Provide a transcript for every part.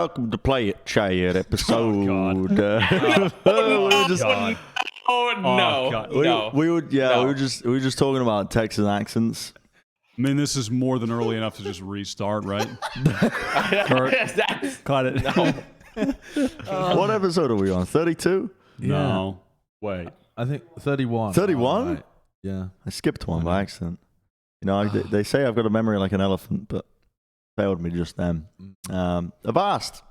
Welcome to Plat Chat episode. We were just talking about Texas accents. I mean, this is more than early enough to just restart, right? Cut it. No. What episode are we on? 32? No. Wait. I think 31. 31? Right. Yeah. I skipped one by accident. You know, they say I've got a memory like an elephant, but failed me just then. Avast,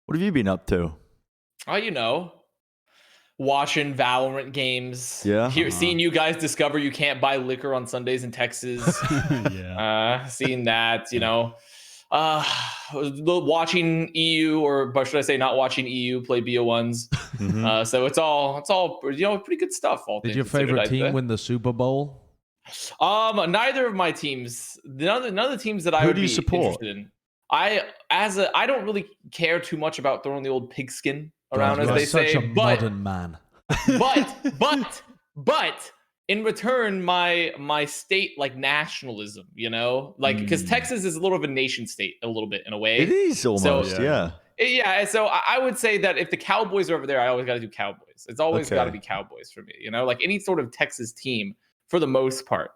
what have you been up to? Oh, you know, watching Valorant games. Yeah. Seeing you guys discover you can't buy liquor on Sundays in Texas. Yeah. Seeing that, you know. Watching EU, or should I say not watching EU play BO1s. Mhm. So it's all you know, pretty good stuff. All Did things your considered, favorite I'd team say. win the Super Bowl? Neither of my teams. None of the teams that I Who would do you be support? interested in. I don't really care too much about throwing the old pigskin around, as You are they such say. a modern man. But in return, my state, like nationalism, you know, like because Texas is a little of a nation state, a little bit in a way. It is almost, So- yeah. Yeah, so I would say that if the Cowboys are over there, I always got to do Cowboys. It's always Okay. got to be Cowboys for me, you know, like any sort of Texas team for the most part,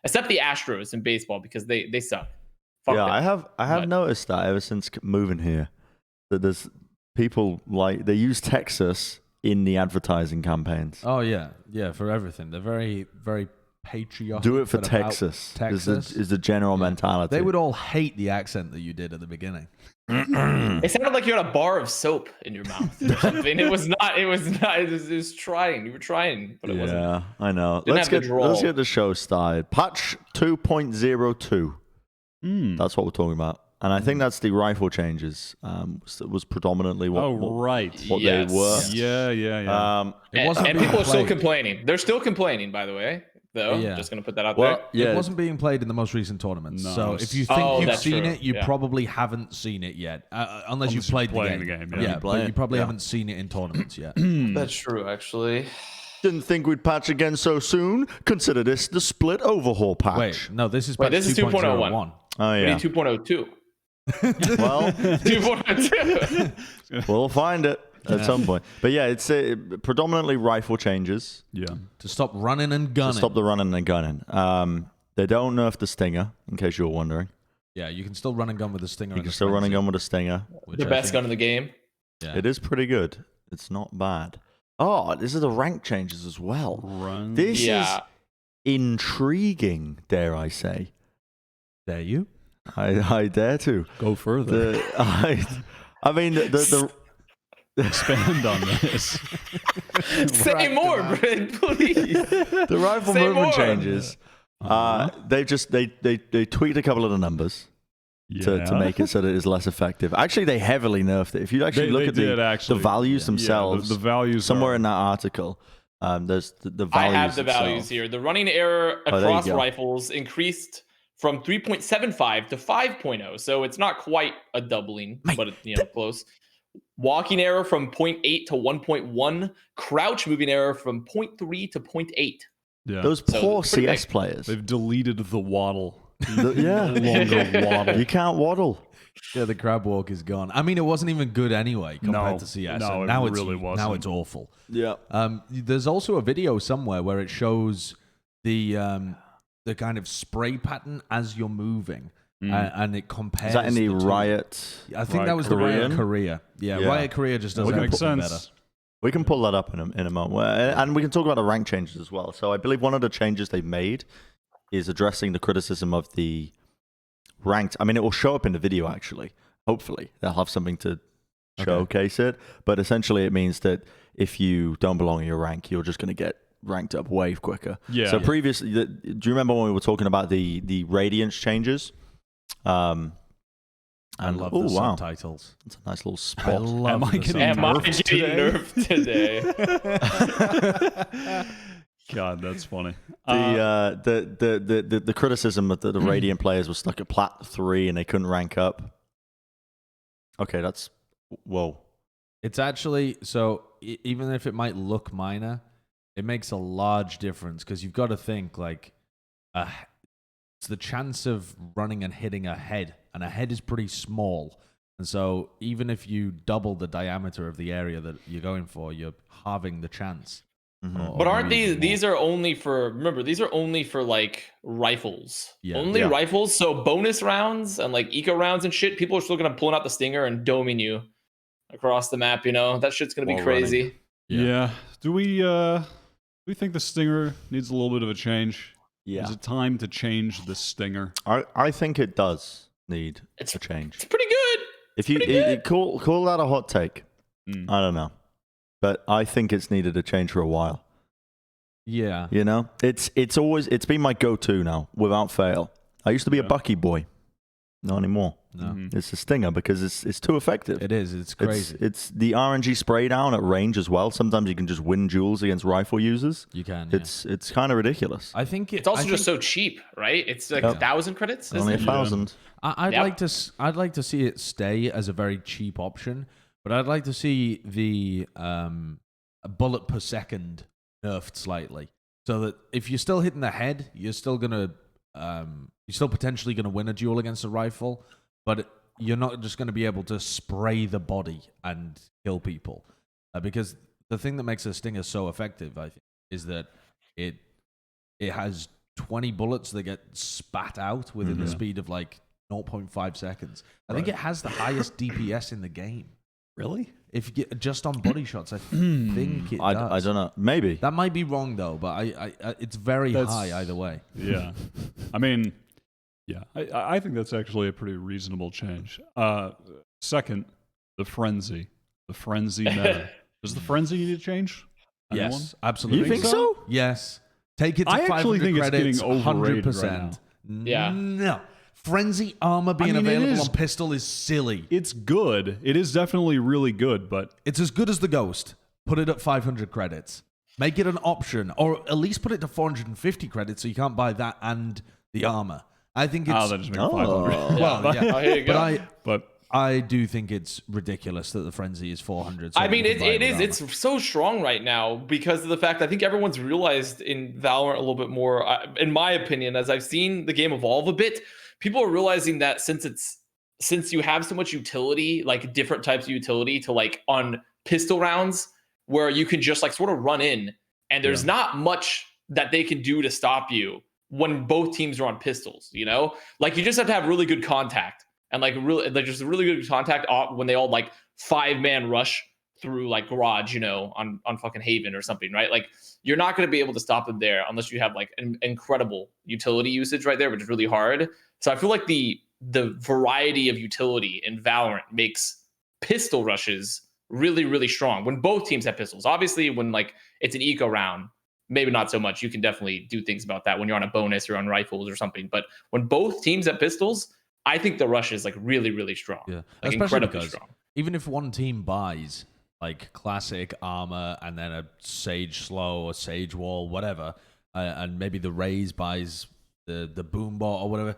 except the Astros in baseball because they suck. Fuck Yeah, them. I have But- noticed that ever since moving here, that there's people like they use Texas in the advertising campaigns. Oh, yeah. Yeah, for everything. They're very, very patriotic. Do it for but about Texas. Texas. Is the general mentality. They would all hate the accent that you did at the beginning. It sounded like you had a bar of soap in your mouth or something. It was not. It was trying. You were trying, but it wasn't. Yeah, I know. Didn't Let's have the drawl. get the show started. Patch 2.02. That's what we're talking about. And I think that's the rifle changes. Was predominantly what Right. Yes. they were. Yeah. It wasn't And being people are still played. complaining. They're still complaining, by the way. Though, Yeah. just gonna put that out Well, there. yeah. It wasn't being played in the most recent tournaments. No. So if you think Oh, you've that's seen true. it, you Yeah. probably haven't seen it yet. Unless Unless you've you're played playing the game. the game, yeah. But you probably Yeah. haven't seen it in tournaments yet. That's true, actually. Didn't think we'd patch again so soon. Consider this the split overhaul patch. Wait, no, this is Wait, patch this is 2.01. Oh We yeah. need 2.02. Well, 2.02. we'll find it at some point. But yeah, it's predominantly rifle changes Yeah. To stop running and to gunning. stop the running and gunning. They don't nerf the Stinger, in case you're wondering. Yeah, you can still run and gun with the Stinger. You and can the still run and Frenzy, gun with a Stinger. which The I best think- gun in the game. Yeah. It is pretty good. It's not bad. Oh, this is the rank changes as well. Run. This Yeah. is intriguing, dare I say. Dare you? I dare to. Go further. I mean, the Expand on this. Say more, Bren, please. the rifle Say movement more. changes. They tweaked a couple of the numbers to make it so that it's less effective. Actually, they heavily nerfed it. If you actually look at the values themselves, the values somewhere are, in that article, there's the I values. have the values itself. here. The running error there you across go. rifles increased from 3.75 to 5.0. So it's not quite a doubling, but it's close. Walking error from 0.8 to 1.1. Crouch moving error from 0.3 to 0.8. yeah. Those So poor it's pretty CS big. players. They've deleted the waddle. Yeah, No longer waddle. you can't waddle. Yeah, the crab walk is gone. I mean, it wasn't even good anyway compared No. to CS. No, and it now really Now wasn't. it's awful. Yeah. There's also a video somewhere where it shows the kind of spray pattern as you're moving, and it compares. Is that in the two. Riot? I think Riot that was the Riot Korean? Korea. Yeah, Yeah. Riot Korea just does Well, everything Makes sense. better. We can pull that up in a moment. And we can talk about the rank changes as well. So I believe one of the changes they've made is addressing the criticism of the ranked. I mean, it will show up in the video, actually. Hopefully. They'll have something to showcase it. But essentially, it means that if you don't belong in your rank, you're just going to get ranked up way quicker. Yeah. So previously, do you remember when we were talking about the Radiance changes? I love the subtitles. It's a nice little I spot. love Am I the getting Am I subtitles. getting nerfed today? God, that's funny. The criticism that the Radiant players were stuck at Plat 3 and they couldn't rank up. Okay, that's whoa. It's actually so. Even if it might look minor, it makes a large difference because you've got to think like, it's the chance of running and hitting a head, and a head is pretty small. And so even if you double the diameter of the area that you're going for, you're halving the chance. Or But aren't maybe even these more. are only for, remember, these are only for like rifles. Yeah. Only Yeah. rifles. So bonus rounds and like eco rounds and shit, people are still gonna pull out the stinger and doming you across the map, you know? That shit's gonna be While crazy. running. Yeah. Do we think the stinger needs a little bit of a change? Yeah. Is it time to change the stinger? I think it does need It's a change. It's pretty good. If you pretty good. call that a hot take, Mm. I don't know, but I think it's needed a change for a while. Yeah. You know, it's been my go-to now without fail. I used to be a Yeah. Bucky boy, not anymore. No. Mhm. It's a stinger because it's too effective. It is. It's crazy. It's the RNG spray down at range as well. Sometimes you can just win duels against rifle users. You can. Yeah. It's kind of ridiculous. I think It's also just so cheap, right? It's like Yep. 1,000 credits. Isn't Only it? 1,000. I'd Yep. I'd like to see it stay as a very cheap option, but I'd like to see the bullet per second nerfed slightly, so that if you're still hitting the head, you're still potentially gonna win a duel against a rifle, but you're not just gonna be able to spray the body and kill people, because the thing that makes a stinger so effective, I think, is that it has 20 bullets that get spat out within the speed of like 0.5 seconds. I think it has the highest DPS in the game. Really? If you get just on body shots, I think it I does. don't know. Maybe. That might be wrong though, but I it's very That's- high either way. Yeah. I mean, yeah, I think that's actually a pretty reasonable change. Second, the frenzy. The frenzy meta. Does the frenzy need to change? Anyone? Yes, absolutely. You think so? Yes. Take it to I 500 actually think it's credits, getting overrated 100%. Yeah. No. Frenzy armor being mean, it available is- on pistol is silly. It's good. It is definitely really good, but It's as good as the Ghost. Put it at 500 credits. Make it an option, or at least put it to 450 credits so you can't buy that and the armor. I think it's... that just makes 500. well, yeah. Oh, here you go. But But I do think it's ridiculous that the Frenzy is 400. so I mean, you can buy it with is. armor. It's so strong right now because of the fact I think everyone's realized in Valorant a little bit more. In my opinion, as I've seen the game evolve a bit, people are realizing that since you have so much utility, like different types of utility to like on pistol rounds, where you can just like sort of run in, and there's not much that they can do to stop you when both teams are on pistols. You know, like you just have to have really good contact. And like really, like just really good contact when they all like 5-man rush through like garage, you know, on fucking Haven or something, right? Like you're not going to be able to stop them there unless you have like an incredible utility usage right there, which is really hard. So I feel like the variety of utility in Valorant makes pistol rushes really, really strong when both teams have pistols. Obviously, when like it's an eco round, maybe not so much. You can definitely do things about that when you're on a bonus or on rifles or something. But when both teams have pistols, I think the rush is like really, really strong. Yeah, like especially incredibly because strong. even if one team buys like classic armor and then a Sage Slow or Sage Wall, whatever, and maybe the Raze buys the Boombot or whatever,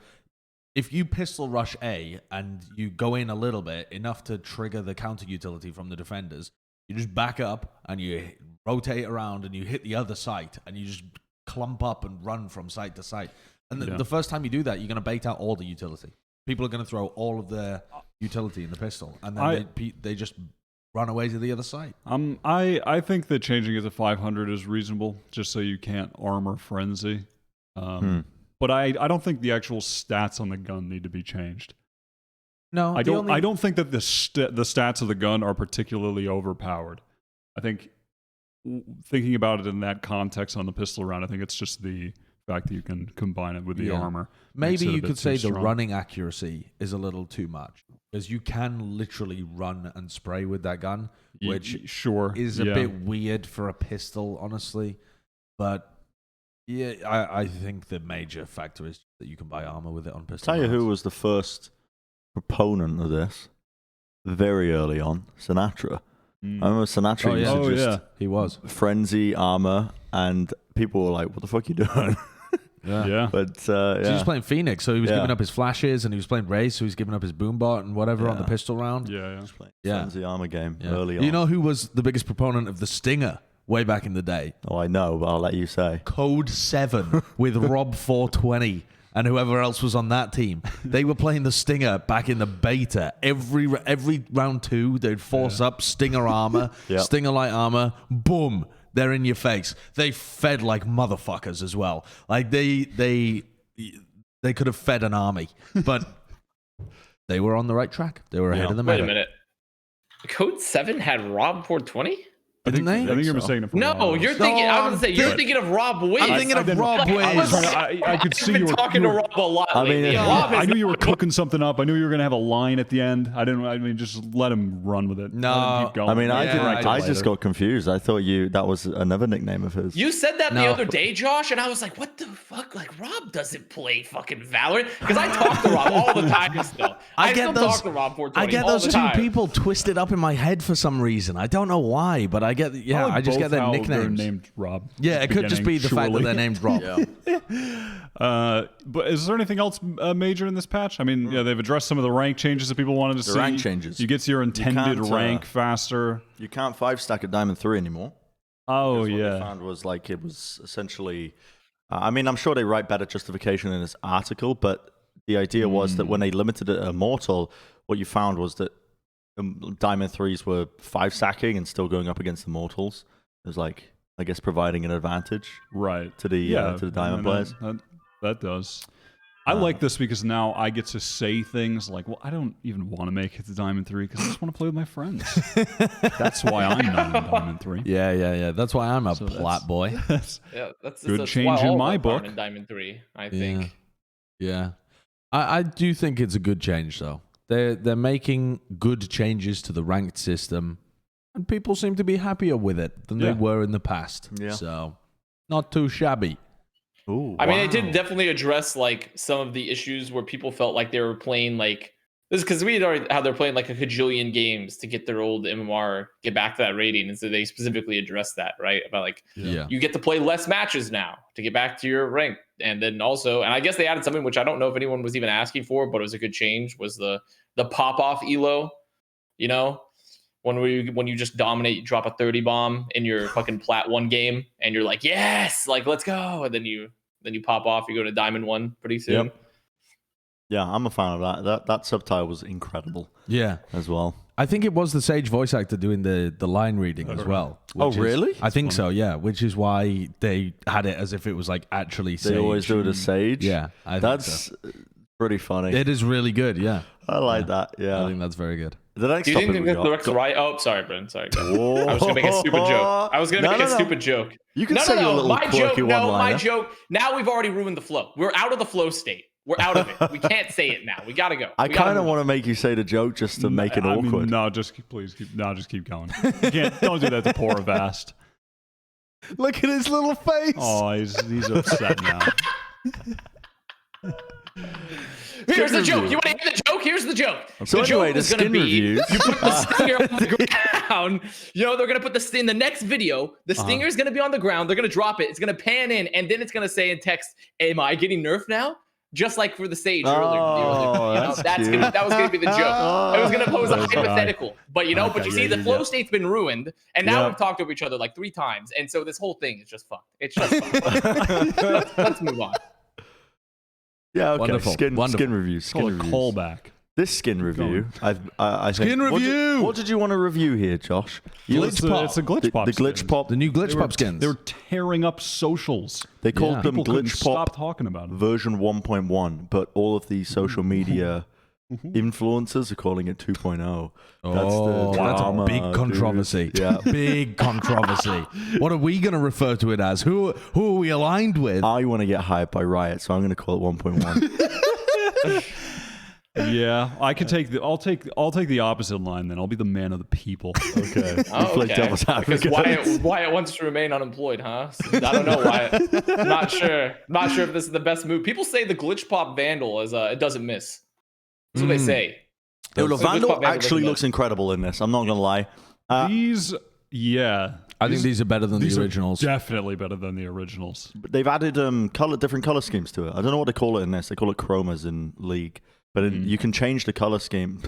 if you pistol rush A and you go in a little bit, enough to trigger the counter utility from the defenders, you just back up and you rotate around and you hit the other site and you just clump up and run from site to site. And the first time you do that, you're going to bait out all the utility. People are going to throw all of their utility in the pistol, and then they just run away to the other side. I think that changing it to 500 is reasonable, just so you can't armor frenzy. But I don't think the actual stats on the gun need to be changed. No, I don't think that the stats of the gun are particularly overpowered. I think thinking about it in that context on the pistol round, I think it's just the fact that you can combine it with the armor. Maybe you could say the strong. running accuracy is a little too much, because you can literally run and spray with that gun, which is a bit weird for a pistol, honestly. But yeah, I think the major factor is that you can buy armor with it on pistol. Tell you who rounds. was the first proponent of this very early on, Sinatra. I remember Sinatra used to just he was frenzy armor, and people were like, "What the fuck are you doing?" Yeah. But So he was playing Phoenix, so he was Yeah. giving up his flashes, and he was playing Raze, so he was giving up his boombot and whatever on the pistol round. Yeah. frenzy armor game early on. You know who was the biggest proponent of the Stinger way back in the day? Oh, I know, but I'll let you say. Code 7 with Rob 420 and whoever else was on that team, they were playing the Stinger back in the beta. Every round 2, they'd force up Stinger armor, Stinger light armor, boom, they're in your face. They fed like motherfuckers as well. Like they could have fed an army, but they were on the right track. They were ahead of the meta. Wait a minute. Code 7 had Rob 420? I think you're mistaken. No, you're thinking. I was gonna say you're thinking of Rob Wiz. I'm thinking of Rob Wiz. I could see you were talking to Rob a lot. I mean, I knew you were cooking something up. I knew you were gonna have a line at the end. I mean, just let him run with it. No, let him keep going. I mean, Yeah, I just got confused. I thought that was another nickname of his. You said that the No. other day, Josh, and I was like, "What the fuck? Like, Rob doesn't play fucking Valorant." Because I talk to Rob all the time still. I still talk to Rob 420 I get all those the two time. people twisted up in my head for some reason. I don't know why, but I get. Yeah, I just get their nicknames. Named Rob. Yeah, it could just be the fact that they're named Rob. But is there anything else major in this patch? I mean, they've addressed some of the rank changes that people wanted to see. rank changes. You get to your intended can't, rank faster. You can't 5-stack at Diamond 3 anymore. Oh, What they yeah. found was like it was essentially. I mean, I'm sure they write better justification in this article, but the idea was that when they limited it at Immortal, what you found was that Diamond 3s were 5-stacking and still going up against Immortals. It was like, I guess, providing an advantage Right. to the Diamond players. That does. I like this because now I get to say things like, well, I don't even want to make it to Diamond 3 because I just want to play with my friends. That's why I'm not in Diamond 3. Yeah. That's why I'm a Plat boy. Yeah, that's Good change why all in my of us aren't book. In Diamond 3, I think. Yeah. I do think it's a good change, though. They're making good changes to the ranked system, and people seem to be happier with it than they were in the past. Yeah. So, not too shabby. Ooh, I mean, it did definitely address like some of the issues where people felt like they were playing like this because we had already how they're playing like a cajillion games to get their old MMR, get back to that rating, and so they specifically addressed that, right? About like you get to play less matches now to get back to your rank, and then also, and I guess they added something which I don't know if anyone was even asking for, but it was a good change. Was the pop off elo, you know? When you just dominate, you drop a 30 bomb in your fucking Plat 1 game, and you're like, yes, like let's go, and then you pop off, you go to Diamond 1 pretty soon. Yep. Yeah, I'm a fan of that. That subtitle was incredible. Yeah. As well. I think it was the Sage voice actor doing the line reading as well. Oh, really? I think so, yeah. Which is why they had it as if it was like actually Sage. They always do it as Sage. Yeah, I think that's pretty funny. it is really good, yeah. I like that. Yeah. I think that's very good. The next Do you think topic that we the got- Rex right? Oh, sorry, Bren. Sorry. I was gonna make a stupid joke. I was gonna make a stupid joke. You can say your little my quirky joke. No, one-liner. my joke. Now we've already ruined the flow. We're out of the flow state. We're out of it. We can't say it now. We gotta go. I kind of want to make you say the joke just to make it awkward. Mean, no, just keep going. You can't, don't do that to poor Avast. Look at his little face. Oh, he's upset now. Here's the joke. You want to hear the joke? Here's the joke. So the anyway, joke the is gonna skin be, reviews. You put the stinger on the ground. You know, they're going to put in the next video. The stinger is going to be on the ground. They're going to drop it. It's going to pan in, and then it's going to say in text, am I getting nerfed now? Just like for the Sage earlier. You know, that was going to be the joke. I was going to pose a hypothetical. But, you know, but you see, the flow state's been ruined, and now we've talked over each other like 3 times, and so this whole thing is just fucked. It's just fucked. Let's move on. Yeah, okay. Wonderful. Skin reviews. Call Skin it reviews. callback. This skin review, I think. Skin review! What did you want to review here, Josh? It's a glitch pop. The glitch pop. The new glitch pop skins. They were tearing up socials. They called them People couldn't glitch pop stop talking about it. version 1.1, but all of the social media influencers are calling it 2.0. That's a big controversy. Dude. Yeah. Big controversy. What are we going to refer to it as? Who are we aligned with? I want to get hyped by Riot, so I'm going to call it 1.1. Yeah, I could take I'll take the opposite line then. I'll be the man of the people. Okay. Oh, Play devil's Because advocate. Wyatt wants to remain unemployed, huh? I don't know, Wyatt. Not sure if this is the best move. People say the glitch pop vandal is it doesn't miss. That's what they say. Yo, the So glitch pop Vandal vandal actually doesn't looks incredible in this. I'm not going to lie. I think these are better than the originals. Definitely better than the originals. They've added different color schemes to it. I don't know what they call it in this. They call it chromas in League. But you can change the color scheme.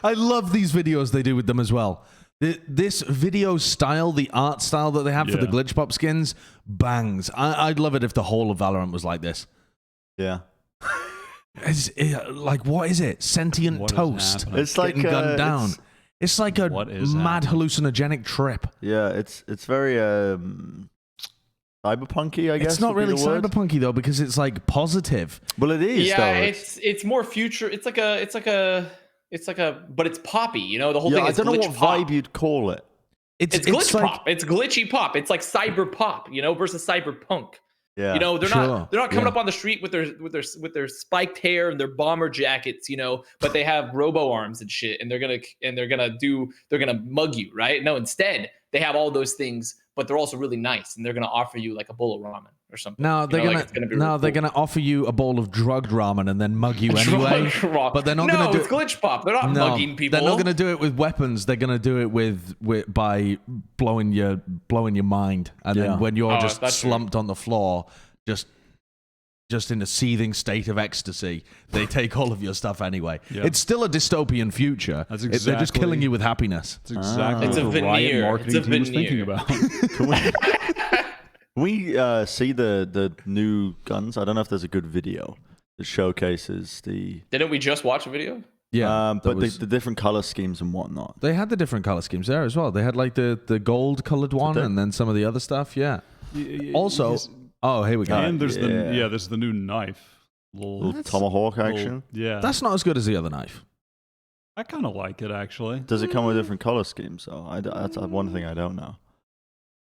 I love these videos they do with them as well. This video style, the art style that they have for the glitch pop skins, bangs. I'd love it if the whole of Valorant was like this. Yeah. Like, what is it? Sentient toast. It's like gunned down. It's like a mad hallucinogenic trip. Yeah, it's very cyberpunky, I guess. It's not really cyberpunky though, because it's like positive. Well, it is. Yeah, though. it's more future. It's like a, but it's poppy. You know, the whole thing. I is don't know glitch what pop. vibe you'd call it. It's glitch pop. It's glitchy pop. It's like cyber pop, you know, versus cyberpunk. Yeah. You know, they're not coming up on the street with their spiked hair and their bomber jackets, you know, but they have robo arms and shit, and they're gonna mug you, right? No, instead they have all those things, but they're also really nice, and they're gonna offer you like a bowl of ramen or something. No, they're gonna offer you a bowl of drugged ramen and then mug you anyway. But they're not gonna do it's glitch pop. They're not mugging people. They're not gonna do it with weapons. They're gonna do it with by blowing your mind, and then when you're just slumped on the floor, just in a seething state of ecstasy, they take all of your stuff anyway. Yeah. It's still a dystopian future. That's exactly, they're just killing you with happiness. That's exactly it's a what the Wyatt marketing team was thinking about. Can we see the new guns? I don't know if there's a good video that showcases the... Didn't we just watch a video? Yeah, but the different color schemes and whatnot. They had the different color schemes there as well. They had like the gold colored one and then some of the other stuff. Yeah. Also... Oh, here we go. And there's there's the new knife. Little tomahawk action. That's not as good as the other knife. I kind of like it, actually. Does it come with different color schemes? So that's one thing I don't know.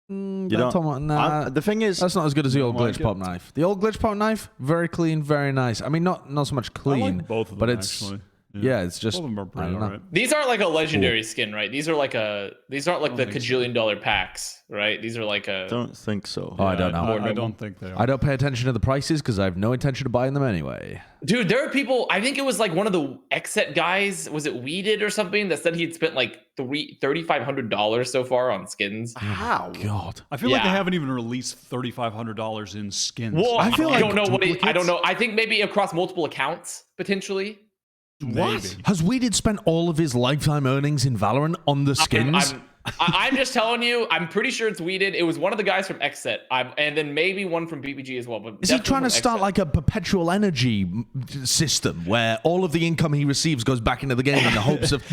The thing is, that's not as good as the old glitch pop knife. The old glitch pop knife, very clean, very nice. I mean, not so much clean, I like both of them, but it's actually. Yeah, it's just. Both of them are pretty alright. These aren't like a legendary skin, right? These aren't like the $1 packs, right? These are like a. Don't think so. Oh, I don't know. I don't think they are. I don't pay attention to the prices because I have no intention of buying them anyway. Dude, there are people. I think it was like one of the XSET guys. Was it Weeded or something that said he'd spent like $3,500 so far on skins? How? God, I feel like they haven't even released $3,500 in skins. Well, I don't know. I don't know. I think maybe across multiple accounts potentially. What? Has Weeded spent all of his lifetime earnings in Valorant on the skins? I'm just telling you, I'm pretty sure it's Weeded. It was one of the guys from XSET, and then maybe one from BBG as well. But is he trying to start like a perpetual energy system where all of the income he receives goes back into the game in the hopes of...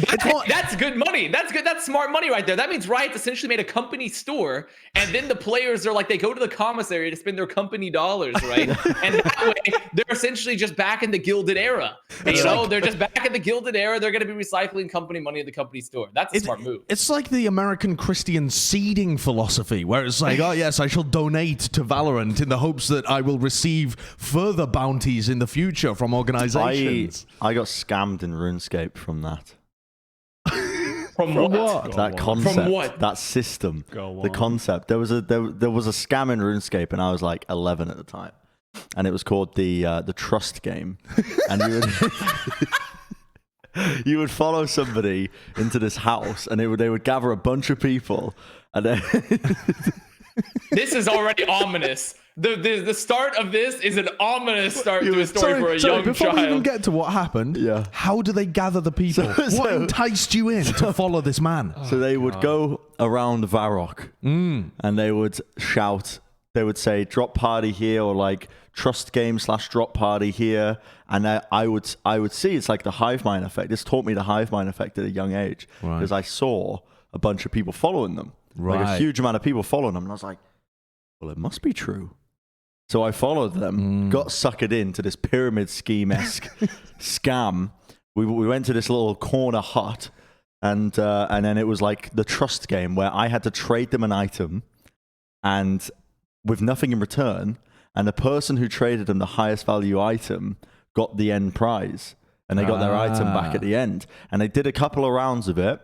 That's good money. That's good. That's smart money right there. That means Riot essentially made a company store, and then the players are like, they go to the commissary to spend their company dollars, right? And that way, they're essentially just back in the Gilded Era. You know, they're just back in the Gilded Era. They're going to be recycling company money in the company store. That's a smart move. It's like the American Christian seeding philosophy, where it's like, oh yes, I shall donate to Valorant in the hopes that I will receive further bounties in the future from organizations. I got scammed in RuneScape from that. From what? That concept. From what? That system. The concept. There was a scam in RuneScape, and I was like 11 at the time, and it was called the Trust Game, and you would. You would follow somebody into this house, and they would gather a bunch of people, and then this is already ominous. The start of this is an ominous start to a story for a young before child. We even get to what happened, how do they gather the people? What enticed you in to follow this man? So they would go around Varrock, and they would shout. They would say drop party here, or like trust game / drop party here, and I would see it's like the hive mind effect. This taught me the hive mind effect at a young age, because I saw a bunch of people following them, like a huge amount of people following them, and I was like, well, it must be true. So I followed them, got suckered into this pyramid scheme-esque scam. We went to this little corner hut, and then it was like the trust game where I had to trade them an item, and with nothing in return, and the person who traded them the highest value item got the end prize, and they got their item back at the end. And they did a couple of rounds of it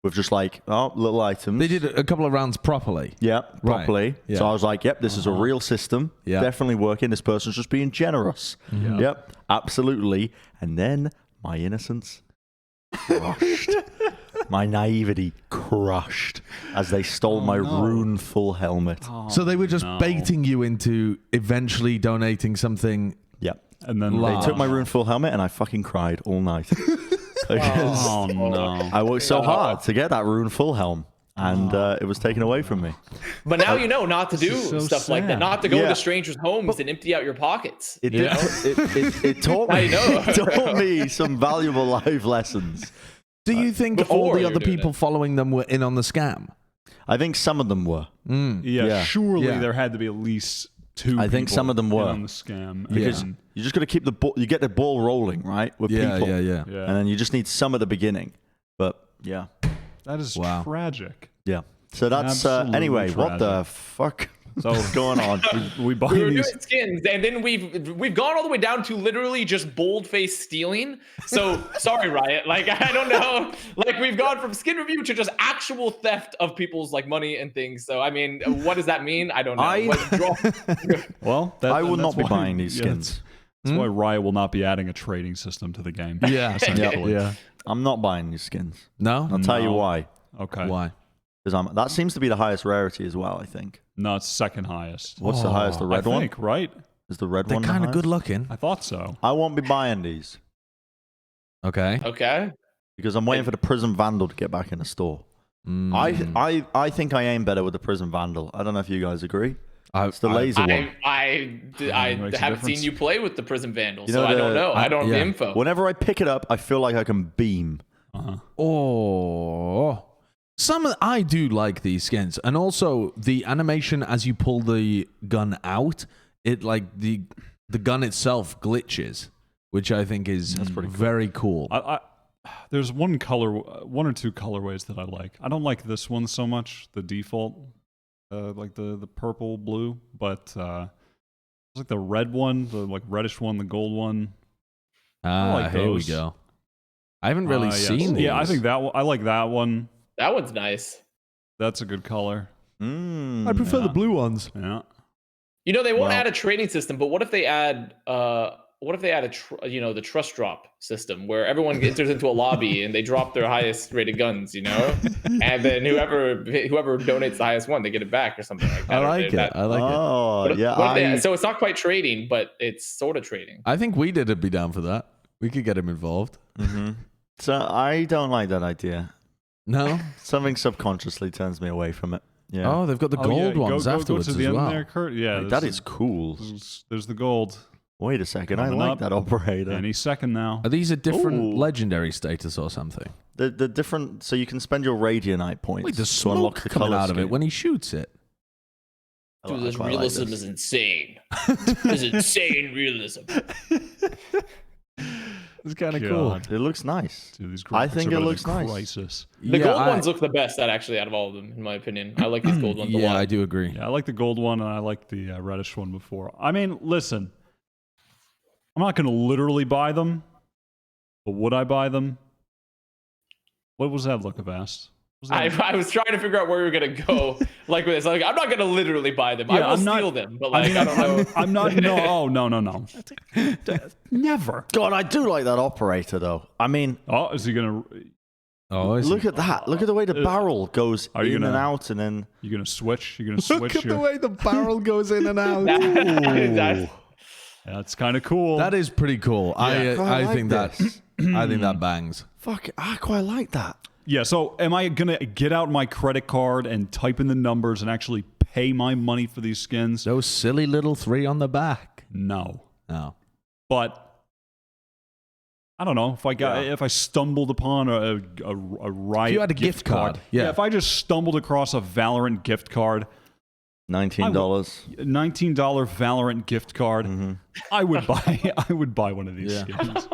with just like, little items. They did a couple of rounds properly. Yeah, properly. Right. Yeah. So I was like, yep, this is a real system. Yeah. Definitely working. This person's just being generous. Yep, absolutely. And then my innocence crushed. My naivety crushed as they stole my rune-full helmet. So they were just baiting you into eventually donating something. Yep. And then they took my rune-full helmet, and I fucking cried all night. Because Oh no. I worked so hard to get that rune full helm, and it was taken away from me. But now you know not to do is so stuff like that. sad. Not to go Yeah. into strangers' homes and empty out your pockets. It you did. know? It taught Now me. you know. It taught me some valuable life lessons. Do you think all Before the you other were doing people it. following them were in on the scam? I think some of them were. Yeah, Yeah. surely Yeah. there had to be at least 2 I think people some of them in were. on the scam. Because- And- You just got to keep the ball. You get the ball rolling, right? With people, yeah. yeah. and then you just need some at the beginning. But yeah, That is Wow. tragic. yeah. So that's Absolutely anyway. What the tragic. fuck So is going on? we buy We were these. doing skins, and then we've gone all the way down to literally just bold-faced stealing. So sorry, Riot. Like I don't know. Like we've gone from skin review to just actual theft of people's like money and things. So I mean, what does that mean? I don't know. Well, I will that's not be why- buying these yeah, skins. That's why Riot will not be adding a trading system to the game. Yeah. essentially. Yeah. I'm not buying these skins. No? I'll tell you No. why. Okay. Why? Because that seems to be the highest rarity as well. I think. No, it's second highest. What's the highest? The I red one? think, right? Is the red They're one the kind of good highest? looking. I thought so. I won't be buying these Okay. Okay. because I'm waiting for the Prism Vandal to get back in the store. Mm. I think I aim better with the Prism Vandal. I don't know if you guys agree. It's the I- laser one. I makes a haven't difference. seen you play with the Prism Vandal, You so know I don't the- know. I don't have yeah. the info. Whenever I pick it up, I feel like I can beam. Uh-huh. Oh, I do like these skins, and also the animation as you pull the gun out, it like the gun itself glitches, which I think is very cool. There's one or two colorways that I like. I don't like this one so much, the default, like the purple blue, but it's like the red one, the like reddish one, the gold one. like Here we those. go. I haven't really Yes. seen these. Yeah, I think that one. I like that one. That one's nice. That's a good color. I prefer Yeah. the blue ones. Yeah. You know, they won't Well- add a trading system, but what if they add the trust drop system where everyone enters into a lobby and they drop their highest rated guns, you know, and then whoever donates the highest one, they get it back or something like that. I Or like they- it. I like it. Oh, what if- yeah. what if they- so it's not quite trading, but it's sort of trading. I think we did be down for that. We could get him involved. Mhm. So I don't like that idea. No? Something subconsciously turns me away from it. Yeah. Oh, they've got the Oh, gold yeah, ones go afterwards to the as end well. there, Kurt. Yeah, Like, there's that is cool. There's the gold. Wait a second. I Coming like up. that operator. Any second now. Are these a different Ooh. legendary status or something? The different. So you can spend your Radianite points Wait, the to unlock smoke the coming color out of it scheme. when he shoots it. I Dude, this quite like realism this. is insane. This is insane realism. It's kind of cool. God. It looks nice. Dude, these I graphics think are it about looks to nice. crisis. The gold ones look the best actually out of all of them, in my opinion. I like these gold ones a Yeah, lot. I do agree. Yeah, I like the gold one and I like the reddish one before. I mean, listen, I'm not going to literally buy them, but would I buy them? What was that look, Avast? Was that- I was trying to figure out where we were gonna go, like with this. Like, I'm not gonna literally buy them. I Yeah, will I'm not- steal them, but like, I mean, I don't know. I'm not. No, oh, no. Never. God, I do like that operator though. I mean, Oh, is he gonna? Oh, is look at that. Look at the way the barrel goes Are you in gonna- and out, and then You gonna switch? You gonna switch? Look at the your, way the barrel goes in and out. That's- That's kind of cool. That is pretty cool. I like think that this. I think that bangs. Fuck, I quite like that. Yeah, so am I going to get out my credit card and type in the numbers and actually pay my money for these skins? Those silly little 3 on the back. No. No. But I don't know if I stumbled upon a Riot If you had a gift card, yeah. If I just stumbled across a Valorant gift card, $19. $19 Valorant gift card, I would buy one of these Yeah. skins.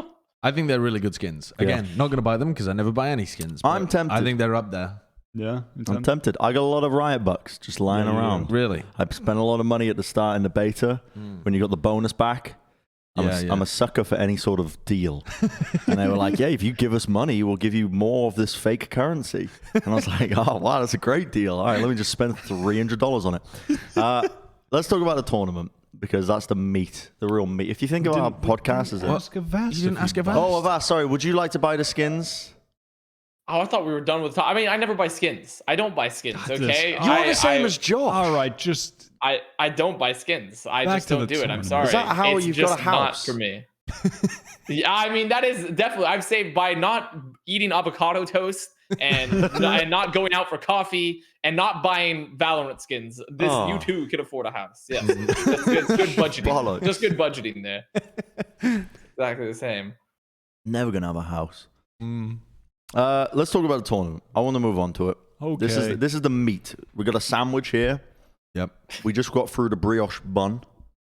I think they're really good skins. Again, not going to buy them because I never buy any skins. but I'm tempted. I think they're up there. Yeah, I'm tempted. I got a lot of Riot bucks just lying Yeah, around. Really? I spent a lot of money at the start in the beta when you got the bonus back. I'm a sucker for any sort of deal. And they were like, yeah, if you give us money, we'll give you more of this fake currency. And I was like, oh, wow, that's a great deal. All right, let me just spend $300 on it. Let's talk about the tournament because that's the meat, the real meat. If you think about our podcast as a... Ask Avast. You didn't if ask you- Avast? Oh, Avast, sorry. Would you like to buy the skins? Oh, I thought we were done with. I mean, I never buy skins. I don't buy skins. God, Okay, You're the same as Josh. All right, just I don't buy skins. I Back just to don't the do it. I'm tournament. sorry. Is that how it's you've just got a house? Not for me. Yeah, I mean, that is definitely, I've saved by not eating avocado toast and not going out for coffee and not buying Valorant skins. This you too can afford a house. Yes, that's good. It's good budgeting. Bollocks. Just good budgeting there. Exactly the same. Never gonna have a house. Let's talk about the tournament. I want to move on to it. Okay. This is the meat. We got a sandwich here. Yep. We just got through the brioche bun.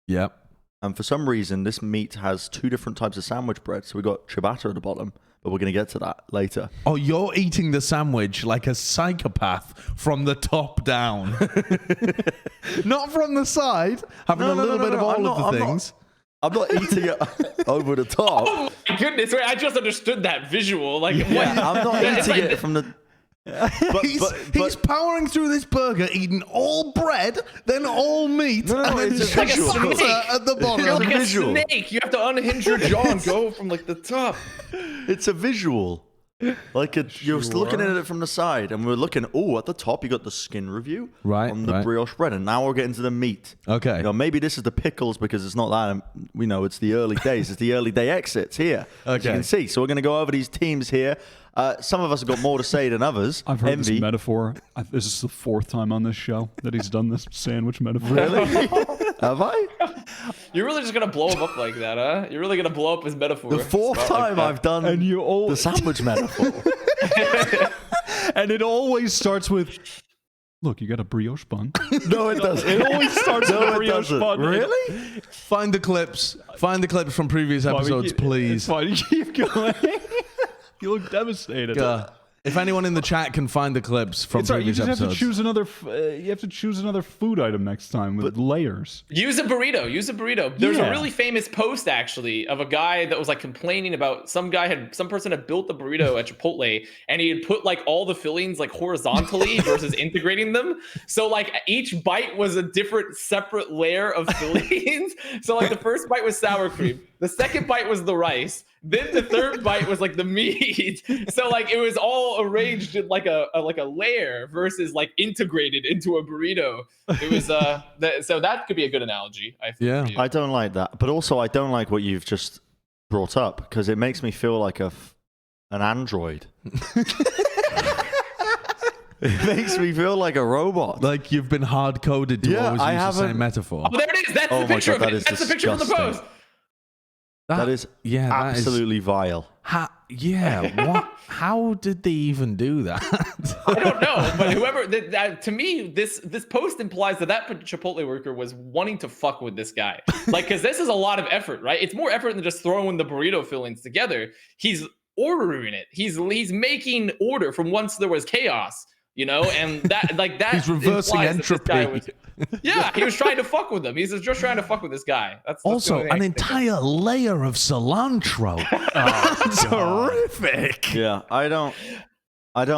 Yep. And for some reason, this meat has 2 different types of sandwich bread. So we got ciabatta at the bottom, but we're going to get to that later. Oh, you're eating the sandwich like a psychopath from the top down. Not from the side, having a little bit of all of the things. I'm not eating it over the top. Oh my goodness! Wait, I just understood that visual. Like, Yeah, I'm not It's eating like it from the... He's powering through this burger, eating all bread, then all meat, No, and then it's like a ciabatta snake. at the bottom. You're like a visual. snake. You have to unhinge your jaw and go from like the top. It's a visual. Like you're looking at it from the side, and we're looking. Oh, at the top you got the skin review on the brioche bread, and now we're getting to the meat. Okay. You know, maybe this is the pickles because it's not that. We know it's the early days. It's the early day exits here. As you Okay. can see. So we're going to go over these teams here. Some of us have got more to say than others. I've heard Envy. this metaphor. This is the 4th time on this show that he's done this sandwich metaphor. Really? Have I? You're really just gonna blow him up like that, huh? You're really gonna blow up his metaphor. The 4th time I've done And you all, the sandwich metaphor. and it always starts with, look, you got a brioche bun. No, it doesn't. It always starts with a it brioche doesn't. bun. Really? Find the clips. Find the clips from previous episodes, please. It's fine. Keep going. You look devastated. If anyone in the chat can find the clips from It's all right. You previous just have to episodes. choose another. You have to choose another food item next time with layers. Use a burrito. Use a burrito. There's Yeah. a really famous post actually of a guy that was like complaining about some person had built the burrito at Chipotle and he had put like all the fillings like horizontally versus integrating them. So like each bite was a different separate layer of fillings. So like the first bite was sour cream, the second bite was the rice, then the third bite was like the meat. So like it was all arranged in like a layer versus like integrated into a burrito. It was so that could be a good analogy. I think. Yeah. for you. I don't like that. But also, I don't like what you've just brought up because it makes me feel like an android. It makes me feel like a robot. Like you've been hard coded to Yeah, always I use the same haven't- metaphor. Oh, there it is. That's Oh the my picture God, of that it. is That's the picture from the disgusting. post. That is absolutely vile. How did they even do that? I don't know, but whoever to me, this post implies that Chipotle worker was wanting to fuck with this guy, like because this is a lot of effort, right? It's more effort than just throwing the burrito fillings together. He's ordering it. He's making order from once there was chaos, you know, and that like that. He's reversing implies that this guy entropy. yeah, he was trying to fuck with them. He's just trying to fuck with this guy. That's the Also, only thing I an can think of. entire layer of cilantro. That's horrific. Yeah, I don't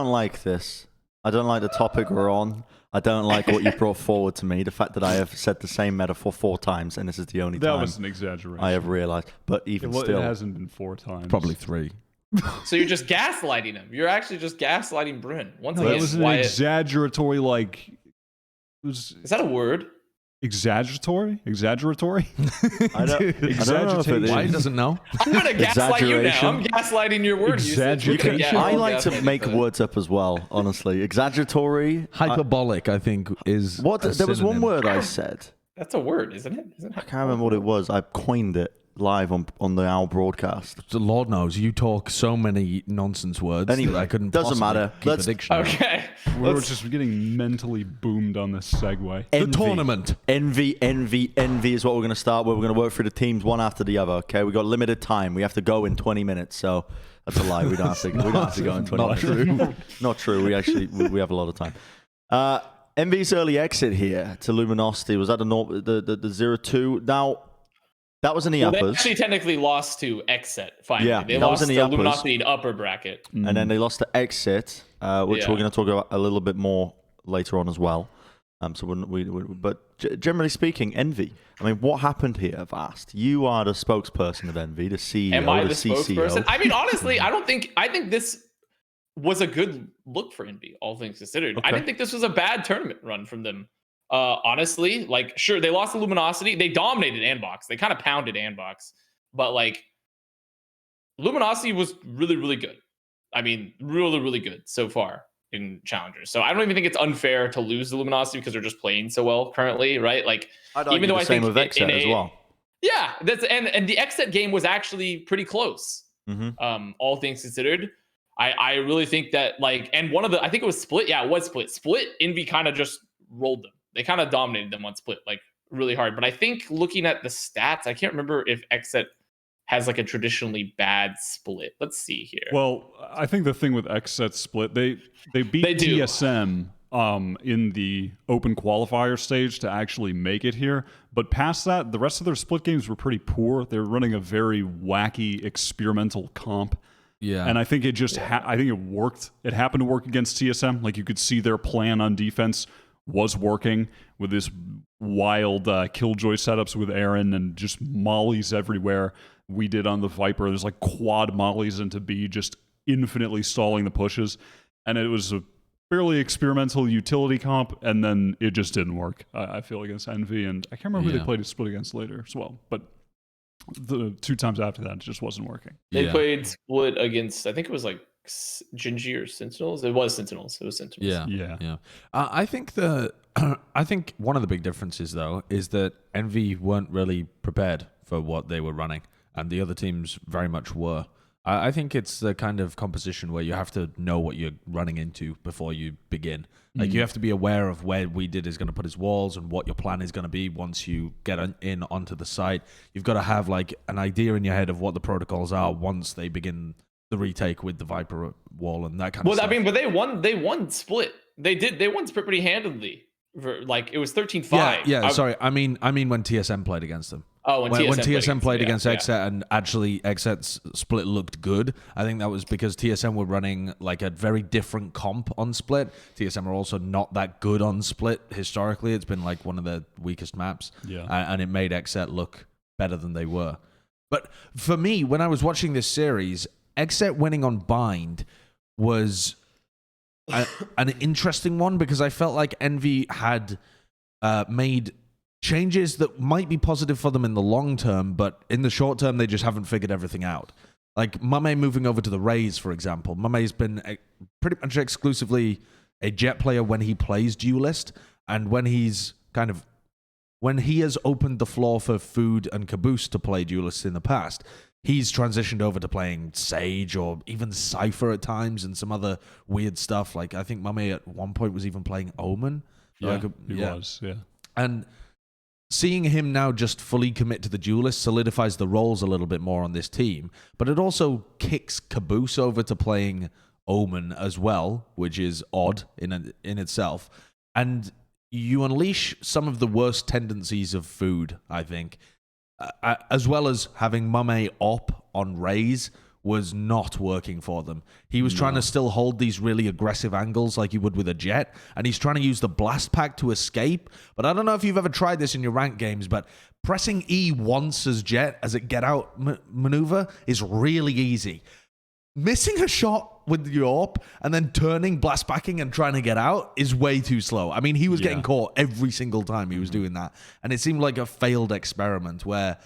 like this. I don't like the topic we're on. I don't like what you brought forward to me. The fact that I have said the same metaphor 4 times, and this is the only That time was an exaggeration. I have realized. But even still, it hasn't been 4 times. Probably 3. So you're just gaslighting him. You're actually just gaslighting Bren. Once That again, was an Wyatt. exaggeratory, like. It was Is that a word? exaggeratory? Exaggeratory? I don't know if it Exaggeration. is. Why doesn't know? I'm gonna gaslight you now. Exaggeration. I'm gaslighting your word usage. Exaggeration. Yeah, I I'll like to gaslight make you. words up as well, honestly. Exaggeratory. Hyperbolic, I think, is. What? a There was one synonym. word I said. That's a word, isn't it? I can't remember what it was. I coined it live on the Owl broadcast. The Lord knows you talk so many nonsense words Anyway, that I couldn't doesn't possibly matter. keep Let's- a dictionary. Okay. We were just getting mentally boomed on this segue. The tournament. Envy is what we're going to start with. We're going to work through the teams one after the other. Okay, we got limited time. We have to go in 20 minutes. So that's a lie. We don't have to. We don't have to go in 20 minutes. Not true. We have a lot of time. Envy's early exit here to Luminosity was at the 0-2. Now that was in the Well, they uppers, actually technically lost to XSET finally. Yeah, they that was lost in the to uppers. Luminosity upper bracket. and then they lost to Exit, which Yeah. we're going to talk about a little bit more later on as well. But generally speaking, Envy. I mean, what happened here, Avast? You are the spokesperson of Envy, the CEO, Am I the the CCO. spokesperson? I mean, honestly, I think this was a good look for Envy, all things considered. I Okay. didn't think this was a bad tournament run from them. Honestly, like, sure, they lost to Luminosity. They dominated Andbox. They kind of pounded Andbox. but like Luminosity was really, really good. I mean, really, really good so far in challengers. So I don't even think it's unfair to lose the Luminosity because they're just playing so well currently, right? Like I'd argue even though the I same think with XSET as well. Yeah, that's and the XSET game was actually pretty close. All things considered. I really think that like, and one of the, I think it was Split. Yeah, it was Split. Split, Envy kind of just rolled them. They kind of dominated them on Split, like really hard. But I think looking at the stats, I can't remember if XSET has like a traditionally bad split. Let's see here. Well, I think the thing with XSET Split, they beat TSM in the open qualifier stage to actually make it here. But past that, the rest of their split games were pretty poor. They were running a very wacky experimental comp. Yeah. And I think it just, I think it worked. It happened to work against TSM. Like you could see their plan on defense was working with this wild killjoy setups with Aaron and just mollies everywhere. We did on the Viper. There's like quad mollies into B, just infinitely stalling the pushes. And it was a fairly experimental utility comp, and then it just didn't work, I feel, against Envy. And I can't remember who they played a split against later as well. But the 2 times after that, it just wasn't working. They played split against, I think it was like Gen.G or Sentinels. It was Sentinels. Yeah. I think I think one of the big differences though is that Envy weren't really prepared for what they were running, and the other teams very much were. I think it's the kind of composition where you have to know what you're running into before you begin. Like you have to be aware of where We Did is going to put his walls and what your plan is going to be once you get in onto the site. You've got to have like an idea in your head of what the protocols are once they begin the retake with the Viper wall and that kind of stuff. Well, I mean, but they won split. They won split pretty handily. Like it was 13-5. Yeah. Sorry, I mean when TSM played against them. Oh, when TSM played against XSET and actually XSET's split looked good. I think that was because TSM were running like a very different comp on split. TSM are also not that good on split historically. It's been like one of the weakest maps. Yeah. And it made XSET look better than they were. But for me, when I was watching this series, XSET winning on Bind was an interesting one because I felt like Envy had made changes that might be positive for them in the long term, but in the short term, they just haven't figured everything out. Like Mame moving over to the Raze, for example. Mame's been pretty much exclusively a Jett player when he plays Duelist, and when he has opened the floor for Food and Caboose to play Duelist in the past, he's transitioned over to playing Sage or even Cypher at times and some other weird stuff. Like I think Mame at one point was even playing Omen. Yeah, he was. And seeing him now just fully commit to the Duelist solidifies the roles a little bit more on this team, but it also kicks Caboose over to playing Omen as well, which is odd in itself. And you unleash some of the worst tendencies of Food, I think, as well as having Mame op on Raze was not working for them. He was trying to still hold these really aggressive angles like you would with a Jett, and he's trying to use the blast pack to escape. But I don't know if you've ever tried this in your rank games, but pressing E once as Jett as a get out maneuver is really easy. Missing a shot with your AWP and then turning, blast packing and trying to get out is way too slow. I mean, he was getting caught every single time he was doing that. And it seemed like a failed experiment where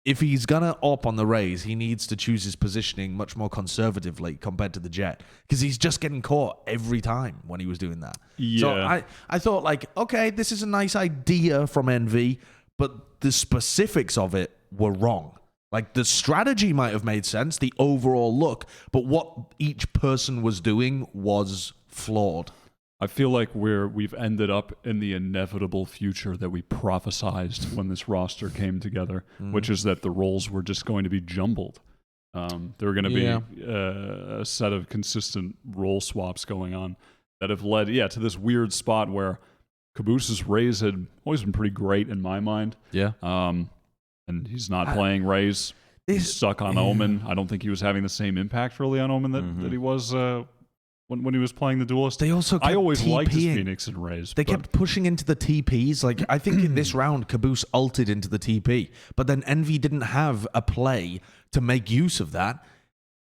if he's going to op on the Raze, he needs to choose his positioning much more conservatively compared to the Jett, because he's just getting caught every time when he was doing that. Yeah. So I thought, like, okay, this is a nice idea from Envy, but the specifics of it were wrong. Like, the strategy might have made sense, the overall look, but what each person was doing was flawed. I feel like we've ended up in the inevitable future that we prophesized when this roster came together, which is that the roles were just going to be jumbled. There were going to be a set of consistent role swaps going on that have led, to this weird spot where Caboose's Raze had always been pretty great in my mind. Yeah. And he's not playing Raze. He's stuck on Omen. I don't think he was having the same impact really on Omen that he was when he was playing the Duelist. They also kept I always liked his TPing. Phoenix and Raze. They kept pushing into the TPs. Like, I think in this round, Caboose ulted into the TP, but then Envy didn't have a play to make use of that.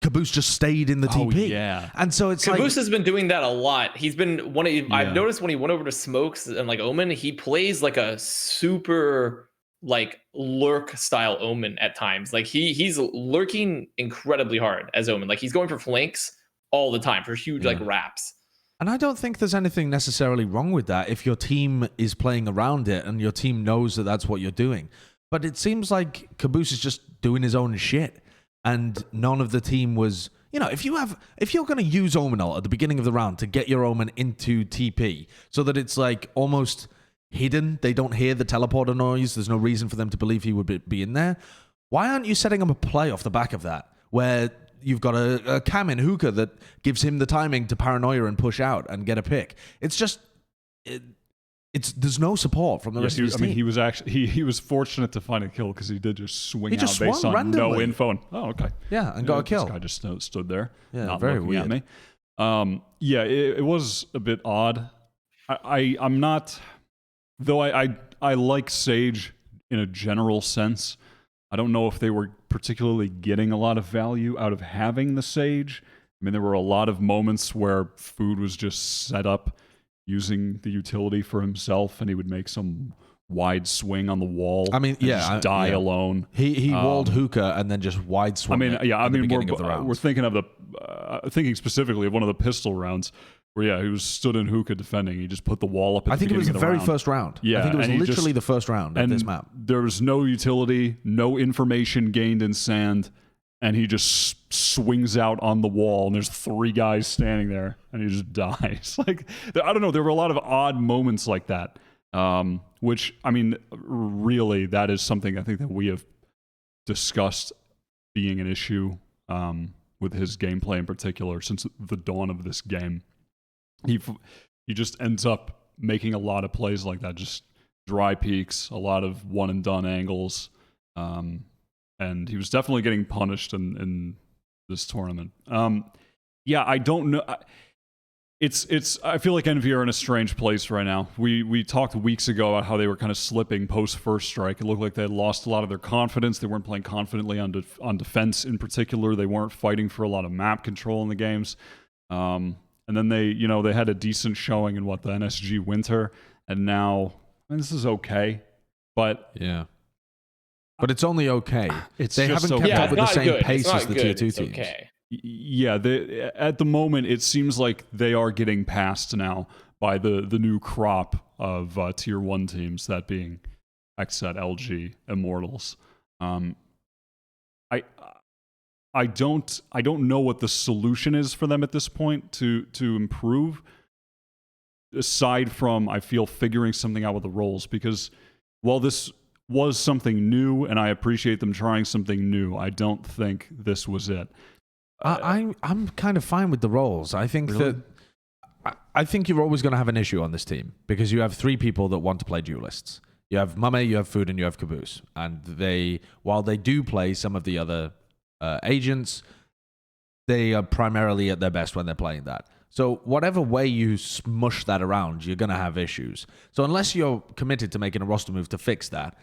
Caboose just stayed in the TP. Yeah. And so it's Caboose has been doing that a lot. He's been I've noticed when he went over to Smokes and like Omen, he plays like a super like lurk style Omen at times. Like he's lurking incredibly hard as Omen. Like he's going for flanks all the time for huge like wraps. And I don't think there's anything necessarily wrong with that if your team is playing around it and your team knows that that's what you're doing. But it seems like Caboose is just doing his own shit, and none of the team was. You know, if you're going to use Omen ult at the beginning of the round to get your Omen into TP so that it's like almost hidden, they don't hear the teleporter noise, there's no reason for them to believe he would be in there. Why aren't you setting up a play off the back of that where you've got a cam in hookah that gives him the timing to paranoia and push out and get a pick? It's just there's no support from the rest of his team. I mean, he was actually he was fortunate to find a kill because he did just swing He just out based swung on no randomly. info. And, oh, okay. Yeah, and got a kill. This guy just stood there, not very looking weird. at me. Yeah, it was a bit odd. I'm not, though. I like Sage in a general sense. I don't know if they were particularly getting a lot of value out of having the Sage. I mean, there were a lot of moments where Food was just set up using the utility for himself, and he would make some wide swing on the wall. I mean, just die alone. He walled hookah and then just wide swung. I mean, we're thinking of thinking specifically of one of the pistol rounds where he was stood in hookah defending. He just put the wall up. At I think it was the very first round. Yeah, I think it was literally the first round of this map. There was no utility, no information gained in sand. And he just swings out on the wall, and there's 3 guys standing there, and he just dies. Like, I don't know. There were a lot of odd moments like that, which, I mean, really, that is something I think that we have discussed being an issue with his gameplay in particular since the dawn of this game. He just ends up making a lot of plays like that, just dry peaks, a lot of one-and-done angles. And he was definitely getting punished in this tournament. I don't know. I feel like Envy are in a strange place right now. We talked weeks ago about how they were kind of slipping post first strike. It looked like they had lost a lot of their confidence. They weren't playing confidently on defense in particular. They weren't fighting for a lot of map control in the games. And then they had a decent showing in the NSG winter, and now this is okay, but yeah. But it's only okay. They haven't kept up with the same pace as the tier 2 teams. Okay. Yeah, at the moment, it seems like they are getting passed now by the new crop of tier 1 teams, that being XSET, LG, Immortals. I don't know what the solution is for them at this point to improve, aside from, I feel, figuring something out with the roles, because while this was something new, and I appreciate them trying something new, I don't think this was it. I'm kind of fine with the roles. I think I think you're always going to have an issue on this team because you have 3 people that want to play duelists. You have Mame, you have Food, and you have Caboose. And while they do play some of the other agents, they are primarily at their best when they're playing that. So whatever way you smush that around, you're going to have issues. So unless you're committed to making a roster move to fix that,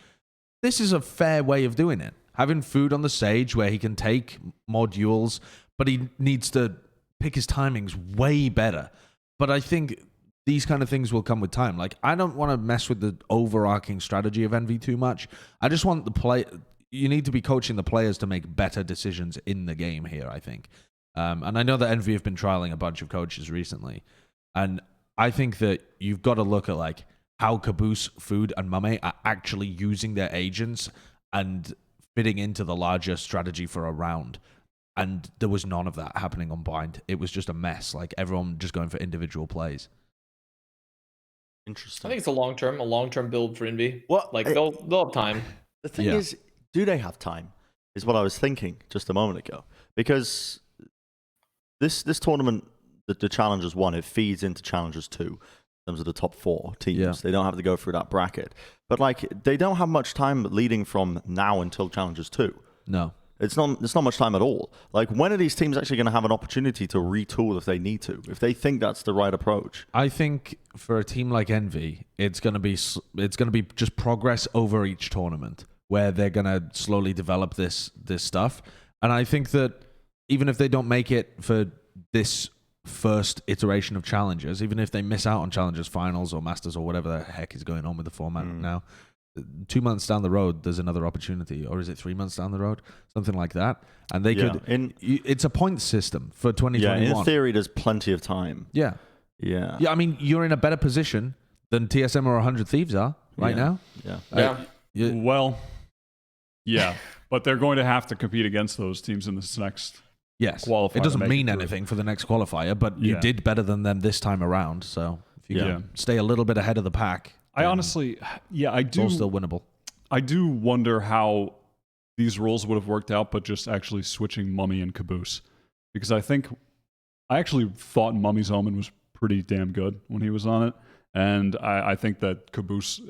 this is a fair way of doing it. Having Food on the Sage where he can take more duels, but he needs to pick his timings way better. But I think these kind of things will come with time. Like, I don't want to mess with the overarching strategy of Envy too much. I just want you need to be coaching the players to make better decisions in the game here, I think. And I know that Envy have been trialing a bunch of coaches recently. And I think that you've got to look at like how Caboose, Food, and Mame are actually using their agents and fitting into the larger strategy for a round. And there was none of that happening on Blind. It was just a mess. Like, everyone just going for individual plays. Interesting. I think it's a long-term build for Envy. What? Like, they'll have time. The thing is, do they have time? Is what I was thinking just a moment ago. Because this tournament, the Challengers 1, it feeds into Challengers 2 in terms of the top 4 teams. Yeah. They don't have to go through that bracket. But like, they don't have much time leading from now until Challengers 2. No. It's not much time at all. Like, when are these teams actually going to have an opportunity to retool if they need to, if they think that's the right approach? I think for a team like Envy, it's going to be just progress over each tournament where they're going to slowly develop this stuff. And I think that even if they don't make it for this first iteration of Challengers, even if they miss out on Challengers finals or Masters or whatever the heck is going on with the format now, 2 months down the road, there's another opportunity, or is it 3 months down the road, something like that? And they could. It's a point system for 2021. Yeah, in theory, there's plenty of time. Yeah. Yeah. I mean, you're in a better position than TSM or 100 Thieves are right now. Yeah. Well, yeah, but they're going to have to compete against those teams in this next qualifier. It doesn't mean anything for the next qualifier, but you did better than them this time around. So if you can stay a little bit ahead of the pack, I honestly, I do. It's all still winnable. I do wonder how these rules would have worked out, but just actually switching Mummy and Caboose, because I actually thought Mummy's Omen was pretty damn good when he was on it, and I think that Caboose,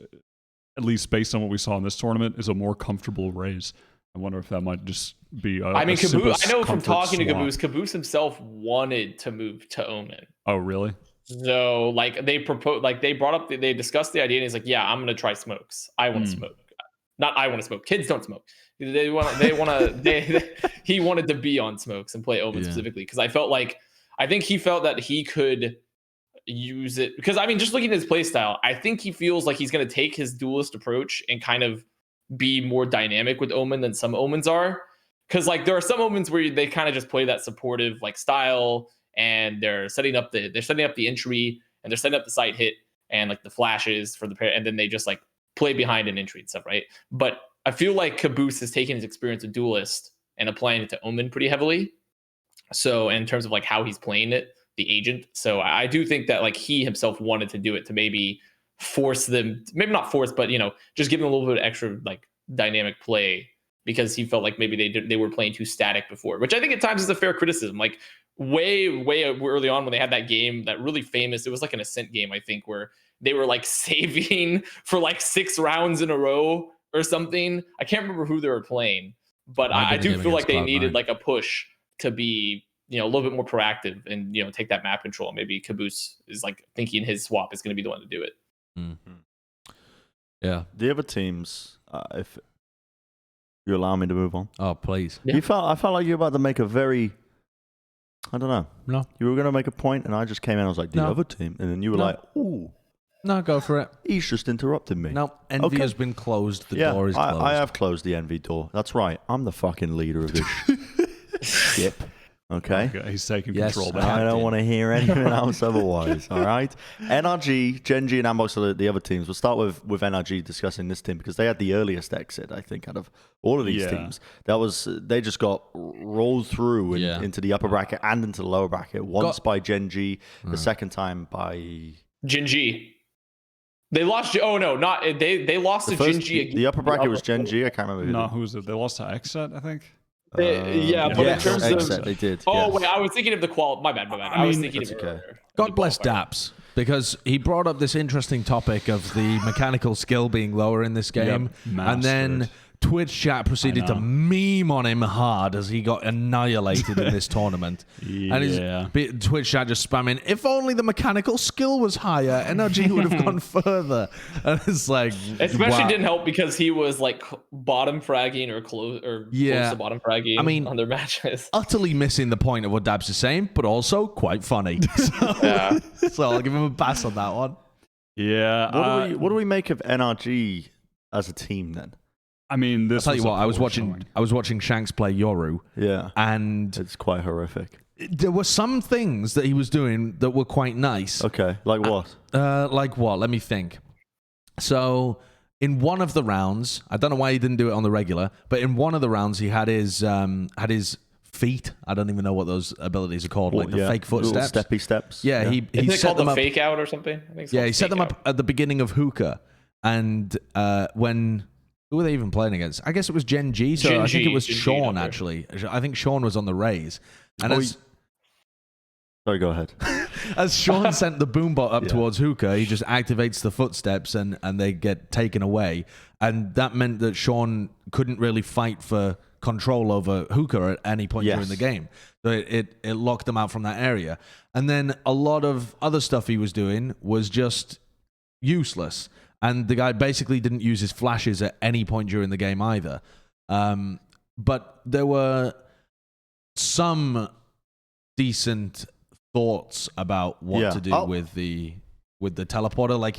at least based on what we saw in this tournament, is a more comfortable raise. I wonder if that might just be Caboose, I know from talking to Caboose himself wanted to move to Omen. Oh, really? So like they proposed, like they brought up, they discussed the idea, and he's like, yeah, I'm going to try smokes. I want to smoke. Not I want to smoke. Kids don't smoke. He wanted to be on smokes and play Omen specifically, because I think he felt that he could use it, because I mean, just looking at his play style, I think he feels like he's going to take his duelist approach and kind of be more dynamic with Omen than some Omens are, because like there are some Omens where they kind of just play that supportive like style, and they're setting up the entry, and they're setting up the side hit and like the flashes for the pair, and then they just like play behind an entry and stuff, right? But I feel like Caboose has taken his experience with duelist and applying it to Omen pretty heavily. So in terms of like how he's playing it, the agent. So I do think that like he himself wanted to do it to maybe force them, maybe not force, but just give them a little bit of extra like dynamic play, because he felt like maybe they were playing too static before, which I think at times is a fair criticism. Like way early on when they had that game, that really famous, it was like an Ascent game, I think, where they were like saving for like 6 rounds in a row or something. I can't remember who they were playing, but I do feel like they needed like a push to be, a little bit more proactive and, take that map control. Maybe Caboose is like thinking his swap is going to be the one to do it. Mm-hmm. Yeah. The other teams, if you allow me to move on. Oh, please. Yeah. I felt like you were about to make a very, I don't know. No. You were going to make a point, and I just came in, I was like, the other team. And then you were like, ooh. No, go for it. He's just interrupted me. No, Envy has been closed. The door is closed. I have closed the Envy door. That's right. I'm the fucking leader of this ship. Okay? He's taking control back. I don't want to hear anything else otherwise. All right? NRG, Gen.G, and Andbox are the other teams. We'll start with NRG discussing this team, because they had the earliest exit, I think, out of all of these teams. They just got rolled through into the upper bracket and into the lower bracket. Once by Gen.G, the second time by Gen.G. They lost. Oh no, not they lost to Gen.G again. The upper bracket was Gen.G. I can't remember. No, who was it? They lost to XSET, I think. But in terms XSET, of they did. Oh wait, I was thinking of the qual. My bad. I was thinking of okay. God bless Daps, because he brought up this interesting topic of the mechanical skill being lower in this game, and then Twitch chat proceeded to meme on him hard as he got annihilated in this tournament. And his Twitch chat just spamming, if only the mechanical skill was higher, NRG would have gone further. And it's like, especially didn't help because he was like bottom fragging or close to bottom fragging on their matches. Utterly missing the point of what Dabs is saying, but also quite funny. So I'll give him a pass on that one. Yeah. What do we make of NRG as a team then? I mean, I'll tell you what, I was watching Shanks play Yoru. Yeah. And it's quite horrific. There were some things that he was doing that were quite nice. Okay. Like what? Like what? Let me think. So in one of the rounds, I don't know why he didn't do it on the regular, but in one of the rounds he had his feet. I don't even know what those abilities are called, like the fake footsteps. Little steppy steps. Yeah, he set called them the fake out or something? I think he set them up at the beginning of Hookah. And when... Who were they even playing against? I guess it was Gen.G, so I think it was Sean, actually. I think Sean was on the Raze. And sorry, go ahead. As Sean sent the boombot up towards Hookah, he just activates the footsteps and they get taken away. And that meant that Sean couldn't really fight for control over Hookah at any point during the game. So it locked them out from that area. And then a lot of other stuff he was doing was just useless. And the guy basically didn't use his flashes at any point during the game either. But there were some decent thoughts about what to do with the with the teleporter. Like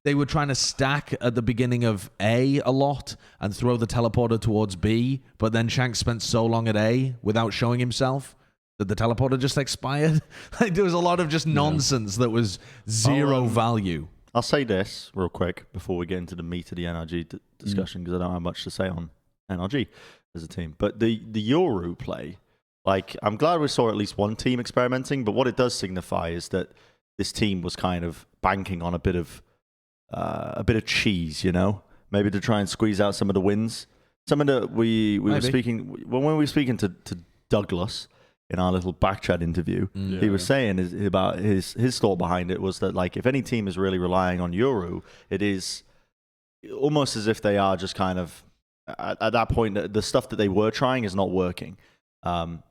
they were trying to stack at the beginning of A lot and throw the teleporter towards B, but then Shanks spent so long at A without showing himself that the teleporter just expired. Like there was a lot of just nonsense that was zero value. I'll say this real quick before we get into the meat of the NRG discussion, because I don't have much to say on NRG as a team. But the Yoru play, like, I'm glad we saw at least one team experimenting, but what it does signify is that this team was kind of banking on a bit of cheese, you know, maybe to try and squeeze out some of the wins. Some of the we were speaking when we were speaking to Douglas in our little back chat interview. He was saying about his thought behind it was that, like, if any team is really relying on Yoru, it is almost as if they are just kind of at that point the stuff that they were trying is not working. And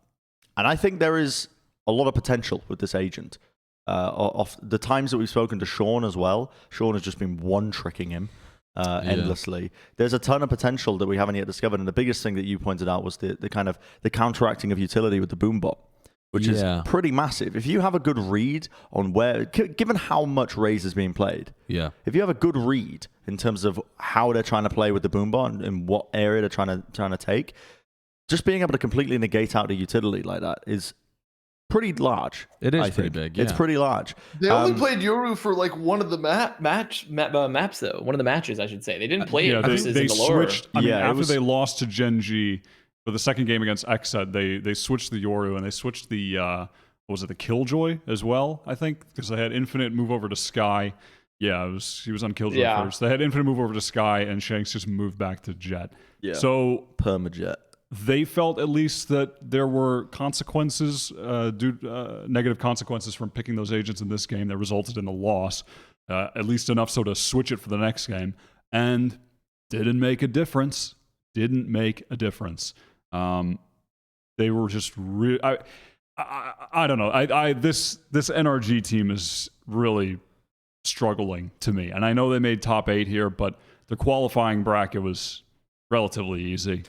I think there is a lot of potential with this agent. Of the times that we've spoken to Sean as well, Sean has just been one-tricking him endlessly. There's a ton of potential that we haven't yet discovered, and the biggest thing that you pointed out was the kind of the counteracting of utility with the boombot, which is pretty massive. If you have a good read on where, given how much Raze is being played, if you have a good read in terms of how they're trying to play with the boombot and what area they're trying to take, just being able to completely negate out the utility like that is pretty large. It is pretty big. Yeah. It's pretty large. They only played Yoru for like one of the maps though. One of the matches, I should say. They didn't play it versus they in the lower. switched. I mean, after they lost to Gen.G for the second game against XSET, they switched the Yoru and they switched the what was it, the Killjoy as well, I think, because they had infinite move over to Sky. Yeah, he was on Killjoy first. They had infinite move over to Sky, and Shanks just moved back to Jett. Yeah. So permajet. They felt at least that there were consequences, negative consequences from picking those agents in this game that resulted in the loss, at least enough so to switch it for the next game, and didn't make a difference. Didn't make a difference. They were just I don't know. This NRG team is really struggling to me, and I know they made top 8 here, but the qualifying bracket was relatively easy.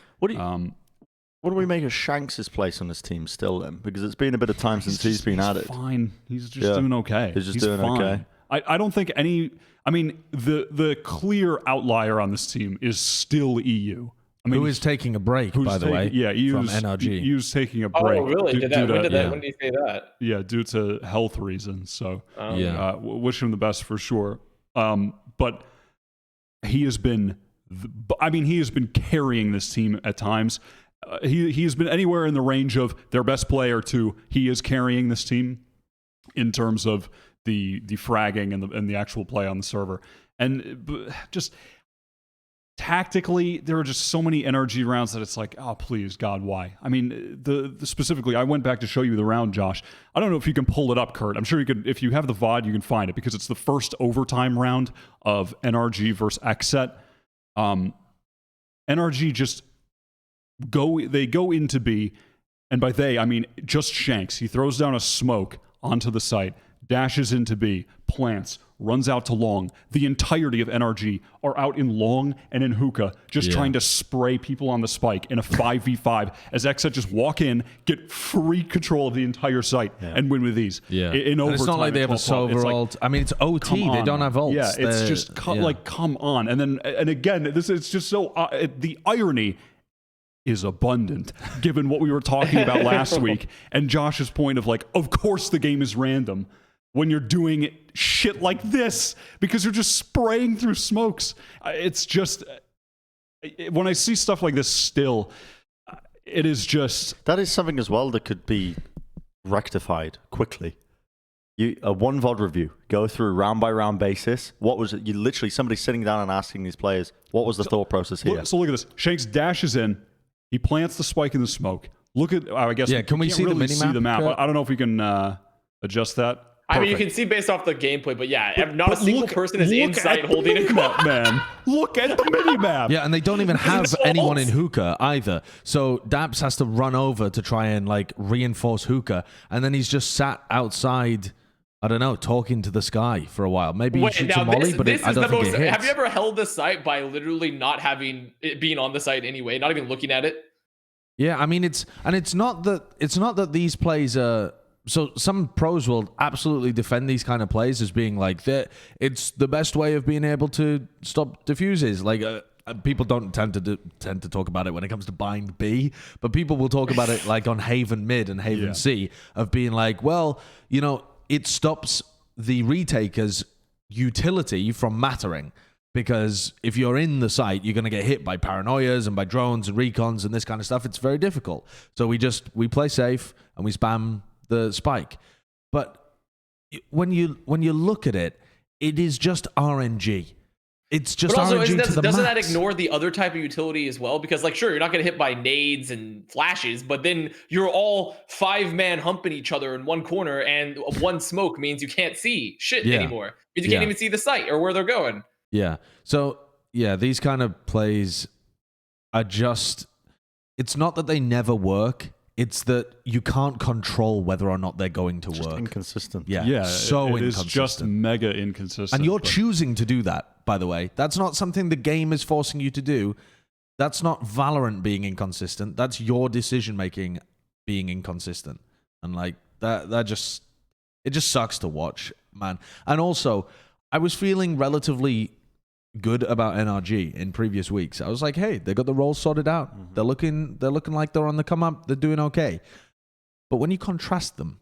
What do we make of Shanks' place on this team still then? Because it's been a bit of time since he's been at it. Fine. He's just doing okay. He's doing fine. okay. I don't think any... I mean, the clear outlier on this team is still EU. I mean, who is taking a break, by the way? Yeah, from NRG. EU's taking a break. Oh, really? When did you say that? Yeah, due to health reasons. So, wish him the best for sure. But he has been... he has been carrying this team at times. He has been anywhere in the range of their best player to he is carrying this team in terms of the fragging and the actual play on the server. And just tactically, there are just so many NRG rounds that it's like, oh, please, God, why? I mean, the specifically, I went back to show you the round, Josh. I don't know if you can pull it up, Kurt. I'm sure you could. If you have the VOD, you can find it because it's the first overtime round of NRG versus XSET. NRG just go into B, and by they I mean just Shanks. He throws down a smoke onto the site, dashes into B, plants, runs out to long. The entirety of NRG are out in long and in hookah, just trying to spray people on the spike in a 5v5 as XSET just walk in, get free control of the entire site, and win with these. Yeah. In overtime, it's not like they have a Sova ult. I mean, it's OT. They don't have ults. Yeah, it's just like, come on. And again, it's just so... the irony is abundant, given what we were talking about last week, and Josh's point of like, of course the game is random when you're doing shit like this because you're just spraying through smokes. It's just, when I see stuff like this still, it is just... That is something as well that could be rectified quickly. A one VOD review, go through round by round basis. What was it? You literally, somebody sitting down and asking these players, what was the thought process here? So look at this. Shanks dashes in. He plants the spike in the smoke. Look at, I guess, can we see really the mini map? I don't know if we can adjust that. I mean, you can see based off the gameplay, but not a single person is inside holding a map, man. Look at the mini map. Yeah, and they don't even have anyone in hookah either. So Daps has to run over to try and like reinforce hookah, and then he's just sat outside, I don't know, talking to the sky for a while. Maybe he shoots a molly, but I don't think it hits. Have you ever held the site by literally not having it being on the site anyway, not even looking at it? Yeah, I mean it's not that these plays are so some pros will absolutely defend these kind of plays as being like that. It's the best way of being able to stop diffuses. Like people don't tend to talk about it when it comes to bind B, but people will talk about it like on Haven mid and Haven C of being like, well, you know, it stops the retaker's utility from mattering. Because if you're in the site, you're going to get hit by paranoias and by drones and recons and this kind of stuff. It's very difficult. So we play safe and we spam the spike. But when you look at it, it is just RNG. It's just but also, RNG to the doesn't that max. ignore the other type of utility as well? Because, like, sure, you're not going to hit by nades and flashes, but then you're all 5-man humping each other in one corner, and one smoke means you can't see shit anymore. Because you can't even see the site or where they're going. Yeah. So, yeah, these kind of plays are just... It's not that they never work. It's that you can't control whether or not they're going to Just work. inconsistent. Yeah, so it is inconsistent. just mega inconsistent. And you're but- choosing to do that, by the way. That's not something the game is forcing you to do. That's not Valorant being inconsistent. That's your decision-making being inconsistent. And, like, that just... It just sucks to watch, man. And also, I was feeling relatively good about NRG in previous weeks. I was like, hey, they got the role sorted out. Mm-hmm. They're looking like they're on the come up. They're doing okay. But when you contrast them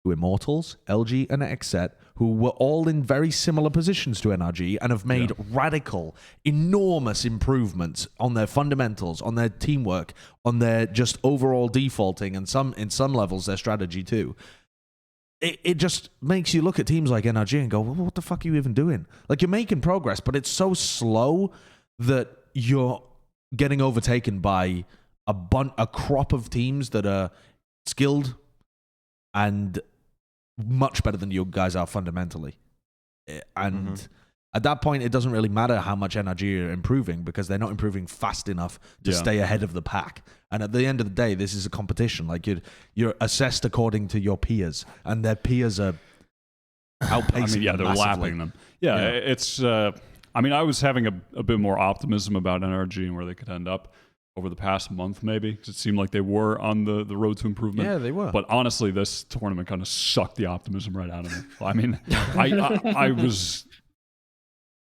to Immortals, LG, and XSET, who were all in very similar positions to NRG and have made radical, enormous improvements on their fundamentals, on their teamwork, on their just overall defaulting, and in some levels their strategy too. It just makes you look at teams like NRG and go, well, what the fuck are you even doing? Like, you're making progress, but it's so slow that you're getting overtaken by a crop of teams that are skilled and much better than you guys are fundamentally. And at that point, it doesn't really matter how much NRG are improving because they're not improving fast enough to stay ahead of the pack. And at the end of the day, this is a competition. Like, you're assessed according to your peers, and their peers are outpacing them they're massively. lapping them. It's... I mean, I was having a bit more optimism about NRG and where they could end up over the past month, maybe, because it seemed like they were on the road to improvement. Yeah, they were. But honestly, this tournament kind of sucked the optimism right out of me. I mean,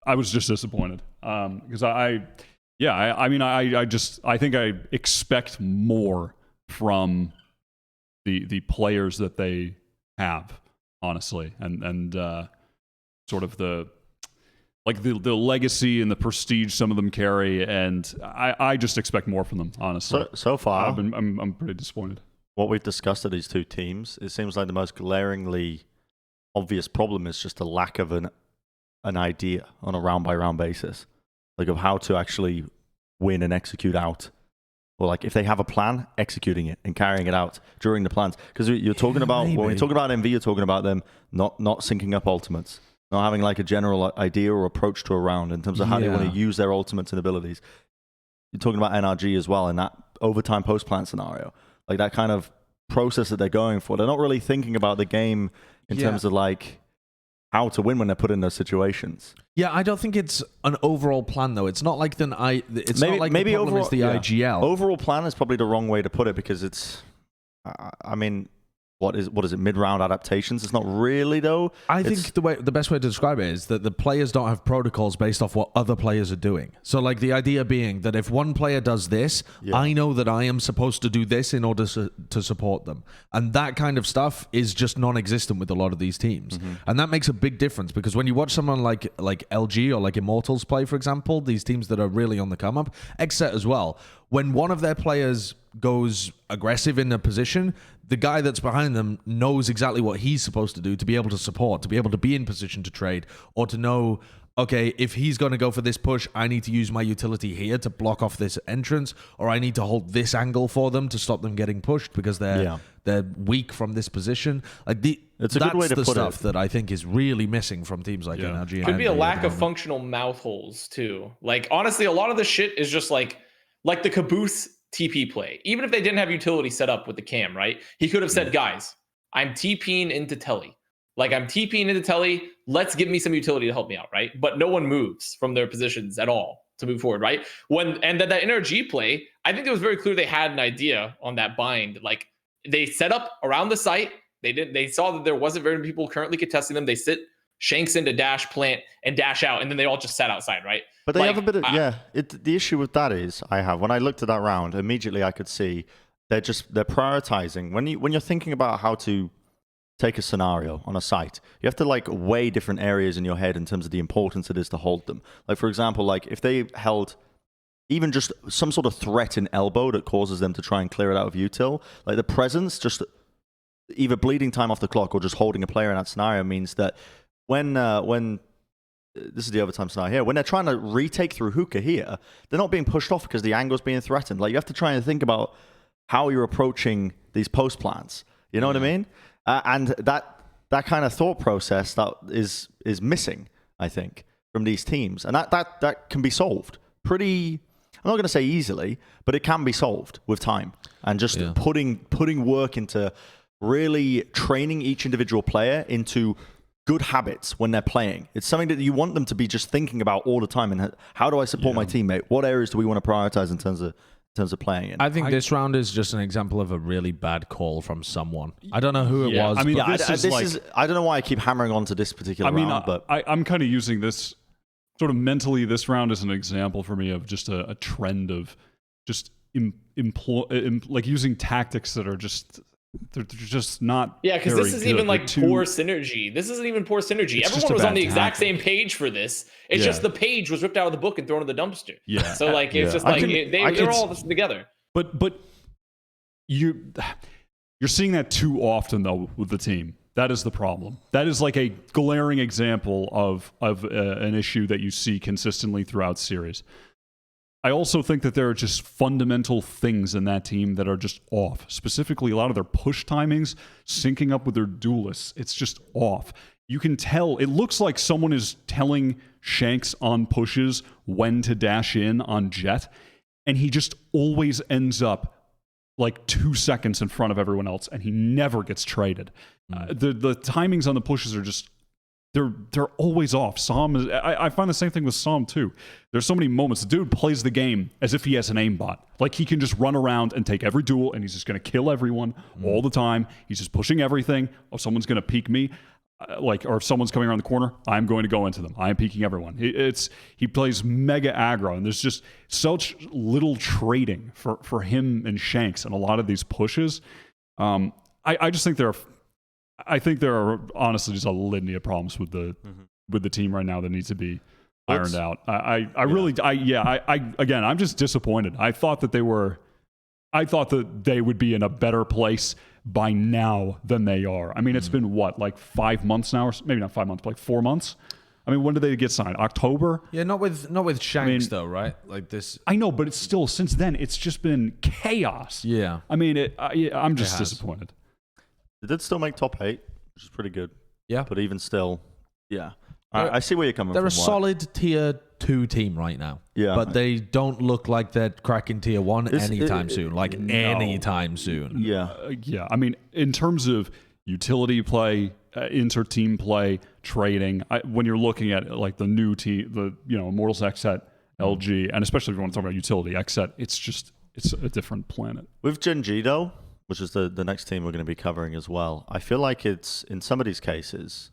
I was just disappointed because I think I expect more from the players that they have, honestly, and sort of the legacy and the prestige some of them carry, and I just expect more from them, honestly. So far, I'm pretty disappointed. What we've discussed of these two teams, it seems like the most glaringly obvious problem is just a lack of an idea on a round-by-round basis, like of how to actually win and execute out. Or like if they have a plan, executing it and carrying it out during the plans. Because you're talking about, when you're talking about MV, you're talking about them not syncing up ultimates, not having like a general idea or approach to a round in terms of how they want to use their ultimates and abilities. You're talking about NRG as well in that overtime post-plant scenario. Like that kind of process that they're going for. They're not really thinking about the game in terms of like how to win when they're put in those situations. Yeah, I don't think it's an overall plan though. It's not like not like the problem overall, is the IGL. Overall plan is probably the wrong way to put it because it's, I mean, what is it? Mid-round adaptations? It's not really though. I think the best way to describe it is that the players don't have protocols based off what other players are doing. So like the idea being that if one player does this, I know that I am supposed to do this in order to support them. And that kind of stuff is just non-existent with a lot of these teams. And that makes a big difference because when you watch someone like LG or like Immortals play, for example, these teams that are really on the come up, XSET as well, when one of their players goes aggressive in a position, the guy that's behind them knows exactly what he's supposed to do to be able to support, to be able to be in position to trade, or to know, okay, if he's going to go for this push, I need to use my utility here to block off this entrance, or I need to hold this angle for them to stop them getting pushed because they're weak from this position. Like it's a good way to put stuff it. that I think is really missing from teams like NRG. And Could be a NBA lack of functional mouth holes too. Like honestly, a lot of the shit is just like the caboose TP play. Even if they didn't have utility set up with the cam, right? He could have said, guys, I'm TPing into Telly. Like I'm TPing into Telly. Let's give me some utility to help me out, right? But no one moves from their positions at all to move forward, right? And then that NRG play, I think it was very clear they had an idea on that bind. Like they set up around the site They saw that there wasn't very many people currently contesting them. They sit Shanks into dash, plant, and dash out, and then they all just sat outside, right? But they have a bit of the issue with that is when I looked at that round, immediately I could see they're prioritizing when you're thinking about how to take a scenario on a site, you have to like weigh different areas in your head in terms of the importance it is to hold them. Like for example, like if they held even just some sort of threat in elbow that causes them to try and clear it out of util, like the presence, just either bleeding time off the clock or just holding a player in that scenario means that when this is the overtime scenario here, when they're trying to retake through hookah here, they're not being pushed off because the angle's being threatened. Like you have to try and think about how you're approaching these post plants. You know what I mean? And that kind of thought process that is missing, I think, from these teams, and that can be solved pretty. I'm not going to say easily, but it can be solved with time and just putting work into really training each individual player into good habits when they're playing. It's something that you want them to be just thinking about all the time. And how do I support my teammate? What areas do we want to prioritize in terms of playing in? I think this round is just an example of a really bad call from someone. I don't know who it was. I mean, I don't know why I keep hammering on to this particular round, but I'm kind of using this sort of mentally. This round is an example for me of just a trend of just like using tactics that are just. They're just not. Yeah, because this isn't even like poor synergy. This isn't even poor synergy. Everyone was on the exact same page for this. It's just the page was ripped out of the book and thrown in the dumpster. Yeah. So like it's just like they're all together. But you're seeing that too often though with the team. That is the problem. That is like a glaring example of an issue that you see consistently throughout series. I also think that there are just fundamental things in that team that are just off. Specifically, a lot of their push timings, syncing up with their duelists, it's just off. You can tell, it looks like someone is telling Shanks on pushes when to dash in on Jett, and he just always ends up like 2 seconds in front of everyone else, and he never gets traded. The timings on the pushes are just they're always off. ShahZaM is. I find the same thing with ShahZaM too. There's so many moments. The dude plays the game as if he has an aimbot. Like he can just run around and take every duel, and he's just going to kill everyone all the time. He's just pushing everything. Oh, someone's going to peek me, or if someone's coming around the corner, I'm going to go into them. I'm peeking everyone. He plays mega aggro, and there's just such little trading for him and Shanks and a lot of these pushes. I just think I think there are honestly just a litany of problems with the team right now that needs to be ironed out. Again, I'm just disappointed. I thought that they would be in a better place by now than they are. I mean, it's been what, like 5 months now, or maybe not 5 months, but like 4 months. I mean, when did they get signed? October? Yeah, not with Shanks though, right? Like this. I know, but it's still since then it's just been chaos. Yeah. I mean, I'm just disappointed. They did still make top 8, which is pretty good. Yeah. But even still, I see where you're coming from. They're a solid tier 2 team right now. Yeah. But they don't look like they're cracking tier 1 anytime soon. Anytime soon. Yeah. I mean, in terms of utility play, inter-team play, trading, when you're looking at like the new team, Immortals, XSET, LG, and especially if you want to talk about utility, XSET, it's a different planet. With Gen.G though, which is the next team we're going to be covering as well, I feel like it's, in some of these cases,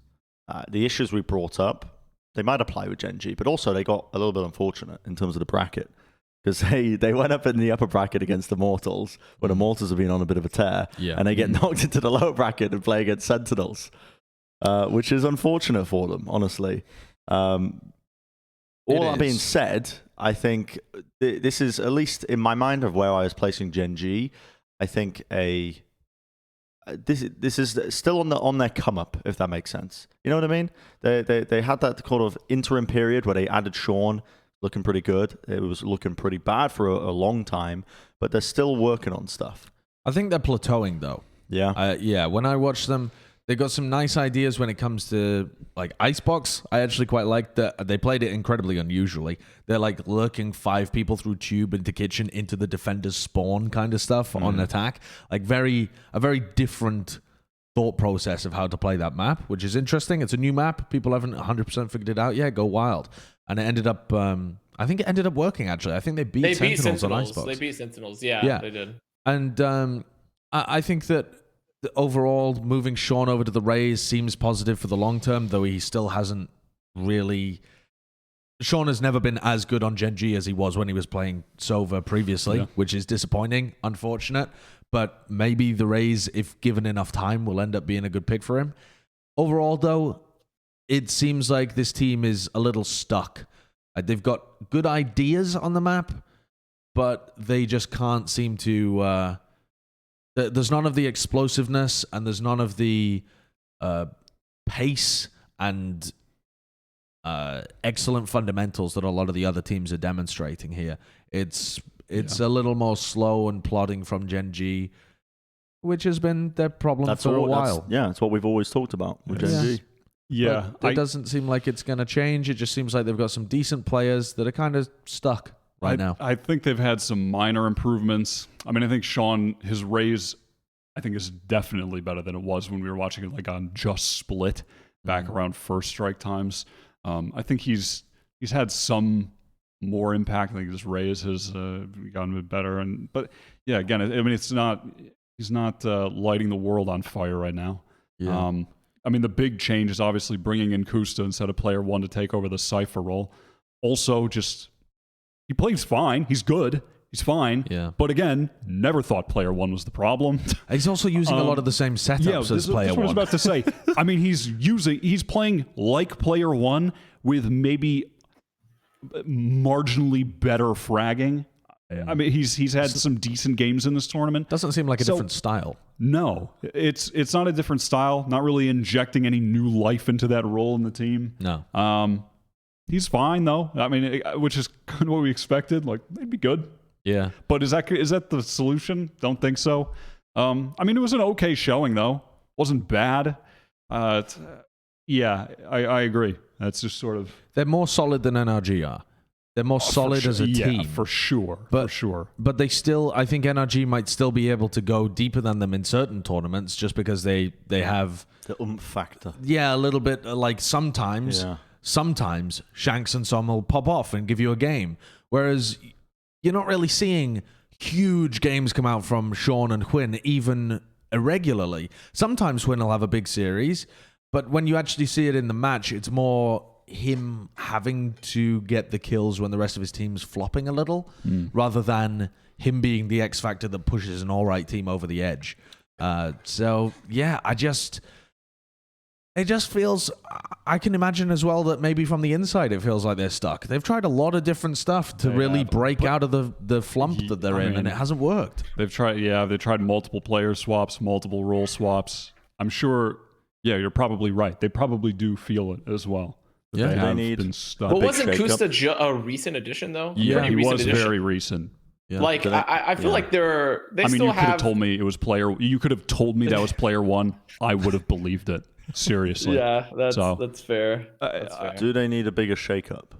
the issues we brought up, they might apply with Gen.G, but also they got a little bit unfortunate in terms of the bracket, because they went up in the upper bracket against Immortals, when Immortals have been on a bit of a tear, and they get knocked into the lower bracket and play against Sentinels, which is unfortunate for them, honestly. All that being said, I think this is, at least in my mind of where I was placing Gen.G, I think this is still on their come up, if that makes sense. You know what I mean? They had that kind of interim period where they added Sean, looking pretty good. It was looking pretty bad for a long time, but they're still working on stuff. I think they're plateauing though. Yeah. When I watch them, they got some nice ideas when it comes to like Icebox. I actually quite like that. They played it incredibly unusually. They're like lurking 5 people through tube into kitchen into the defender's spawn kind of stuff on attack. Like a very different thought process of how to play that map, which is interesting. It's a new map. People haven't 100% figured it out yet. Go wild. And it ended up, I think it ended up working actually. I think they beat Sentinels on Icebox. They beat Sentinels. Yeah, they did. And I think that overall, moving Sean over to the Rays seems positive for the long term, though he still hasn't really. Sean has never been as good on Gen.G as he was when he was playing Sova previously, which is disappointing, unfortunate. But maybe the Rays, if given enough time, will end up being a good pick for him. Overall, though, it seems like this team is a little stuck. They've got good ideas on the map, but they just can't seem to... there's none of the explosiveness, and there's none of the pace and excellent fundamentals that a lot of the other teams are demonstrating here. It's a little more slow and plodding from Gen.G, which has been their problem for a while. That's what we've always talked about with Gen.G. Yeah. But it doesn't seem like it's going to change. It just seems like they've got some decent players that are kind of stuck right now. I think they've had some minor improvements. I mean, I think Sean, his raise, I think is definitely better than it was when we were watching it like on Just Split back around first strike times. I think he's had some more impact. I think his raise has gotten a bit better. But yeah, again, I mean, he's not lighting the world on fire right now. Yeah. I mean, the big change is obviously bringing in Kusta instead of player 1 to take over the Cypher role. Also, he plays fine. He's good. He's fine. Yeah. But again, never thought player 1 was the problem. He's also using a lot of the same setups as player 1. That's what I was about to say. I mean, he's playing like player 1 with maybe marginally better fragging. I mean, he's had some decent games in this tournament. Doesn't seem like a different style. No, it's not a different style. Not really injecting any new life into that role in the team. No. He's fine though. I mean, which is kind of what we expected. Like, they'd be good. Yeah. But is that the solution? Don't think so. I mean, it was an okay showing though. Wasn't bad. Yeah, I agree. That's just sort of... They're more solid than NRG are. They're more solid as a team. Yeah, for sure. But they still, I think NRG might still be able to go deeper than them in certain tournaments just because they have... The oomph factor. Yeah, a little bit like sometimes Shanks and some will pop off and give you a game. Whereas you're not really seeing huge games come out from Sean and Hwyn even irregularly. Sometimes Hwyn will have a big series, but when you actually see it in the match, it's more him having to get the kills when the rest of his team's flopping a little, rather than him being the X factor that pushes an all-right team over the edge. So yeah, it just feels, I can imagine as well that maybe from the inside it feels like they're stuck. They've tried a lot of different stuff to really break out of the flump that they're in, and it hasn't worked. They've tried multiple player swaps, multiple role swaps. I'm sure, you're probably right. They probably do feel it as well. Yeah, they need been stuck. But wasn't Kusta a recent addition though? Yeah, he was very recent. Yeah. Like I feel like they I mean, you could have told me it was player. You could have told me that was player 1. I would have believed it. Seriously. Yeah, that's fair. That's fair. Do they need a bigger shakeup?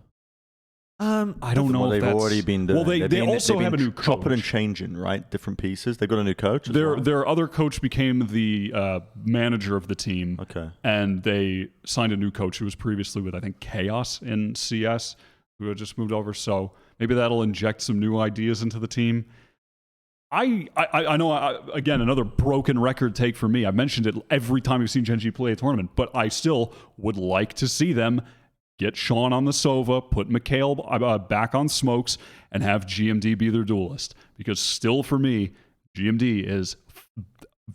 I don't know. They've already been doing. Well, they also have a new coach. Chopping and changing, right? Different pieces. They've got a new coach. Their other coach became the manager of the team. Okay. And they signed a new coach who was previously with, I think, Chaos in CS, who had just moved over. So maybe that'll inject some new ideas into the team. I know, again, another broken record take for me. I mentioned it every time you've seen Gen.G play a tournament, but I still would like to see them get Sean on the Sova, put Mikhail back on Smokes, and have GMD be their duelist. Because still, for me, GMD is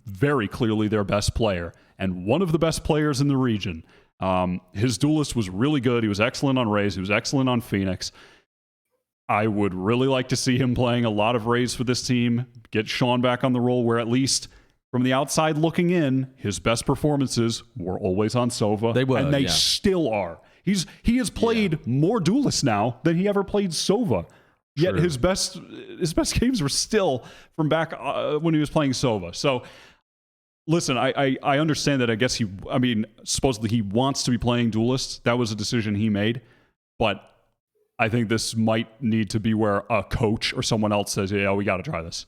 very clearly their best player, and one of the best players in the region. His duelist was really good. He was excellent on Raze. He was excellent on Phoenix. I would really like to see him playing a lot of Raze for this team, get Sean back on the roll, where at least from the outside looking in, his best performances were always on Sova. They were, and they still are. He has played more duelists now than he ever played Sova. Yet his best games were still from back when he was playing Sova. So listen, I understand that. I guess supposedly he wants to be playing duelists. That was a decision he made. But I think this might need to be where a coach or someone else says, yeah, we got to try this.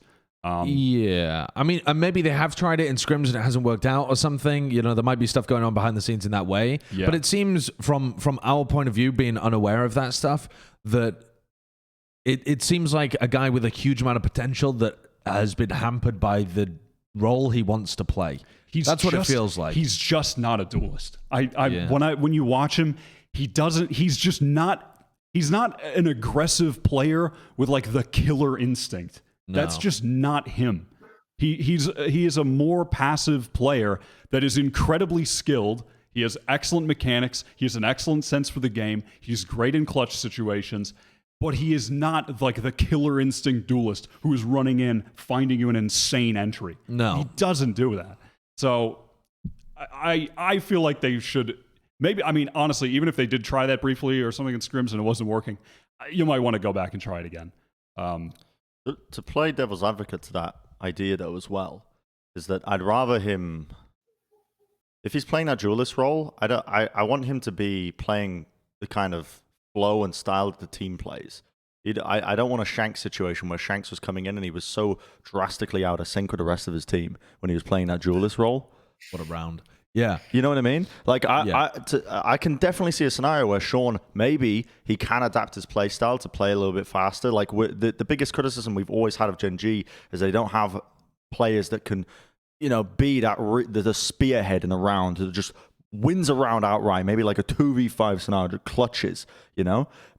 Yeah. I mean, maybe they have tried it in scrims and it hasn't worked out or something. You know, there might be stuff going on behind the scenes in that way. Yeah. But it seems from our point of view, being unaware of that stuff, that it seems like a guy with a huge amount of potential that has been hampered by the role he wants to play. That's what it feels like. He's just not a duelist. When you watch him, he's not an aggressive player with like the killer instinct. No. That's just not him. He is a more passive player that is incredibly skilled. He has excellent mechanics. He has an excellent sense for the game. He's great in clutch situations, but he is not like the killer instinct duelist who is running in, finding you an insane entry. No. He doesn't do that. So I feel like they should maybe, I mean, honestly, even if they did try that briefly or something in scrims and it wasn't working, you might want to go back and try it again. To play devil's advocate to that idea, though, as well, is that I'd rather him, if he's playing that duelist role, I want him to be playing the kind of flow and style that the team plays. I don't want a Shanks situation where Shanks was coming in and he was so drastically out of sync with the rest of his team when he was playing that duelist role. What a round. Yeah. You know what I mean? Like, I can definitely see a scenario where Sean, maybe he can adapt his play style to play a little bit faster. Like, the biggest criticism we've always had of Gen.G is they don't have players that can, be that the spearhead in a round that just wins a round outright, maybe like a 2v5 scenario that clutches,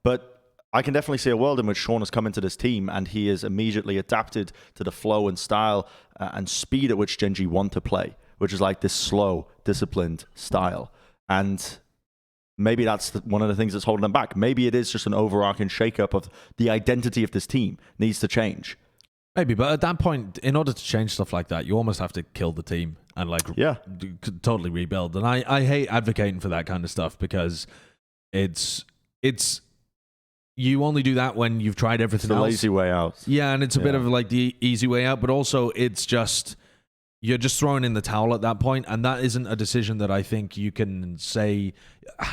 But I can definitely see a world in which Sean has come into this team and he is immediately adapted to the flow and style and speed at which Gen.G want to play, which is like this slow, disciplined style. And maybe that's one of the things that's holding them back. Maybe it is just an overarching shakeup of the identity of this team needs to change. Maybe, but at that point, in order to change stuff like that, you almost have to kill the team and totally rebuild. And I hate advocating for that kind of stuff because it's you only do that when you've tried everything else. The lazy way out. Yeah, and it's a bit of like the easy way out, but also it's just you're just throwing in the towel at that point, and that isn't a decision that I think you can say.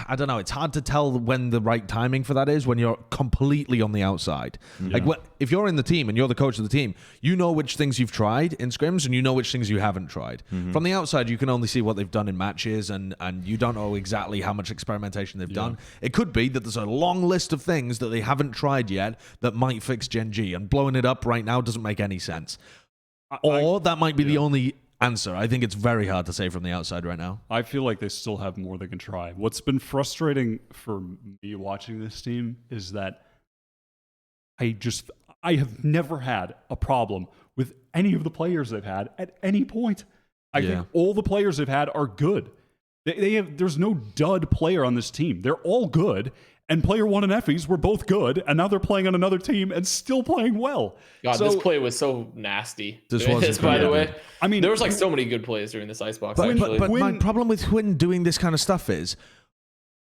I don't know. It's hard to tell when the right timing for that is when you're completely on the outside. Yeah. Like if you're in the team and you're the coach of the team, you know which things you've tried in scrims and you know which things you haven't tried. Mm-hmm. From the outside, you can only see what they've done in matches, and you don't know exactly how much experimentation they've done. It could be that there's a long list of things that they haven't tried yet that might fix Gen.G, and blowing it up right now doesn't make any sense. Or that might be the only answer. I think it's very hard to say from the outside right now. I feel like they still have more they can try. What's been frustrating for me watching this team is that I have never had a problem with any of the players they've had at any point. I think all the players they've had are good. There's no dud player on this team. They're all good. And player 1 and Effie's were both good, and now they're playing on another team and still playing well. God, this play was so nasty. This was, by the way. I mean, there was like so many good plays during this Icebox. But my problem with Hwin doing this kind of stuff is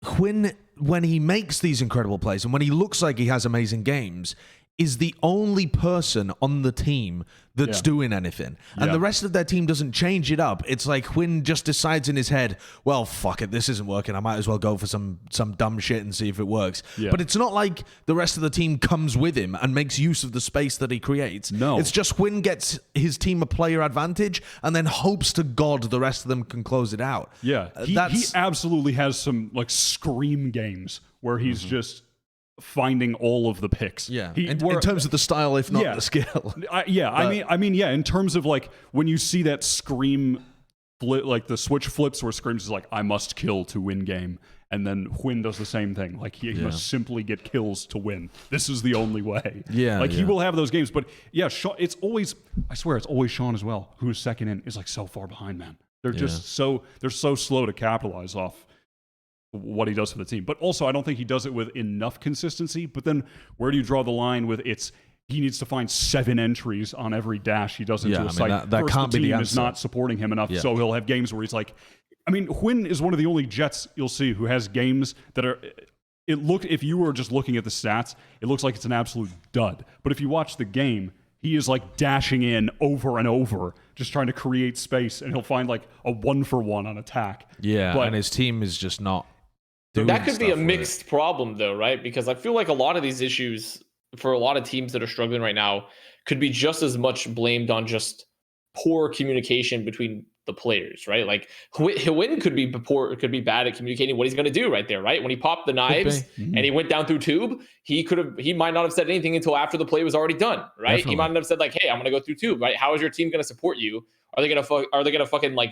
Hwin, when he makes these incredible plays and when he looks like he has amazing games, is the only person on the team that's doing anything. And the rest of their team doesn't change it up. It's like Hwin just decides in his head, well, fuck it, this isn't working. I might as well go for some dumb shit and see if it works. Yeah. But it's not like the rest of the team comes with him and makes use of the space that he creates. No. It's just Hwin gets his team a player advantage and then hopes to God the rest of them can close it out. Yeah, he absolutely has some like scream games where he's just finding all of the picks. Yeah, in terms of the style, if not the skill. I mean, in terms of like when you see that scream flip, like the switch flips where Screams is like, I must kill to win game. And then Hwin does the same thing. Like he must simply get kills to win. This is the only way. Yeah. He will have those games. But Sean, it's always, I swear it's always Sean as well, who is second in, is like so far behind, man. They're just they're so slow to capitalize off what he does for the team. But also, I don't think he does it with enough consistency. But then where do you draw the line with he needs to find 7 entries on every dash he does into a site. That can't be the answer. Is not supporting him enough, so he'll have games where he's like, I mean, Hwin is one of the only Jets you'll see who has games that are, if you were just looking at the stats, it looks like it's an absolute dud. But if you watch the game, he is like dashing in over and over, just trying to create space, and he'll find like a 1-for-1 on attack. Yeah, and his team is just not doing that could be a stuff mixed problem though, right? Because I feel like a lot of these issues for a lot of teams that are struggling right now could be just as much blamed on just poor communication between the players, right? Like Hwin could be bad at communicating what he's going to do right there, right? When he popped the knives and he went down through tube, he might not have said anything until after the play was already done, right? Definitely. He might not have said like, hey, I'm going to go through tube, right? How is your team going to support you? Are they gonna fucking like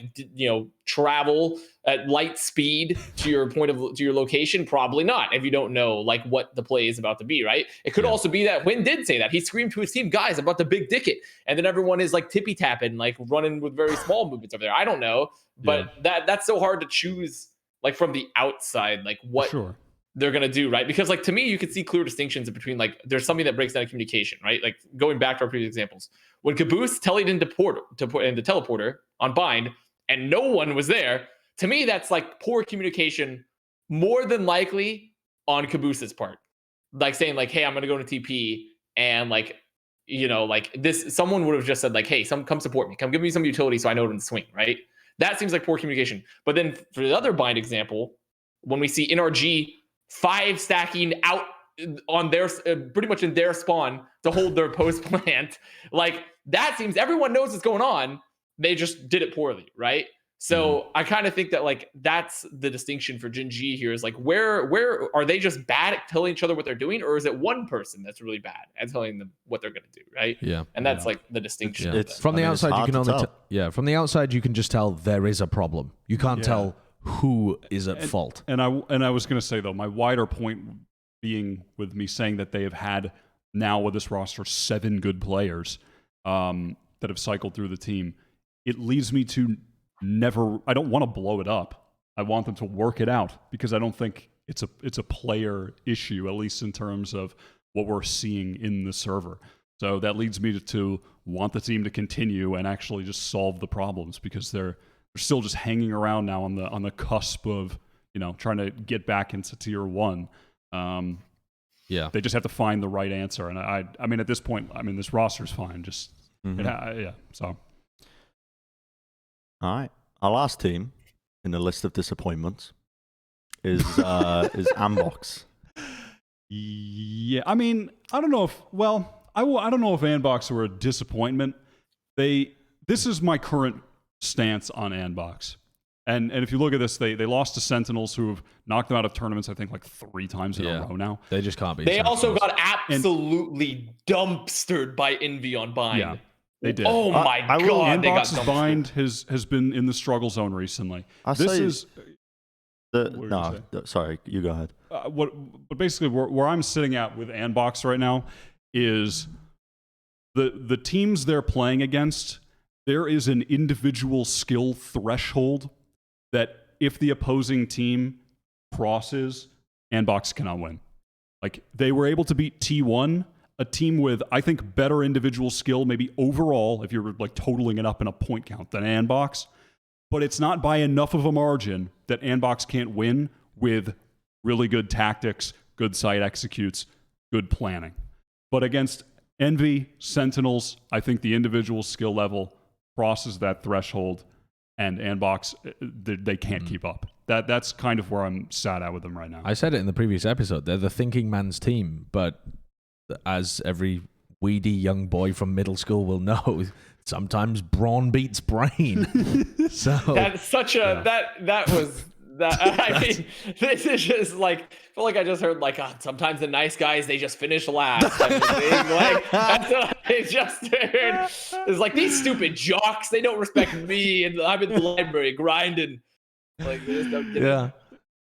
travel at light speed to your to your location? Probably not. If you don't know like what the play is about to be, right? It could also be that Wynn did say that he screamed to his team, guys, I'm about to big dick it, and then everyone is like tippy tapping, like running with very small movements over there. I don't know, but that's so hard to choose like from the outside, like what they're gonna do, right? Because like to me, you can see clear distinctions between like there's something that breaks down communication, right? Like going back to our previous examples, when Caboose tellied into teleporter on bind and no one was there, to me that's like poor communication, more than likely on Caboose's part, like saying like, hey, I'm gonna go to TP, and like like this, someone would have just said like, hey, come support me, come give me some utility so I know when to swing, right? That seems like poor communication. But then for the other bind example, when we see NRG 5 stacking out on their pretty much in their spawn to hold their post plant, like that seems everyone knows what's going on. They just did it poorly, right? So I kind of think that like that's the distinction for Gen.G here, is like where are they just bad at telling each other what they're doing, or is it one person that's really bad at telling them what they're going to do, right? Yeah, and that's like the distinction. It's from the outside you can only from the outside you can just tell there is a problem. You can't tell who is at fault. And I was going to say though, my wider point being with me saying that they have had now with this roster 7 good players that have cycled through the team. It leads me to I don't want to blow it up. I want them to work it out, because I don't think it's a player issue, at least in terms of what we're seeing in the server. So that leads me to want the team to continue and actually just solve the problems, because they're still just hanging around now on the cusp of trying to get back into tier 1. They just have to find the right answer, and I mean at this point, I mean this roster's fine. Just so. All right, our last team in the list of disappointments is Andbox. Yeah, I mean, I don't know if I don't know if Andbox were a disappointment. This is my current stance on Andbox. And if you look at this, they lost to Sentinels, who have knocked them out of tournaments, I think, like 3 times in a row now. They just can't be. They also got absolutely dumpstered by Envy on bind. Yeah, they did. Oh my god! Andbox's bind has been in the struggle zone recently. Sorry, you go ahead. But basically, where I'm sitting at with Andbox right now is the teams they're playing against. There is an individual skill threshold that if the opposing team crosses, Andbox cannot win. Like, they were able to beat T1, a team with, I think, better individual skill, maybe overall, if you're like totaling it up in a point count, than Andbox. But it's not by enough of a margin that Andbox can't win with really good tactics, good site executes, good planning. But against Envy, Sentinels, I think the individual skill level crosses that threshold, and Andbox, they can't keep up. That's kind of where I'm sat at with them right now. I said it in the previous episode. They're the thinking man's team, but as every weedy young boy from middle school will know, sometimes brawn beats brain. So that's such a that was that. I mean, this is just like, I feel like I just heard like, sometimes the nice guys, they just finish last. Type of thing. Like, that's what I just heard. It's like, these stupid jocks, they don't respect me, and I'm in the library grinding. Like, they just don't get it.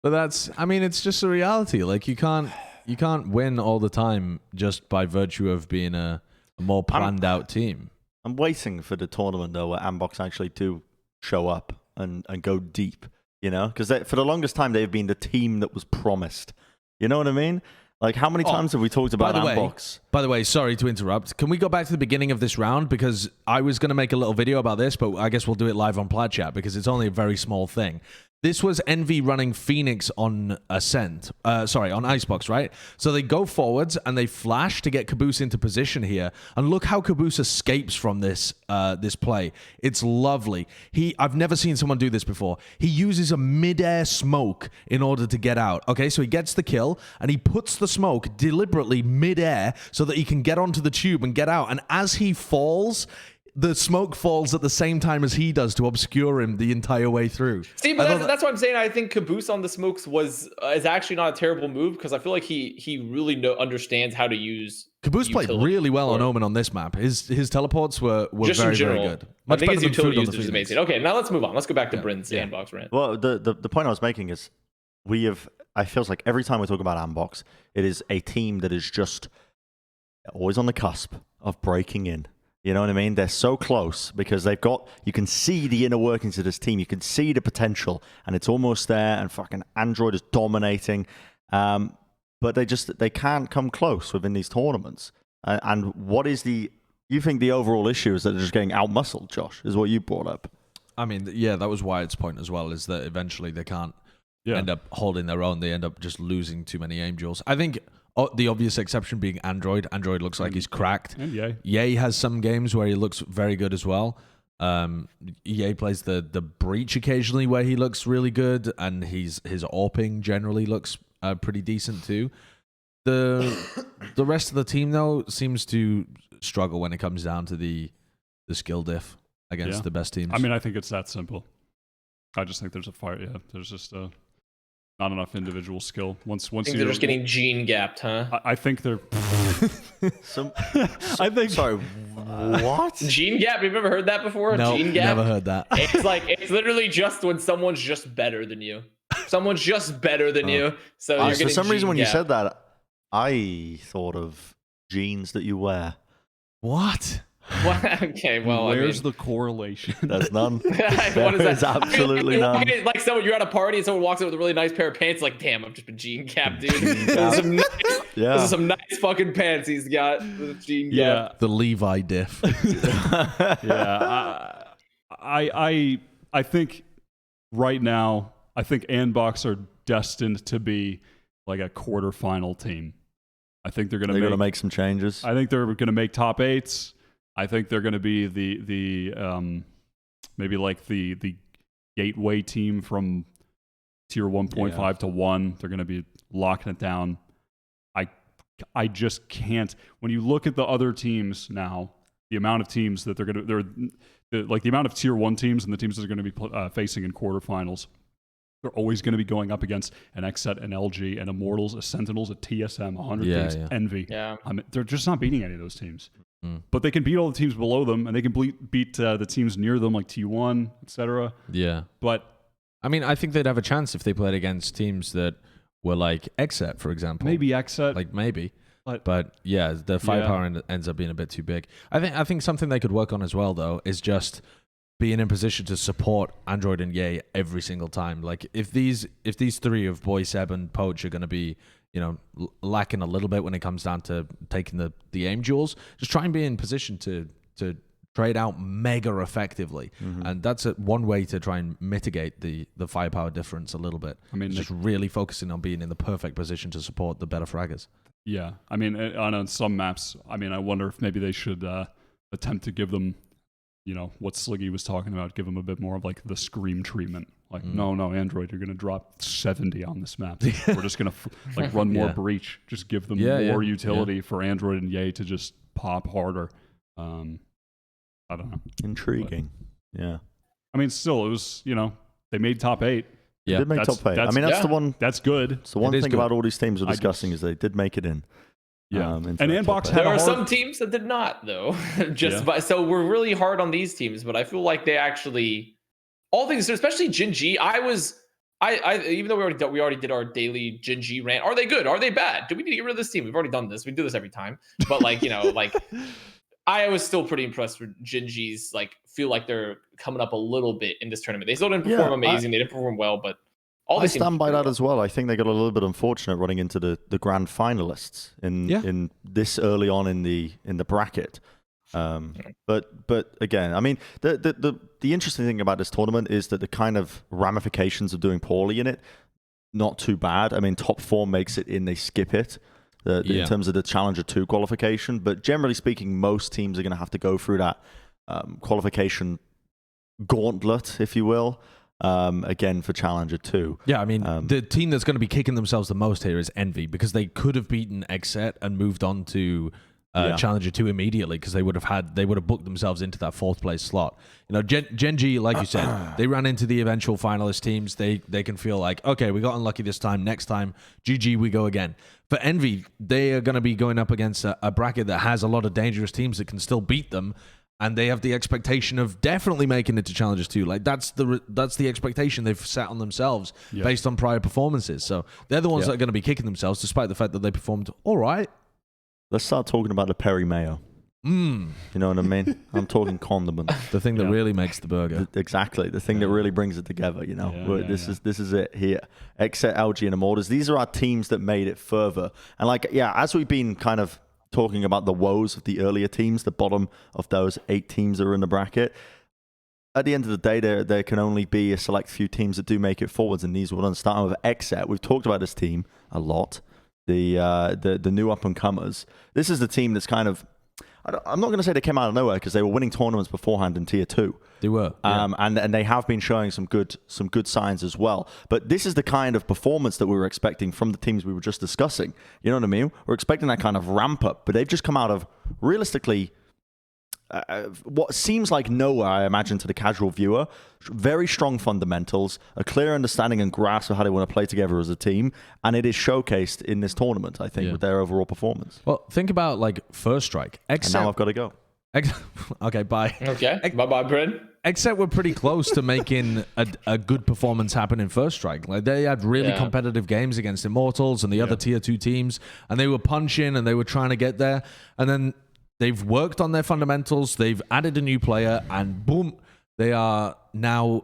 But that's, I mean, it's just a reality. Like, you can't win all the time just by virtue of being a more planned out team. I'm waiting for the tournament though, where Andbox actually do show up and go deep. Because for the longest time they've been the team that was promised. You know what I mean? Like, how many times have we talked about Andbox? By the way, sorry to interrupt. Can we go back to the beginning of this round? Because I was going to make a little video about this, but I guess we'll do it live on Plat Chat because it's only a very small thing. This was Envy running Phoenix on Ascent. On Icebox, right? So they go forwards and they flash to get Caboose into position here. And look how Caboose escapes from this play. It's lovely. I've never seen someone do this before. He uses a mid-air smoke in order to get out. Okay, so he gets the kill and he puts the smoke deliberately mid-air so that he can get onto the tube and get out. And as he falls, the smoke falls at the same time as he does to obscure him the entire way through. See, but that's what I'm saying. I think Caboose on the smokes is actually not a terrible move because I feel like he really understands how to use. Caboose played really well on Omen on this map. His teleports were just very, in general, very good. I think his utility usage is amazing. Okay, now let's move on. Let's go back to Bren's Andbox rant. Well, the point I was making is I feels like every time we talk about Andbox, it is a team that is just always on the cusp of breaking in. You know what I mean? They're so close because you can see the inner workings of this team. You can see the potential and it's almost there and fucking Android is dominating. But they can't come close within these tournaments. And what is you think the overall issue is that they're just getting out-muscled, Josh, is what you brought up. I mean, yeah, that was Wyatt's point as well, is that eventually they can't end up holding their own. They end up just losing too many aim duels. I think the obvious exception being Android. Android looks like he's cracked. And Ye has some games where he looks very good as well. Ye plays the breach occasionally where he looks really good, and his AWPing generally looks pretty decent too. The rest of the team though seems to struggle when it comes down to the skill diff against the best teams. I mean, I think it's that simple. I just think there's a fire. Yeah, there's just not enough individual skill. Once they're just getting gene gapped, huh? I think they're. I think. Sorry, what? Gene gap? You've never heard that before? No, gene gap? never heard that. It's literally just when someone's just better than you. Someone's just better than you. So you're for some reason, when you gap. said that, I thought of jeans that you wear. What? Okay, well, Where's the correlation? There's none. What is that? There's absolutely none. Like you're at a party and someone walks in with a really nice pair of pants. Like, damn, I've just been gene capped, dude. Those are some nice fucking pants he's got. With gene cap. The Levi diff. Yeah, I think right now, I think Andbox are destined to be like a quarterfinal team. I think they're going to make some changes. I think they're going to make top 8s. I think they're going to be the maybe like the gateway team from tier 1.5 to 1. They're going to be locking it down. I just can't. When you look at the other teams now, the amount of teams that the amount of tier 1 teams and the teams that are going to be facing in quarterfinals, they're always going to be going up against an XSET, an LG, an Immortals, a Sentinels, a TSM, 100 Things, Envy. Yeah. They're just not beating any of those teams. But they can beat all the teams below them, and they can beat the teams near them, like T1, etc. Yeah. But I mean, I think they'd have a chance if they played against teams that were like XSET, for example. Maybe XSET. Like maybe. But yeah, the firepower ends up being a bit too big. I think something they could work on as well, though, is just being in position to support Android and Ye every single time. Like if these three of Boy, Seb, and Poach are going to be, lacking a little bit when it comes down to taking the aim duels, just try and be in position to trade out mega effectively. And that's one way to try and mitigate the firepower difference a little bit. I mean, just really focusing on being in the perfect position to support the better fraggers. Yeah, I mean, on some maps, I wonder if maybe they should attempt to give them, what Sliggy was talking about, give them a bit more of like the scream treatment. Like, no, Android, you're going to drop 70 on this map. We're just going to run more breach. Just give them more utility for Android and Ye to just pop harder. I don't know. Intriguing. Yeah. I mean, still, it was, they made top 8. They did make top 8. That's the one. That's good. It's the one thing about all these teams we're discussing is they did make it in. Yeah, and Andbox had there are some teams that did not, though. So we're really hard on these teams, but I feel like they actually, all things, especially Gen.G. Even though we already did our daily Gen.G rant, are they good? Are they bad? Do we need to get rid of this team? We've already done this. We do this every time. But I was still pretty impressed with Gen.G's. Feel like they're coming up a little bit in this tournament. They still didn't perform amazing. They didn't perform well, but. I stand by that as well. I think they got a little bit unfortunate running into the grand finalists in this early on in the bracket. But again, I mean, the interesting thing about this tournament is that the kind of ramifications of doing poorly in it, not too bad. I mean, top 4 makes it in, they skip it in terms of the Challenger 2 qualification. But generally speaking, most teams are going to have to go through that qualification gauntlet, if you will. Again for Challenger 2. Yeah, I mean, the team that's going to be kicking themselves the most here is Envy, because they could have beaten XSET and moved on to Challenger 2 immediately, because they would have booked themselves into that 4th place slot. You know, Gen.G, like you said, they ran into the eventual finalist teams. They can feel like, okay, we got unlucky this time. Next time, GG, we go again. For Envy, they are going to be going up against a bracket that has a lot of dangerous teams that can still beat them. And they have the expectation of definitely making it to Challengers 2. Like, that's the expectation they've set on themselves based on prior performances. So they're the ones that are going to be kicking themselves, despite the fact that they performed all right. Let's start talking about the peri mayo. You know what I mean? I'm talking condiment. The thing that really makes the burger. Exactly. The thing that really brings it together, you know. This is it here. XSET, LG, and Immortals. These are our teams that made it further. And like, as we've been kind of talking about the woes of the earlier teams, the bottom of those 8 teams that are in the bracket, at the end of the day, there can only be a select few teams that do make it forwards, and these ones. Starting with XSET, we've talked about this team a lot. The new up-and-comers. This is the team that's kind of, I'm not going to say they came out of nowhere, because they were winning tournaments beforehand in Tier 2. They were. And they have been showing some good signs as well. But this is the kind of performance that we were expecting from the teams we were just discussing. You know what I mean? We're expecting that kind of ramp up, but they've just come out of, realistically, what seems like nowhere, I imagine, to the casual viewer. Very strong fundamentals, a clear understanding and grasp of how they want to play together as a team, and it is showcased in this tournament, I think, with their overall performance. Well, think about, like, First Strike. And now I've got to go. Okay, bye. Okay, bye-bye, Bren. XSET were pretty close to making a good performance happen in First Strike. Like, they had really competitive games against Immortals and the other Tier 2 teams, and they were punching and they were trying to get there, and then they've worked on their fundamentals, they've added a new player, and boom, they are now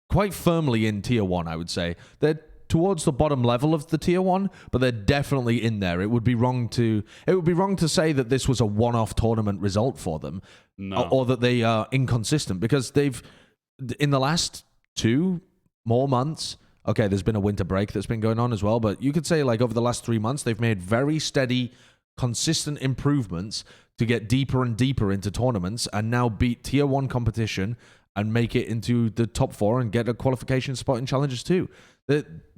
quite firmly in Tier 1, I would say. They're towards the bottom level of the Tier 1, but they're definitely in there. It would be wrong to say that this was a one-off tournament result for them, or that they are inconsistent, because they've, in the last 2 more months, okay, there's been a winter break that's been going on as well, but you could say, like, over the last 3 months, they've made very steady, consistent improvements to get deeper and deeper into tournaments, and now beat Tier 1 competition and make it into the top 4 and get a qualification spot in Challengers 2.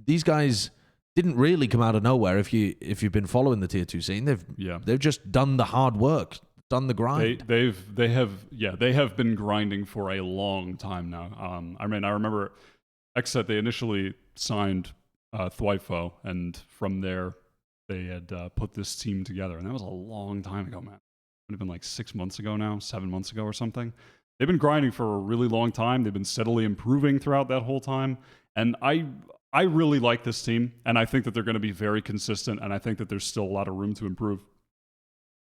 These guys didn't really come out of nowhere. If you've been following the Tier 2 scene, they've just done the hard work, done the grind. They have been grinding for a long time now. I mean, I remember XSET, they initially signed Thwifo, and from there they had put this team together, and that was a long time ago, man. It would have been like 6 months ago now, 7 months ago or something. They've been grinding for a really long time. They've been steadily improving throughout that whole time. And I really like this team, and I think that they're going to be very consistent, and I think that there's still a lot of room to improve.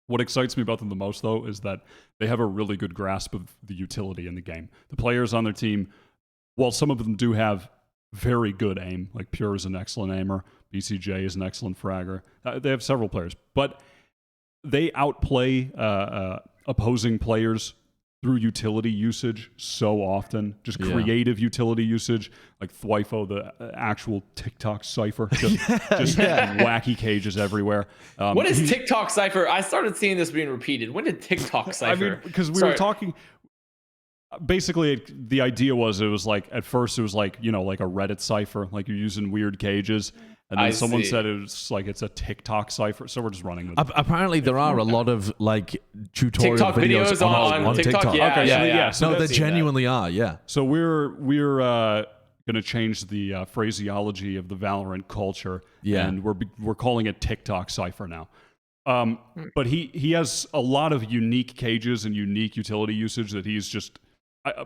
What excites me about them the most, though, is that they have a really good grasp of the utility in the game. The players on their team, while some of them do have very good aim, like Pure is an excellent aimer, BCJ is an excellent fragger. They have several players, but they outplay opposing players through utility usage so often, just creative utility usage, like Thwifo, the actual TikTok cipher, just wacky cages everywhere. What is TikTok cipher? I started seeing this being repeated. When did TikTok cipher? I mean, because we were talking. Basically, the idea was, it was like, at first it was like, you know, like a Reddit cipher, like you're using weird cages. And then someone said it was like, it's a TikTok cipher. So we're just running with it. Apparently, there are a lot of like tutorial TikTok videos on TikTok. Yeah, okay, so no, there genuinely are. Yeah. So we're going to change the phraseology of the Valorant culture. Yeah. And we're calling it TikTok cipher now. But he has a lot of unique cages and unique utility usage that he's just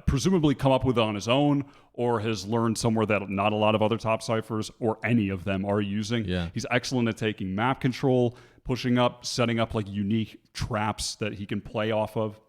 presumably come up with on his own, or has learned somewhere that not a lot of other top ciphers or any of them are using. Yeah. He's excellent at taking map control, pushing up, setting up like unique traps that he can play off of.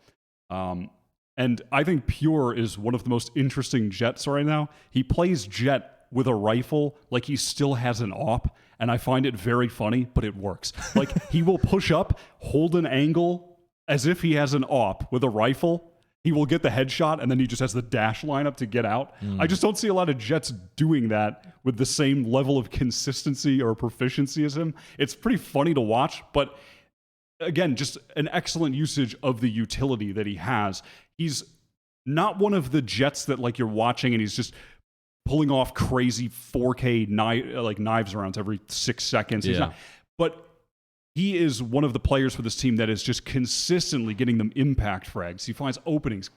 And I think Pure is one of the most interesting Jetts right now. He plays Jett with a rifle like he still has an AWP, and I find it very funny, but it works. Like, he will push up, hold an angle as if he has an AWP with a rifle. He will get the headshot, and then he just has the dash lineup to get out. I just don't see a lot of Jetts doing that with the same level of consistency or proficiency as him. It's pretty funny to watch, but again, just an excellent usage of the utility that he has. He's not one of the Jetts that like you're watching and he's just pulling off crazy 4K knives around every 6 seconds. He's not, but he is one of the players for this team that is just consistently getting them impact frags. He finds openings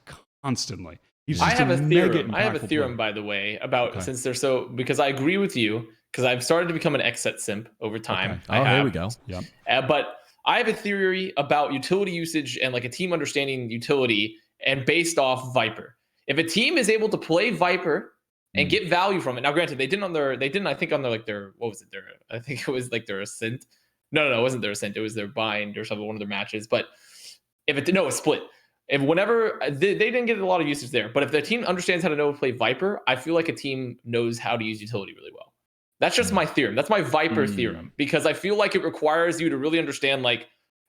constantly. He's just I have a mega theorem. I have a impactful theorem, player. by the way, about Okay. since they're so, because I agree with you, because I've started to become an XSET simp over time. Okay. Oh, here we go. Yep. But I have a theory about utility usage and like a team understanding utility and based off Viper. If a team is able to play Viper and get value from it, now granted, they didn't, I think on their, like their, what was it? I think it was like their Ascent. No, it wasn't their Ascent. It was their Bind or something, one of their matches. But if it, no, a split. If whenever they didn't get a lot of usage there, but if the team understands how to know to play Viper, I feel like a team knows how to use utility really well. That's just my theorem. That's my Viper theorem, because I feel like it requires you to really understand, like,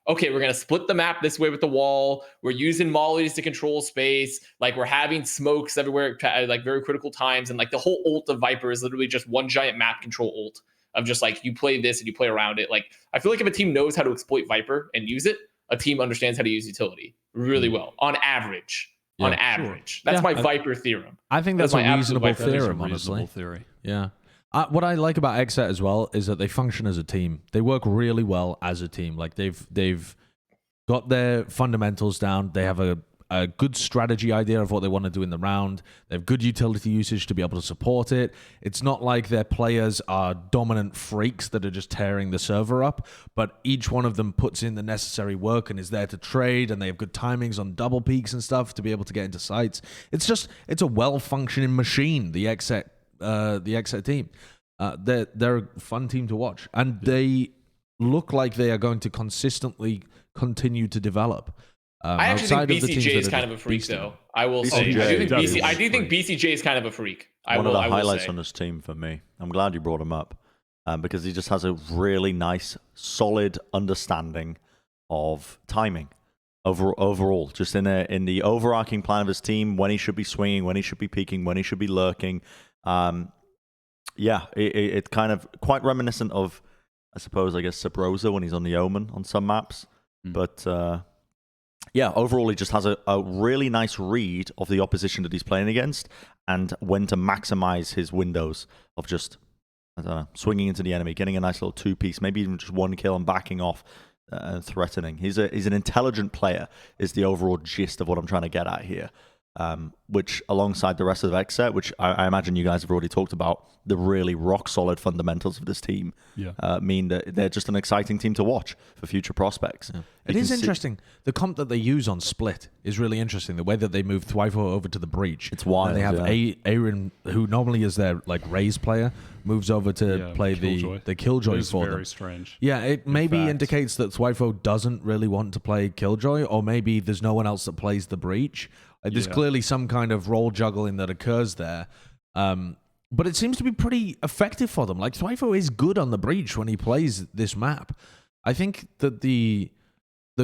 okay, we're going to split the map this way with the wall. We're using mollies to control space. Like, we're having smokes everywhere at like very critical times. And like the whole ult of Viper is literally just one giant map control ult of just like, you play this and you play around it. Like, I feel like if a team knows how to exploit Viper and use it, a team understands how to use utility really well on average. Yeah, on average. That's my Viper theorem. I think That's that's, my a absolute reasonable Viper. That is a theorem, Reasonable honestly. theory. Yeah. What I like about XSET as well is that they function as a team. They work really well as a team. Like they've got their fundamentals down. They have a good strategy idea of what they want to do in the round. They have good utility usage to be able to support it. It's not like their players are dominant freaks that are just tearing the server up, but each one of them puts in the necessary work and is there to trade, and they have good timings on double peaks and stuff to be able to get into sites. It's a well-functioning machine, the XSET team. They're a fun team to watch, and they look like they are going to consistently continue to develop. I actually think BCJ is kind of a freak, though. I will say. BCJ I do think BCJ is kind of a freak. One of the highlights on this team for me. I'm glad you brought him up, because he just has a really nice, solid understanding of timing overall. Just in the overarching plan of his team, when he should be swinging, when he should be peeking, when he should be lurking. It's kind of quite reminiscent of, I guess, Sabrosa when he's on the Omen on some maps. But overall, he just has a really nice read of the opposition that he's playing against and when to maximize his windows of just, I don't know, swinging into the enemy, getting a nice little two-piece, maybe even just one kill and backing off and threatening. He's an intelligent player is the overall gist of what I'm trying to get at here. Which alongside the rest of XSET, which I imagine you guys have already talked about, the really rock-solid fundamentals of this team mean that they're just an exciting team to watch for future prospects. Yeah. It is interesting. The comp that they use on Split is really interesting. The way that they move Thwyfo over to the breach. It's wild. And they have Aaron, who normally is their like Raze player, moves over to play the Killjoy It is for very them. strange. Yeah, it maybe fact. indicates that Thwyfo doesn't really want to play Killjoy, or maybe there's no one else that plays the breach. There's clearly some kind of role juggling that occurs there. But it seems to be pretty effective for them. Like, Thwyfo is good on the breach when he plays this map. I think that the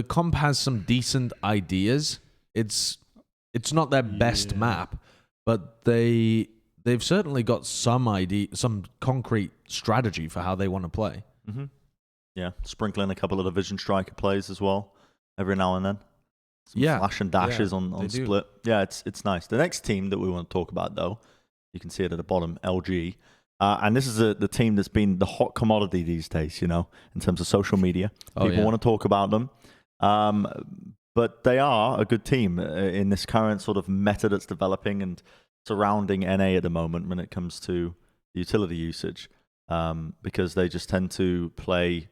comp has some decent ideas. It's not their best map, but they've certainly got some concrete strategy for how they want to play. Mm-hmm. Yeah, sprinkling a couple of the Vision Striker plays as well every now and then. Some flash and dashes on Split. Yeah, it's nice. The next team that we want to talk about, though, you can see it at the bottom, LG. And this is the team that's been the hot commodity these days, in terms of social media. People want to talk about them. But they are a good team in this current sort of meta that's developing and surrounding NA at the moment when it comes to utility usage. Because they just tend to play,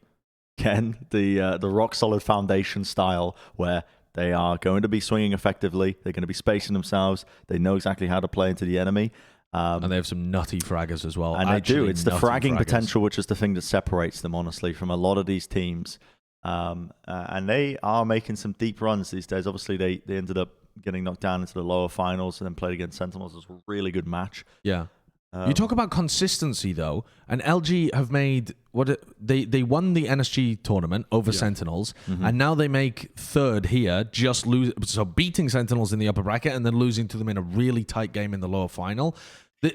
again, the rock-solid foundation style where they are going to be swinging effectively. They're going to be spacing themselves. They know exactly how to play into the enemy. And they have some nutty fraggers as well. And they do. It's the fragging potential, which is the thing that separates them, honestly, from a lot of these teams. And they are making some deep runs these days. Obviously, they ended up getting knocked down into the lower finals and then played against Sentinels. It was a really good match. Yeah. You talk about consistency, though, and LG have made they won the NSG tournament over Sentinels, and now they make third here, beating Sentinels in the upper bracket and then losing to them in a really tight game in the lower final.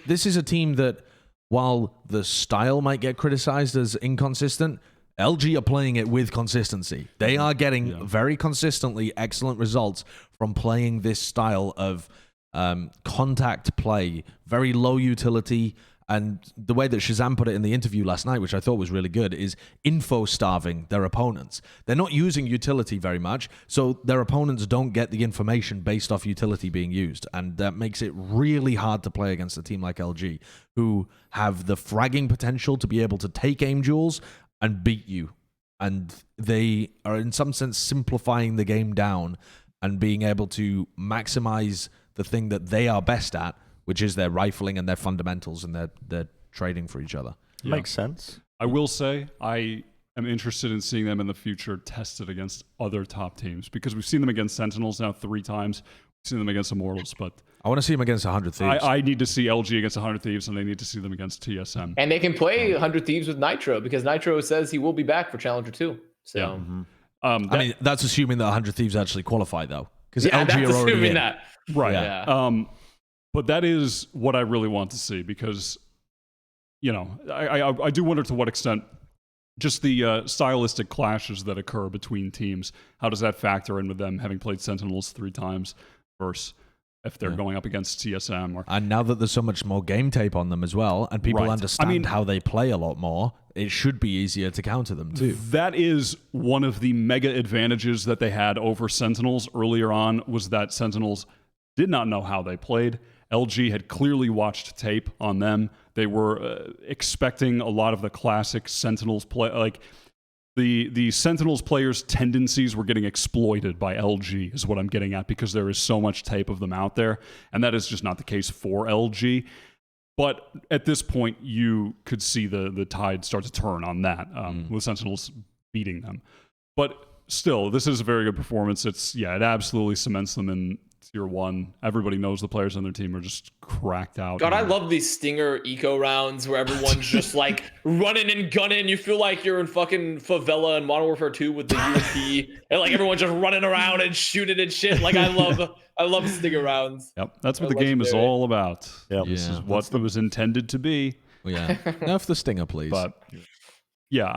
This is a team that, while the style might get criticized as inconsistent, LG are playing it with consistency. They are getting very consistently excellent results from playing this style of contact play, very low utility, And the way that ShahZaM put it in the interview last night, which I thought was really good, is info starving their opponents. They're not using utility very much, so their opponents don't get the information based off utility being used. And that makes it really hard to play against a team like LG, who have the fragging potential to be able to take aim duels and beat you. And they are, in some sense, simplifying the game down and being able to maximize the thing that they are best at, which is their rifling and their fundamentals and their trading for each other. Yeah. Makes sense. I will say I am interested in seeing them in the future tested against other top teams, because we've seen them against Sentinels now 3 times. We've seen them against Immortals, but I want to see them against 100 Thieves. I need to see LG against 100 Thieves, and they need to see them against TSM. And they can play 100 Thieves with Nitro, because Nitro says he will be back for Challenger 2. So Yeah. I mean, that's assuming that 100 Thieves actually qualify, though. Because yeah, LG that's are already assuming in. that. Right. Yeah. But that is what I really want to see, because, you know, I do wonder to what extent just the stylistic clashes that occur between teams, how does that factor in with them having played Sentinels 3 times versus if they're going up against TSM? Or And now that there's so much more game tape on them as well, and people Right. understand how they play a lot more, it should be easier to counter them too. that is one of the mega advantages that they had over Sentinels earlier on, was that Sentinels did not know how they played. LG had clearly watched tape on them. They were expecting a lot of the classic Sentinels play. Like the Sentinels players' tendencies were getting exploited by LG, is what I'm getting at, because there is so much tape of them out there. And that is just not the case for LG. But at this point, you could see the tide start to turn on that, with Sentinels beating them. But still, this is a very good performance. It absolutely cements them in Tier 1. Everybody knows the players on their team are just cracked out. God, I love these Stinger eco rounds where everyone's just like running and gunning. You feel like you're in fucking favela in Modern Warfare 2 with the UMP, and like everyone's just running around and shooting and shit. Like I love Stinger rounds. Yep, that's what They're the game is legendary. all about. Yep. This is Yeah. what it was intended to be. Yeah. Nerf the Stinger, please. But yeah,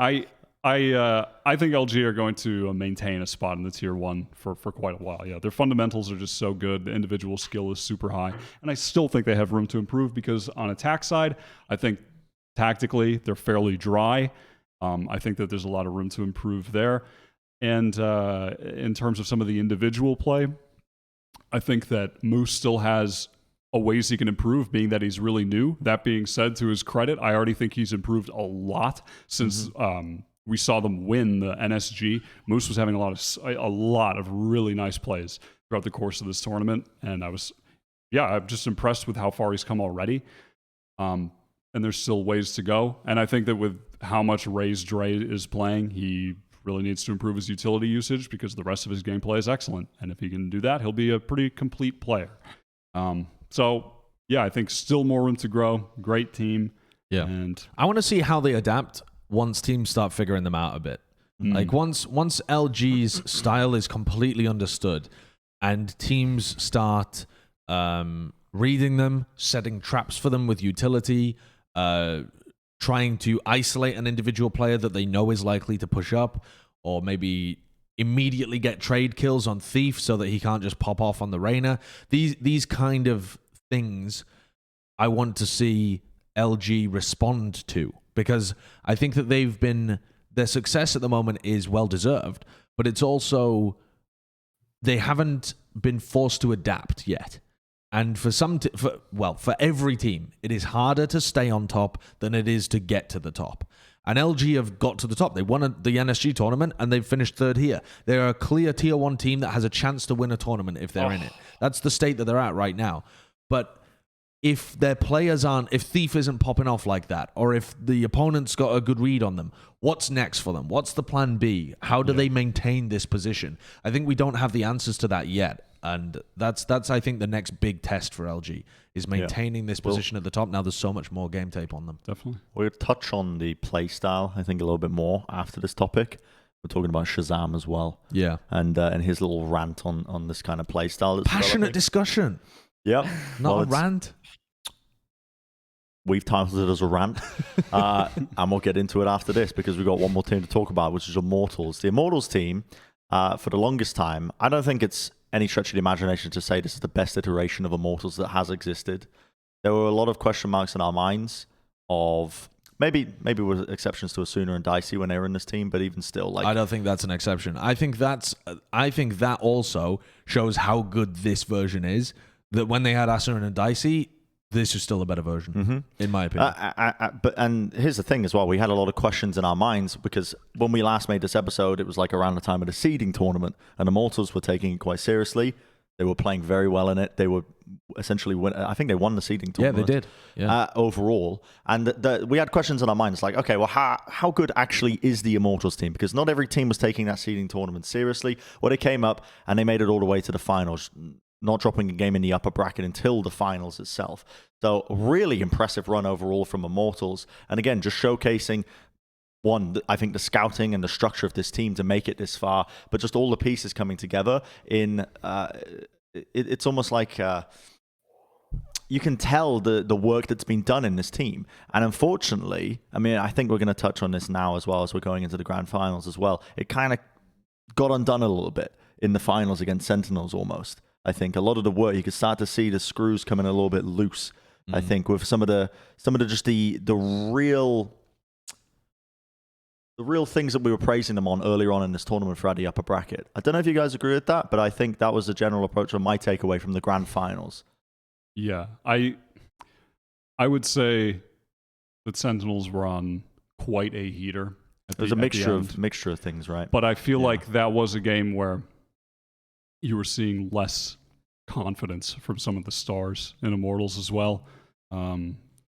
I think LG are going to maintain a spot in the Tier 1 for quite a while. Yeah, their fundamentals are just so good. The individual skill is super high. And I still think they have room to improve, because on attack side, I think tactically they're fairly dry. I think that there's a lot of room to improve there. And in terms of some of the individual play, I think that Moose still has a ways he can improve, being that he's really new. That being said, to his credit, I already think he's improved a lot since we saw them win the NSG. Moose was having a lot of really nice plays throughout the course of this tournament, and I'm just impressed with how far he's come already. And there's still ways to go. And I think that with how much Raze Dre is playing, he really needs to improve his utility usage, because the rest of his gameplay is excellent. And if he can do that, he'll be a pretty complete player. So yeah, I think still more room to grow. Great team. Yeah. And I want to see how they adapt once teams start figuring them out a bit. Like once LG's style is completely understood and teams start reading them, setting traps for them with utility, trying to isolate an individual player that they know is likely to push up, or maybe immediately get trade kills on Thief so that he can't just pop off on the Reyna. These kind of things I want to see LG respond to, because I think that their success at the moment is well deserved, but it's also they haven't been forced to adapt yet. And for every team, it is harder to stay on top than it is to get to the top. And LG have got to the top. They won the NSG tournament, and they've finished 3rd here. They're a clear Tier 1 team that has a chance to win a tournament if they're in it. That's the state that they're at right now. But if their players if Thief isn't popping off like that, or if the opponent's got a good read on them, what's next for them? What's the plan B? How do they maintain this position? I think we don't have the answers to that yet. And that's I think the next big test for LG is maintaining this position at the top. Now there's so much more game tape on them. definitely. We'll touch on the play style, I think, a little bit more after this topic. We're talking about ShahZaM as well. Yeah. And his little rant on this kind of play style. Passionate discussion. Yep. Not a rant. We've titled it as a rant. And we'll get into it after this, because we've got one more team to talk about, which is Immortals. The Immortals team, for the longest time, I don't think it's any stretch of the imagination to say this is the best iteration of Immortals that has existed. There were a lot of question marks in our minds of maybe with exceptions to Asuna and Dicey when they were in this team, but even still, like, I don't think that's an exception. I think that also shows how good this version is. That when they had Asuna and Dicey, this is still a better version, in my opinion. And here's the thing as well. We had a lot of questions in our minds because when we last made this episode, it was like around the time of the seeding tournament, and Immortals were taking it quite seriously. They were playing very well in it. They were essentially I think they won the seeding tournament. Yeah, they did. Yeah. Overall. And we had questions in our minds like, okay, well, how good actually is the Immortals team? Because not every team was taking that seeding tournament seriously. Well, they came up and they made it all the way to the finals, not dropping a game in the upper bracket until the finals itself. So really impressive run overall from Immortals. And again, just showcasing, one, I think the scouting and the structure of this team to make it this far, but just all the pieces coming together in, it's almost like you can tell the work that's been done in this team. And unfortunately, I mean, I think we're going to touch on this now as well as we're going into the grand finals as well. It kind of got undone a little bit in the finals against Sentinels almost. I think a lot of the work, you could start to see the screws coming a little bit loose. I think with some of the just the real things that we were praising them on earlier on in this tournament throughout the upper bracket. I don't know if you guys agree with that, but I think that was the general approach of my takeaway from the grand finals. Yeah, I would say that Sentinels were on quite a heater. It was a mixture of things, right? But I feel like that was a game where you were seeing less confidence from some of the stars in Immortals as well,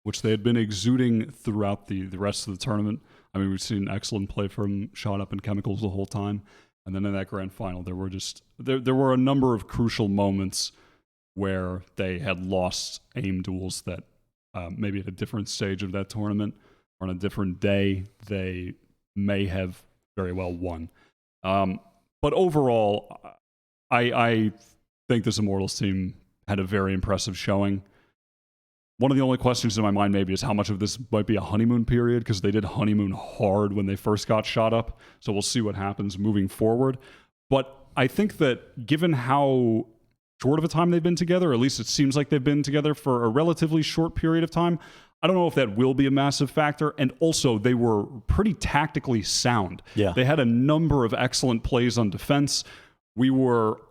which they had been exuding throughout the rest of the tournament. I mean, we've seen excellent play from Shot Up and Chemicals the whole time. And then in that grand final, there were a number of crucial moments where they had lost aim duels that maybe at a different stage of that tournament or on a different day, they may have very well won. But overall, I think this Immortals team had a very impressive showing. One of the only questions in my mind maybe is how much of this might be a honeymoon period, because they did honeymoon hard when they first got Shot Up. So we'll see what happens moving forward. But I think that given how short of a time they've been together, or at least it seems like they've been together for a relatively short period of time, I don't know if that will be a massive factor. And also, they were pretty tactically sound. Yeah. They had a number of excellent plays on defense. We were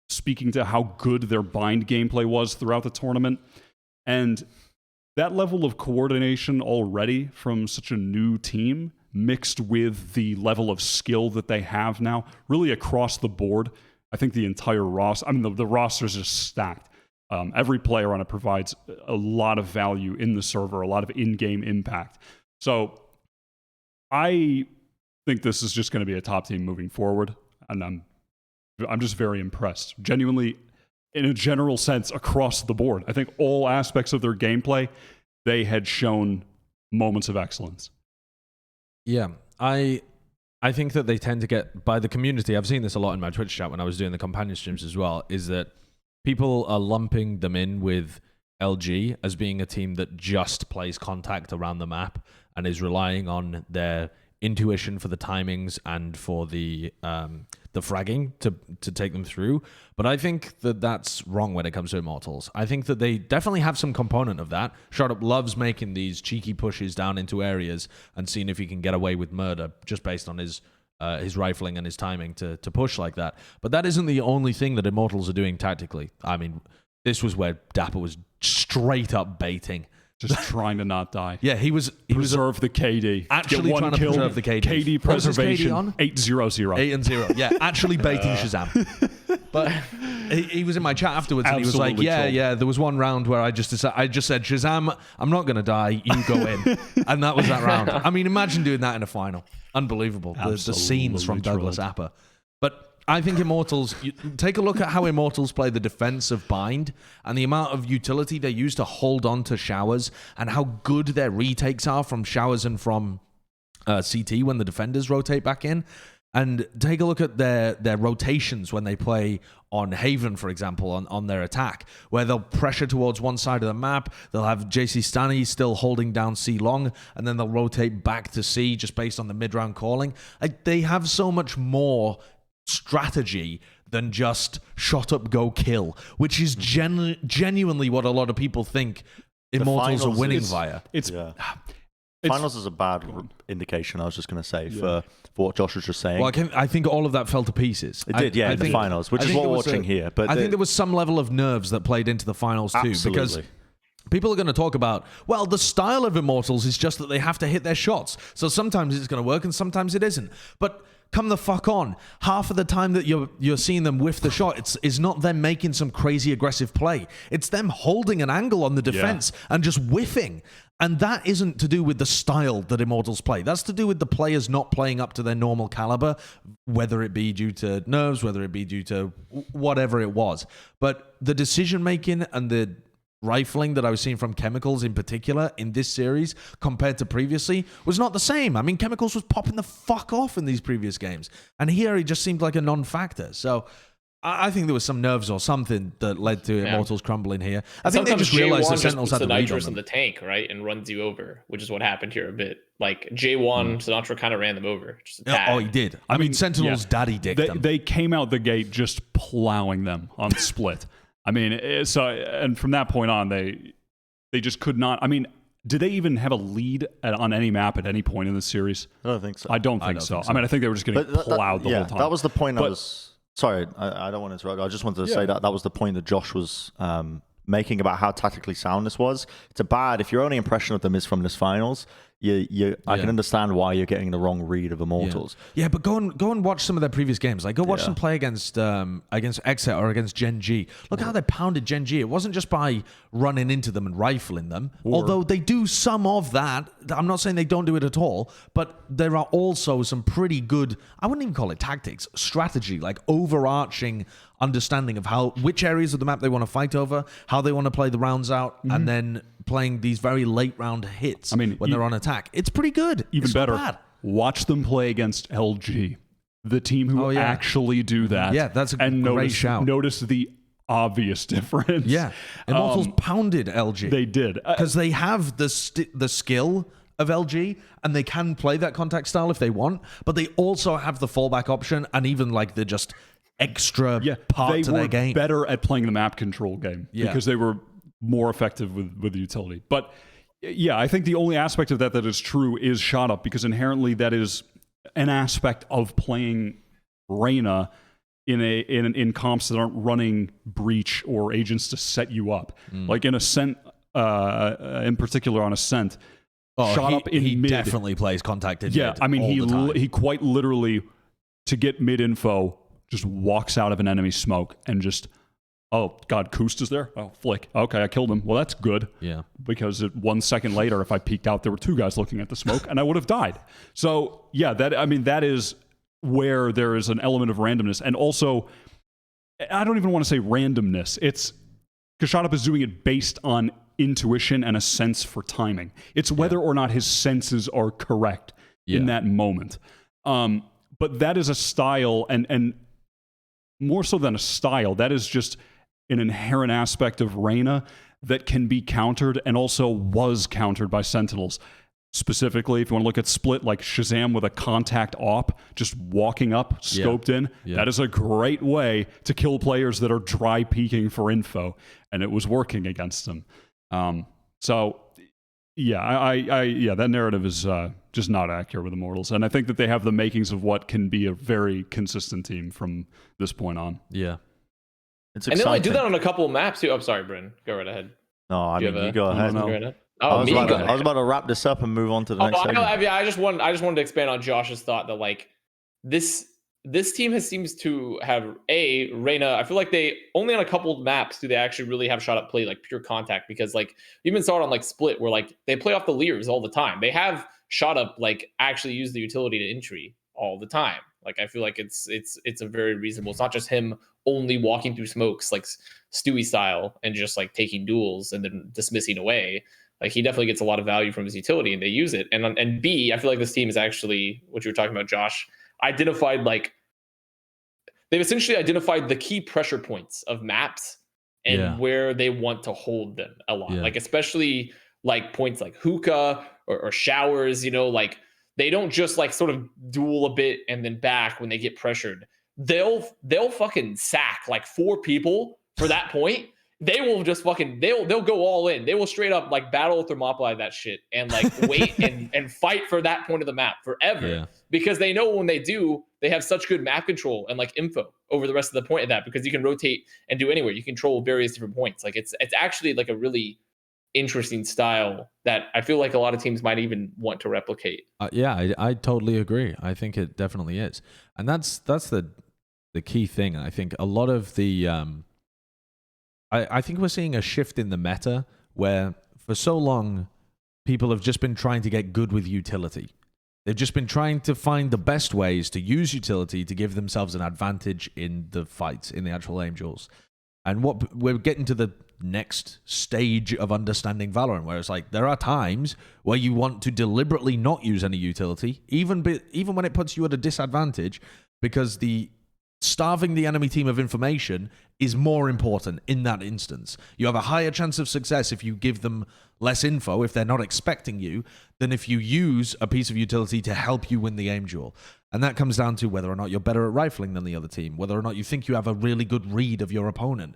speaking to how good their bind gameplay was throughout the tournament. And that level of coordination already from such a new team, mixed with the level of skill that they have now, really across the board. I think the entire roster, I mean, the roster is just stacked. Every player on it provides a lot of value in the server, a lot of in-game impact. So I think this is just going to be a top team moving forward. And I'm just very impressed. Genuinely, in a general sense, across the board. I think all aspects of their gameplay, they had shown moments of excellence. Yeah, I think that they tend to get, by the community, I've seen this a lot in my Twitch chat when I was doing the companion streams as well, is that people are lumping them in with LG as being a team that just plays contact around the map and is relying on their intuition for the timings and for the fragging to take them through. But I think that that's wrong when it comes to Immortals. I think that they definitely have some component of that. Shot Up loves making these cheeky pushes down into areas and seeing if he can get away with murder just based on his rifling and his timing to push like that. But that isn't the only thing that Immortals are doing tactically. I mean, this was where Dapper was straight up baiting. Just trying to not die. Yeah, he was preserve the KD. Actually Get one trying to kill, preserve the KD. KD preservation. 8-0-0. 8-0. Yeah, actually baiting ShahZaM. But he was in my chat afterwards and he was like, yeah, there was one round where I just said, ShahZaM, I'm not going to die, you go in. And that was that round. I mean, imagine doing that in a final. Unbelievable. The scenes from Douglas Apper. But I think Immortals, take a look at how Immortals play the defense of Bind and the amount of utility they use to hold on to showers and how good their retakes are from showers and from CT when the defenders rotate back in. And take a look at their rotations when they play on Haven, for example, on their attack, where they'll pressure towards one side of the map. They'll have JC Stanny still holding down C long, and then they'll rotate back to C just based on the mid-round calling. Like, they have so much more strategy than just shot up, go kill, which is genuinely what a lot of people think Immortals are finals winning is- via. It's Yeah. It's- Finals is a bad indication. I was just going to say for what Josh was just saying. Well, I think all of that fell to pieces. It did, yeah, I in the think- finals, which I is think what there we're was watching here. But I think there was some level of nerves that played into the finals too, because absolutely. people are going to talk about, well, the style of Immortals is just that they have to hit their shots. So sometimes it's going to work and sometimes it isn't. But come the fuck on. Half of the time that you're seeing them whiff the shot, it's not them making some crazy aggressive play. It's them holding an angle on the defense and just whiffing. And that isn't to do with the style that Immortals play. That's to do with the players not playing up to their normal caliber, whether it be due to nerves, whether it be due to whatever it was. But the decision making and the rifling that I was seeing from Chemicals in particular in this series compared to previously was not the same. I mean, Chemicals was popping the fuck off in these previous games. And here he just seemed like a non-factor. So I think there was some nerves or something that led to Immortals crumbling here. I think they just realized the Sentinels had the the read on nitrous them. in the tank, right, and runs you over, which is what happened here a bit. Like J1, Sinatra kind of ran them over. Just a tad. Oh, he did. I mean, Sentinels daddy dicked them. They came out the gate just plowing them on split. I mean, so and from that point on, they just could not. I mean, did they even have a lead on any map at any point in the series? I don't think so. I don't think so. I mean, I think they were just getting plowed the whole time. That was the point I But- was. Sorry, I don't want to interrupt. I just wanted to say that was the point that Josh was making about how tactically sound this was. It's a bad. If your only impression of them is from this finals, I can understand why you're getting the wrong read of Immortals. Yeah, but go and watch some of their previous games. Like, go watch them play against XSET or against Gen.G. Look how they pounded Gen.G. It wasn't just by running into them and rifling them, although they do some of that. I'm not saying they don't do it at all, but there are also some pretty good, I wouldn't even call it tactics, strategy, like overarching understanding of which areas of the map they want to fight over, how they want to play the rounds out, and then playing these very late round hits when they're on attack. It's pretty good. Even It's not better, bad. watch them play against LG, the team who actually do that. Yeah, that's a and great shout. Notice the obvious difference. Yeah, Immortals pounded LG. They did. Because they have the skill of LG and they can play that contact style if they want, but they also have the fallback option and even like the just extra part to their game. They were better at playing the map control game because they were more effective with the utility. But yeah, I think the only aspect of that is true is shot up, because inherently that is an aspect of playing Reyna in comps that aren't running breach or agents to set you up. Like in Ascent, in particular on Ascent, shot up in he mid. definitely plays contact in Yeah, mid I mean all the time. he quite literally, to get mid info, just walks out of an enemy smoke and just, oh God, Koost is there? Oh, flick. Okay, I killed him. Well, that's good. Yeah. Because 1 second later, if I peeked out, there were 2 guys looking at the smoke, and I would have died. So yeah, that is where there is an element of randomness, and also, I don't even want to say randomness. It's because Shot Up is doing it based on intuition and a sense for timing. It's whether or not his senses are correct in that moment. But that is a style, and more so than a style, that is just an inherent aspect of Reyna that can be countered, and also was countered by Sentinels. Specifically, if you want to look at split, like ShahZaM with a contact op, just walking up, scoped in, that is a great way to kill players that are dry peeking for info, and it was working against them. So yeah, that narrative is just not accurate with Immortals, and I think that they have the makings of what can be a very consistent team from this point on. Yeah. It's And exciting. they only do that on a couple of maps too. I'm sorry, Bren. Go right ahead. No, I Do you mean, have you a- go ahead. no. Go right ahead. I Oh, was me. about Go to- I was ahead. about to wrap this up and move on to the next segment. I just wanted to expand on Josh's thought that like this team seems to have Reyna. I feel like they only on a couple of maps do they actually really have shot up play like pure contact, because like you even saw it on like Split where like they play off the Leers all the time. They have shot up like actually use the utility to entry all the time. Like I feel like it's a very reasonable. It's not just him only walking through smokes like Stewie style and just like taking duels and then dismissing away. Like he definitely gets a lot of value from his utility, and they use it. And B, I feel like this team is actually what you were talking about, Josh. Identified like they've essentially identified the key pressure points of maps and where they want to hold them a lot. Like especially like points like hookah or showers. You know, like they don't just like sort of duel a bit and then back when they get pressured. They'll fucking sack like 4 people for that point. they will just fucking they'll go all in. They will straight up like battle Thermopylae that shit and like wait and fight for that point of the map forever because they know when they do, they have such good map control and like info over the rest of the point of that because you can rotate and do anywhere. You control various different points. Like it's actually like a really interesting style that I feel like a lot of teams might even want to replicate. Yeah, I totally agree. I think it definitely is, and that's the key thing. I think a lot of the I think we're seeing a shift in the meta where for so long people have just been trying to get good with utility. They've just been trying to find the best ways to use utility to give themselves an advantage in the fights, in the actual aim duels. And what we're getting to the next stage of understanding Valorant, where it's like there are times where you want to deliberately not use any utility, even when it puts you at a disadvantage, because starving the enemy team of information is more important in that instance. You have a higher chance of success if you give them less info, if they're not expecting you, than if you use a piece of utility to help you win the aim duel. And that comes down to whether or not you're better at rifling than the other team, whether or not you think you have a really good read of your opponent,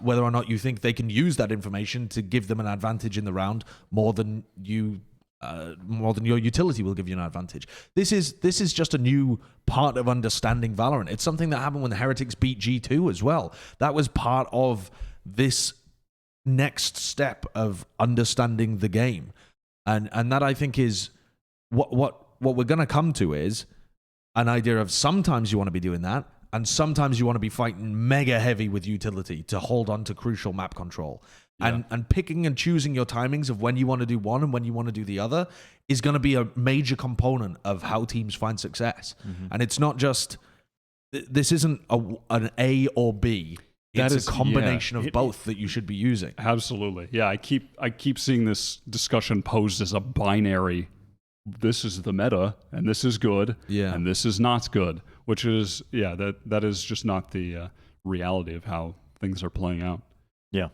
whether or not you think they can use that information to give them an advantage in the round more than your utility will give you an advantage. This is just a new part of understanding Valorant. It's something that happened when the Heretics beat G2 as well. That was part of this next step of understanding the game, and that I think is what we're going to come to is an idea of sometimes you want to be doing that, and sometimes you want to be fighting mega heavy with utility to hold on to crucial map control. And picking and choosing your timings of when you want to do one and when you want to do the other is going to be a major component of how teams find success. And it's not just, this isn't an A or B. It's a combination of both that you should be using. Absolutely. Yeah, I keep seeing this discussion posed as a binary. This is the meta, and this is good, and this is not good, which is, that is just not the reality of how things are playing out. Yeah.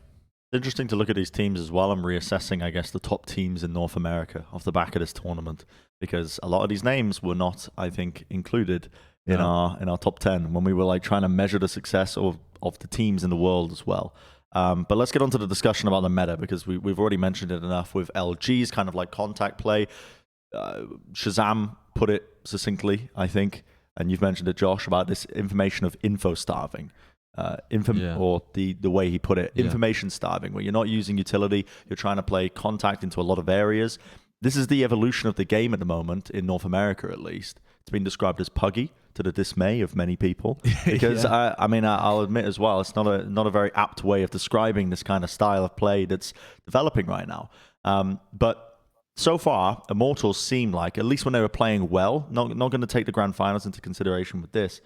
Interesting to look at these teams as well. I'm reassessing, I guess, the top teams in North America off the back of this tournament, because a lot of these names were not, I think, included in our top 10 when we were like trying to measure the success of the teams in the world as well. But let's get on to the discussion about the meta, because we've already mentioned it enough with LG's kind of like contact play. ShahZaM put it succinctly, I think, and you've mentioned it, Josh, about this information of info starving. Or the way he put it, information starving, where you're not using utility, you're trying to play contact into a lot of areas. This is the evolution of the game at the moment, in North America at least. It's been described as puggy, to the dismay of many people, because I'll admit as well, it's not a very apt way of describing this kind of style of play that's developing right now. But so far, Immortals seem like, at least when they were playing well, not going to take the grand finals into consideration with this,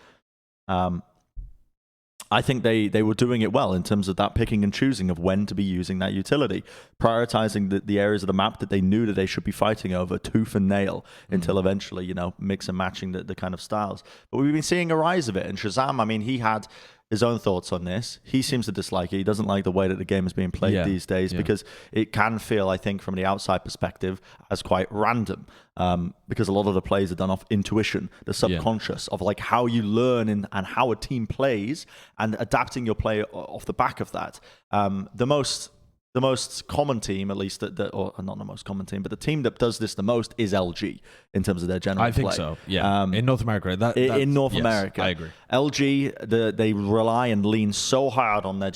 I think they were doing it well in terms of that picking and choosing of when to be using that utility, prioritizing the areas of the map that they knew that they should be fighting over tooth and nail until eventually, mix and matching the kind of styles. But we've been seeing a rise of it. And ShahZaM, he had his own thoughts on this. He seems to dislike it. He doesn't like the way that the game is being played these days because it can feel, I think, from the outside perspective, as quite random. Because a lot of the plays are done off intuition, the subconscious of like how you learn and how a team plays and adapting your play off the back of that. The most common team, at least, or not the most common team, but the team that does this the most is LG in terms of their general play. I think so, yeah. In North America. In North America. I agree. LG, they rely and lean so hard on their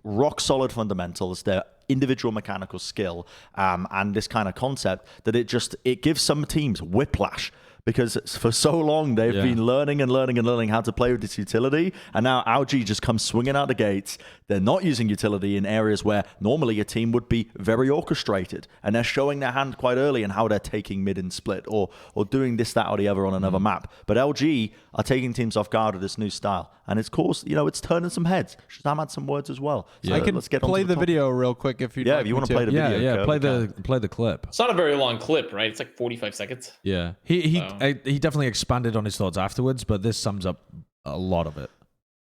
rock solid fundamentals, their individual mechanical skill, and this kind of concept that it gives some teams whiplash. Because for so long, they've been learning and learning and learning how to play with this utility. And now LG just comes swinging out the gates. They're not using utility in areas where normally a team would be very orchestrated. And they're showing their hand quite early in how they're taking mid and split or doing this, that, or the other on another map. But LG are taking teams off guard with this new style. And it's caused, it's turning some heads. ShahZaM had some words as well. So I can let's get play the video real quick if you'd like if you want to play the video. Yeah, play the clip. It's not a very long clip, right? It's like 45 seconds. Yeah. He definitely expanded on his thoughts afterwards, but this sums up a lot of it.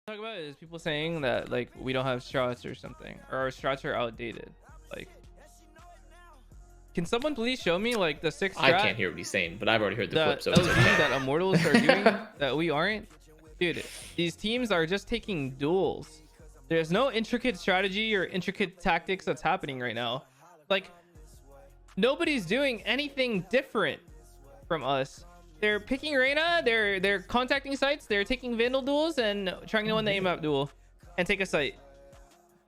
Talk about it is people saying that like we don't have strats or something, or our strats are outdated. Like, can someone please show me like the 6 strat? I can't hear what he's saying, but I've already heard the clip. So LG that Immortals are doing that we aren't. Dude, these teams are just taking duels There's no intricate strategy or intricate tactics that's happening right now. Like, nobody's doing anything different from us. They're picking Reyna, they're contacting sites, they're taking Vandal duels and trying to win the aim-up duel and take a site.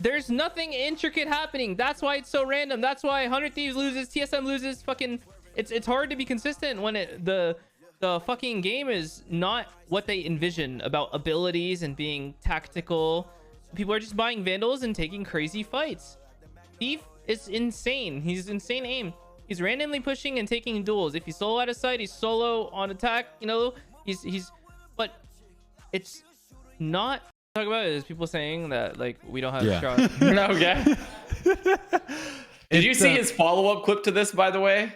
There's nothing intricate happening. That's why it's so random. That's why 100 Thieves loses, TSM loses. Fucking, it's hard to be consistent when the fucking game is not what they envision about abilities and being tactical. People are just buying Vandals and taking crazy fights. Thief is insane. He's insane aim. He's randomly pushing and taking duels. If he's solo out of sight, he's solo on attack. You know, he's. But it's not. Talk about it is people saying that like we don't have shots. Okay. Did you see his follow-up clip to this, by the way?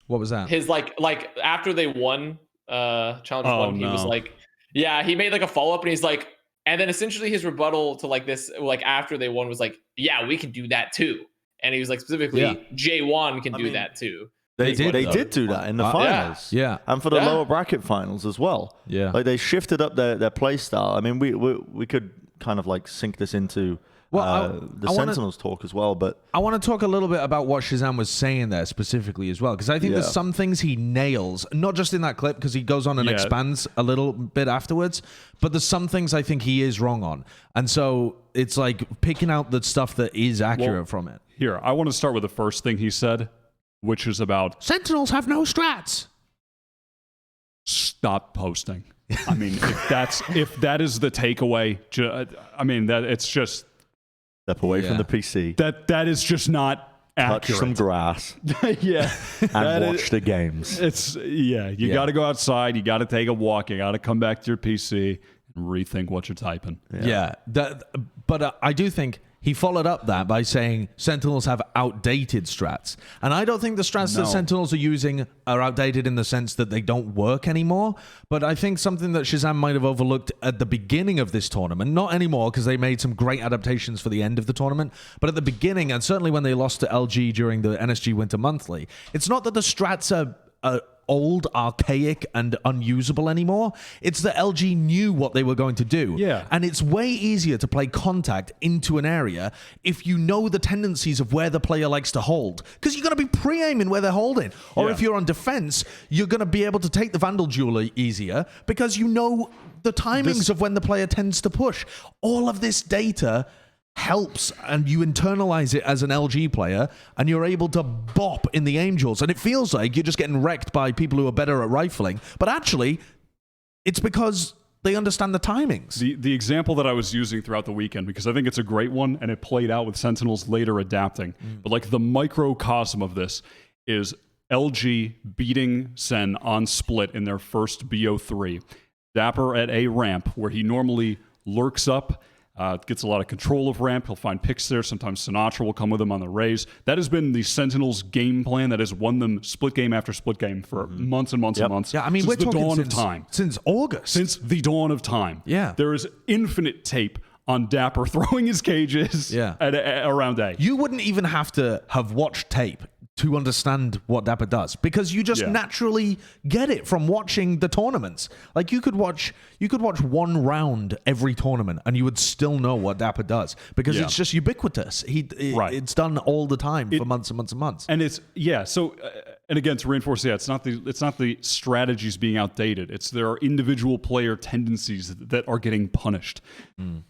What was that? His like after they won challenge one, he was no. like, yeah, he made like a follow-up and he's like, and then essentially his rebuttal to like this, like after they won was like, yeah, we can do that too. And he was like, specifically, J1 can do that too. They did do that in the finals. Yeah. And for the lower bracket finals as well. Yeah. Like they shifted up their play style. I mean, we could kind of like sync this into the Sentinels talk as well, but I want to talk a little bit about what ShahZaM was saying there specifically as well, because I think there's some things he nails, not just in that clip, because he goes on and expands a little bit afterwards, but there's some things I think he is wrong on. And so it's like picking out the stuff that is accurate from it. Here, I want to start with the first thing he said, which is about Sentinels have no strats. Stop posting. I mean, if that is the takeaway, I mean that it's just step away from the PC. That is just not accurate. Touch some grass. And watch the games. You got to go outside. You got to take a walk. You got to come back to your PC and rethink what you're typing. But I do think he followed up that by saying Sentinels have outdated strats. And I don't think the strats that Sentinels are using are outdated in the sense that they don't work anymore. But I think something that ShahZaM might have overlooked at the beginning of this tournament, not anymore because they made some great adaptations for the end of the tournament, but at the beginning, and certainly when they lost to LG during the NSG Winter Monthly, it's not that the strats are old, archaic, and unusable anymore. It's that LG knew what they were going to do. Yeah. And it's way easier to play contact into an area if you know the tendencies of where the player likes to hold. Because you're going to be pre-aiming where they're holding. Or if you're on defense, you're going to be able to take the Vandal duel easier because you know the timings of when the player tends to push. All of this data helps, and you internalize it as an LG player, and you're able to bop in the Angels, and it feels like you're just getting wrecked by people who are better at rifling, but actually it's because they understand the timings. The example that I was using throughout the weekend, because I think it's a great one and it played out with Sentinels later adapting, but like the microcosm of this is LG beating Sen on split in their first BO3. Dapper at a ramp where he normally lurks up, gets a lot of control of ramp. He'll find picks there. Sometimes Sinatra will come with him on the raise. That has been the Sentinels' game plan that has won them split game after split game for months and months and months. Yeah, I mean, since we're talking dawn of time. Since August. Since the dawn of time. Yeah. There is infinite tape on Dapper throwing his cages at around A. You wouldn't even have to have watched tape to understand what Dapper does, because you just naturally get it from watching the tournaments. Like you could watch one round every tournament and you would still know what Dapper does, because it's just ubiquitous. It's done all the time for months and months and months. And it's so and again, to reinforce it's not the strategies being outdated. It's there are individual player tendencies that are getting punished.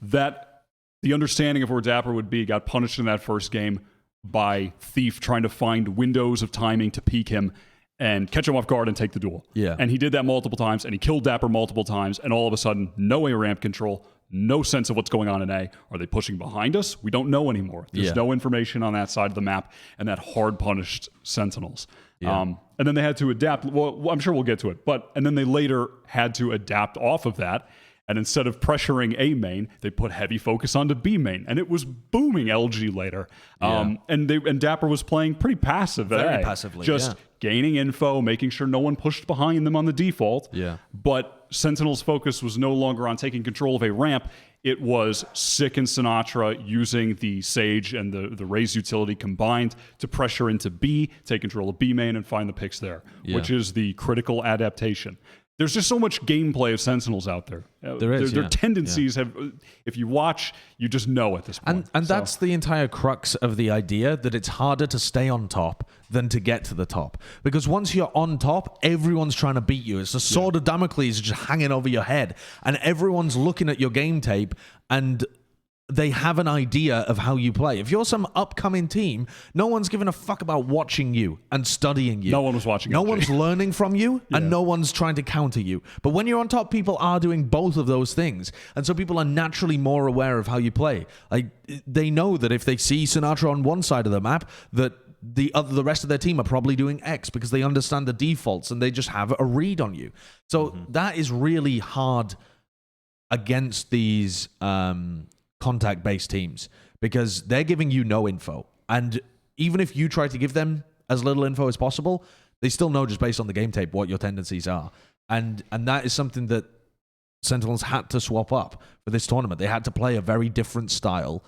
That the understanding of where Dapper would be got punished in that first game by Thief trying to find windows of timing to peek him and catch him off guard and take the duel. Yeah. And he did that multiple times, and he killed Dapper multiple times, and all of a sudden, no A ramp control, no sense of what's going on in A. Are they pushing behind us? We don't know anymore. There's no information on that side of the map, and that hard punished Sentinels. And then they had to adapt. Well, I'm sure we'll get to it. And then they later had to adapt off of that. And instead of pressuring A main, they put heavy focus onto B main, and it was booming LG later. And Dapper was playing pretty passive, very passively, just gaining info, making sure no one pushed behind them on the default. Yeah. But Sentinel's focus was no longer on taking control of a ramp. It was Sick and Sinatra using the Sage and the Raze utility combined to pressure into B, take control of B main, and find the picks there, which is the critical adaptation. there's just so much gameplay of Sentinels out there. There is, Their yeah. tendencies have, if you watch, you just know at this point. And that's the entire crux of the idea, that it's harder to stay on top than to get to the top. Because once you're on top, everyone's trying to beat you. It's a sword of Damocles just hanging over your head. And everyone's looking at your game tape and they have an idea of how you play. If you're some upcoming team, no one's giving a fuck about watching you and studying you. No one was watching. No LG. one's learning from you, and Yeah. no one's trying to counter you. But when you're on top, people are doing both of those things. And so people are naturally more aware of how you play. Like, they know that if they see Sinatra on one side of the map, that the rest of their team are probably doing X, because they understand the defaults and they just have a read on you. So that is really hard against these contact-based teams, because they're giving you no info. And even if you try to give them as little info as possible, they still know just based on the game tape what your tendencies are. And that is something that Sentinels had to swap up for this tournament. They had to play a very different style.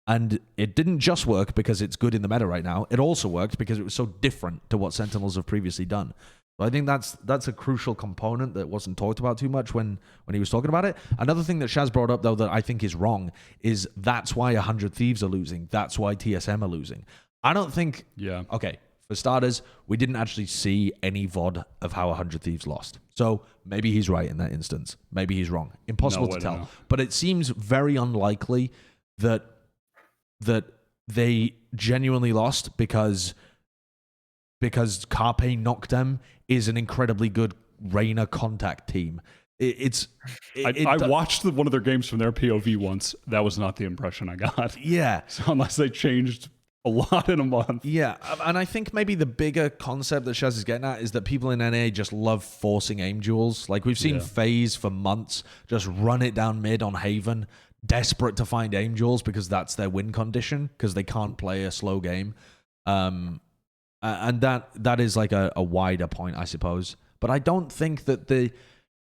And it didn't just work because it's good in the meta right now. It also worked because it was so different to what Sentinels have previously done. So I think that's a crucial component that wasn't talked about too much when he was talking about it. Another thing that Shaz brought up, though, that I think is wrong is that's why 100 Thieves are losing. That's why TSM are losing. I don't think... Yeah. Okay, for starters, we didn't actually see any VOD of how 100 Thieves lost. So maybe he's right in that instance. Maybe he's wrong. Impossible to tell. But it seems very unlikely that they genuinely lost because Carpe knocked them is an incredibly good Reyna contact team. I watched one of their games from their POV once. That was not the impression I got. Yeah. So unless they changed a lot in a month. Yeah, and I think maybe the bigger concept that Shaz is getting at is that people in NA just love forcing aim duels. Like, we've seen FaZe for months just run it down mid on Haven, desperate to find aim duels because that's their win condition, because they can't play a slow game. And that is like a wider point, I suppose. But I don't think that the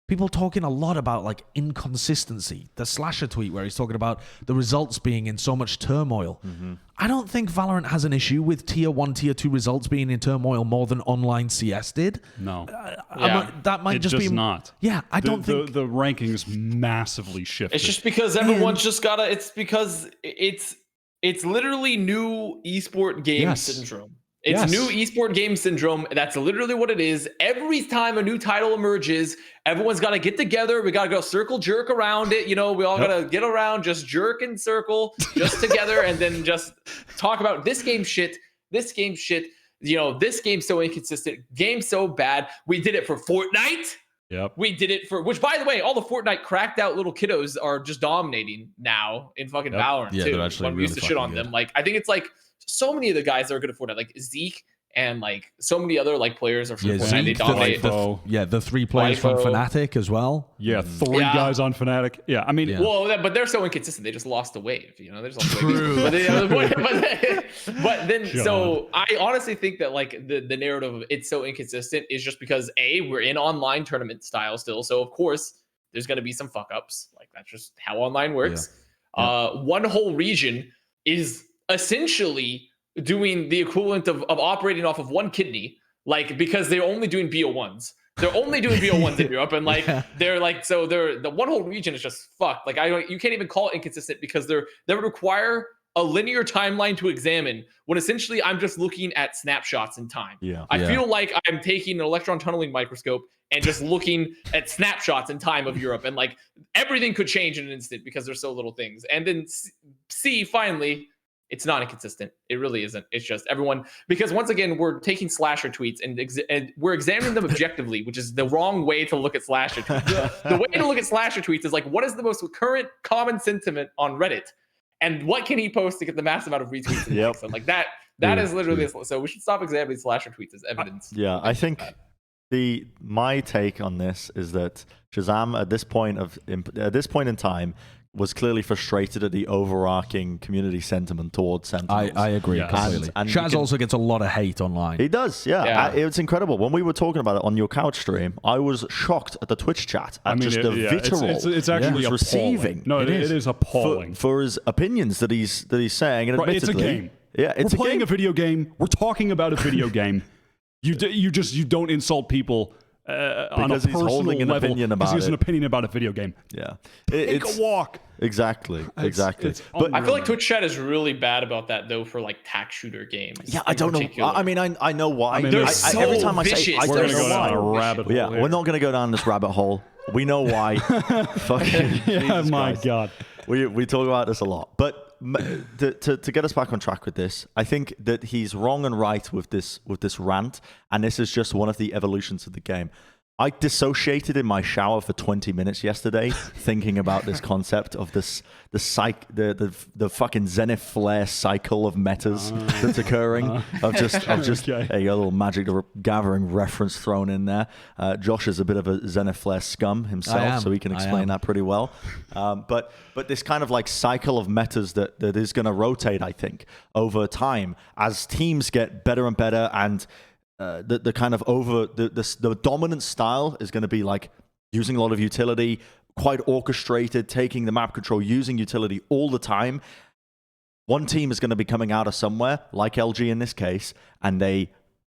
people talking a lot about like inconsistency. The Slasher tweet where he's talking about the results being in so much turmoil. I don't think Valorant has an issue with tier 1, tier 2 results being in turmoil more than online CS did. No. That might just be not. Yeah, I don't think the rankings massively shifted. It's just because everyone's just gotta. It's because it's literally new esport game syndrome. It's new esport game syndrome. That's literally what it is. Every time a new title emerges, everyone's got to get together. We got to go circle jerk around it. You know, we all got to get around, just jerk and circle just together, and then just talk about this game shit. You know, this game's so inconsistent. Game so bad. We did it for Fortnite. Yep. We did it for, which, by the way, all the Fortnite cracked out little kiddos are just dominating now in fucking Valorant too. They're actually when we used to shit on them. Like, I think it's like so many of the guys that are good at Fortnite, like Zeke and like so many other like players are from Fortnite. They dominate. The 3 players from Fnatic as well. Yeah, 3 guys on Fnatic. Yeah, I mean, well, but they're so inconsistent. They just lost the wave. You know, they just lost the wave. But then, so I honestly think that like the narrative of it's so inconsistent is just because we're in online tournament style still. So of course there's going to be some fuck ups. Like, that's just how online works. One whole region is essentially doing the equivalent of operating off of one kidney, like, because they're only doing BO1s. They're only doing BO1s in Europe, and like they're like, so they're the one whole region is just fucked. Like, you can't even call it inconsistent because they would require a linear timeline to examine when essentially I'm just looking at snapshots in time. I feel like I'm taking an electron tunneling microscope and just looking at snapshots in time of Europe, and like everything could change in an instant because there's so little things. And then finally, it's not inconsistent. It really isn't. It's just everyone, because once again, we're taking slasher tweets and we're examining them objectively, which is the wrong way to look at slasher tweets. The way to look at slasher tweets is like, what is the most current common sentiment on Reddit? And what can he post to get the massive amount of retweets and likes? And like that is literally so we should stop examining slasher tweets as evidence. I think my take on this is that ShahZaM at this point in time was clearly frustrated at the overarching community sentiment towards Sentinels. I agree completely. And Shaz also gets a lot of hate online. He does, it's incredible. When we were talking about it on your couch stream, I was shocked at the Twitch chat at the vitriol it's actually he was receiving. No, it is appalling for his opinions that he's saying. And it's a game. Yeah, we're playing a video game. We're talking about a video game. You don't insult people on a Because he's personal holding an level, opinion because he about has an it. opinion about a video game. Yeah. Take a walk. Exactly. It's But I feel like Twitch chat is really bad about that though for like tack shooter games. yeah, I in don't know. particular. I mean, I know why. I mean, They're I- so every time I say, vicious. I We're don't going to know go down a why. rabbit hole. Yeah, here. we're not going to go down this rabbit hole. We know why. Fucking Yeah, Jesus my Christ. God. We talk about this a lot, but to get us back on track with this, I think that he's wrong and right with this rant, and this is just one of the evolutions of the game. I dissociated in my shower for 20 minutes yesterday, thinking about this concept of the fucking Zenith Flare cycle of metas that's occurring. Of just Okay. a little Magic the Gathering reference thrown in there. Josh is a bit of a Zenith Flare scum himself, so he can explain that pretty well. But this kind of like cycle of metas that is going to rotate, I think, over time as teams get better and better, and the kind of the dominant style is going to be like using a lot of utility, quite orchestrated, taking the map control, using utility all the time. One team is going to be coming out of somewhere, like LG in this case, and they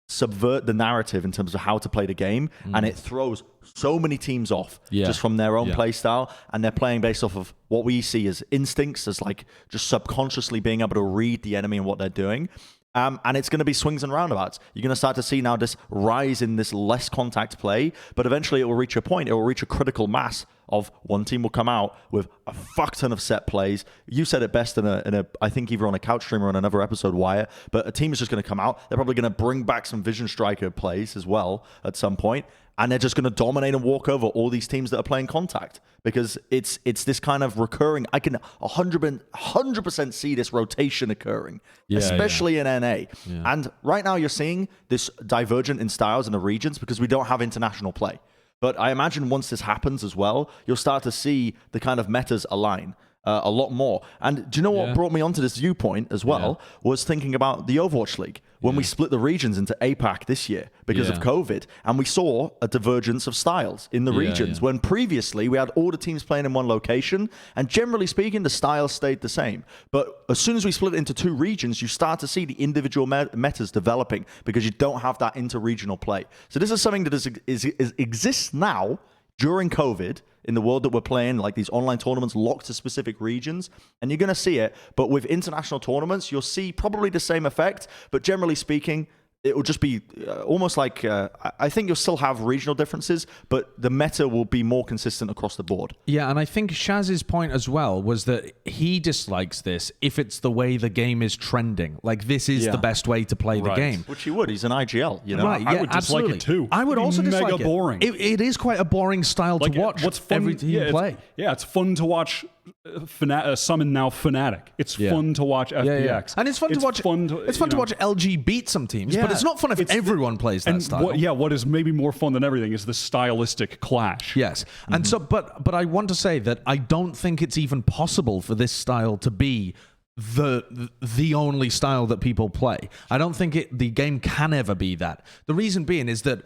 subvert the narrative in terms of how to play the game, and it throws so many teams off just from their own play style, and they're playing based off of what we see as instincts, as like just subconsciously being able to read the enemy and what they're doing. And it's going to be swings and roundabouts. You're going to start to see now this rise in this less contact play, but eventually it will reach a point. It will reach a critical mass of one team will come out with a fuck ton of set plays. You said it best in a I think either on a couch stream or on another episode, Wyatt, but a team is just going to come out. They're probably going to bring back some Vision Striker plays as well at some point, and they're just going to dominate and walk over all these teams that are playing contact, because it's this kind of recurring. I can 100% see this rotation occurring, especially in NA. And right now you're seeing this divergent in styles in the regions because we don't have international play. But I imagine once this happens as well, you'll start to see the kind of metas align a lot more. And do you know what brought me onto this viewpoint as well? Was thinking about the Overwatch League when we split the regions into APAC this year because of COVID, and we saw a divergence of styles in the regions when previously we had all the teams playing in one location, and generally speaking, the styles stayed the same. But as soon as we split it into two regions, you start to see the individual metas developing because you don't have that inter-regional play. So this is something that exists now during COVID in the world that we're playing, like these online tournaments locked to specific regions, and you're going to see it. But with international tournaments, you'll see probably the same effect, but generally speaking, it will just be almost like, I think you'll still have regional differences, but the meta will be more consistent across the board. Yeah, and I think Shaz's point as well was that he dislikes this if it's the way the game is trending. Like, this is the best way to play the game. Which he would. He's an IGL, you know? Right, I yeah, would dislike absolutely. it too. I would It'd be also dislike mega it. boring. It is quite a boring style to watch. What's fun, every team play. It's fun to watch Summon now Fnatic. It's fun to watch FPX. And it's fun to watch. It's fun to watch LG beat some teams, but it's not fun if everyone plays that style. What is maybe more fun than everything is the stylistic clash. Yes, and so, but I want to say that I don't think it's even possible for this style to be the only style that people play. I don't think the game can ever be that. The reason being is that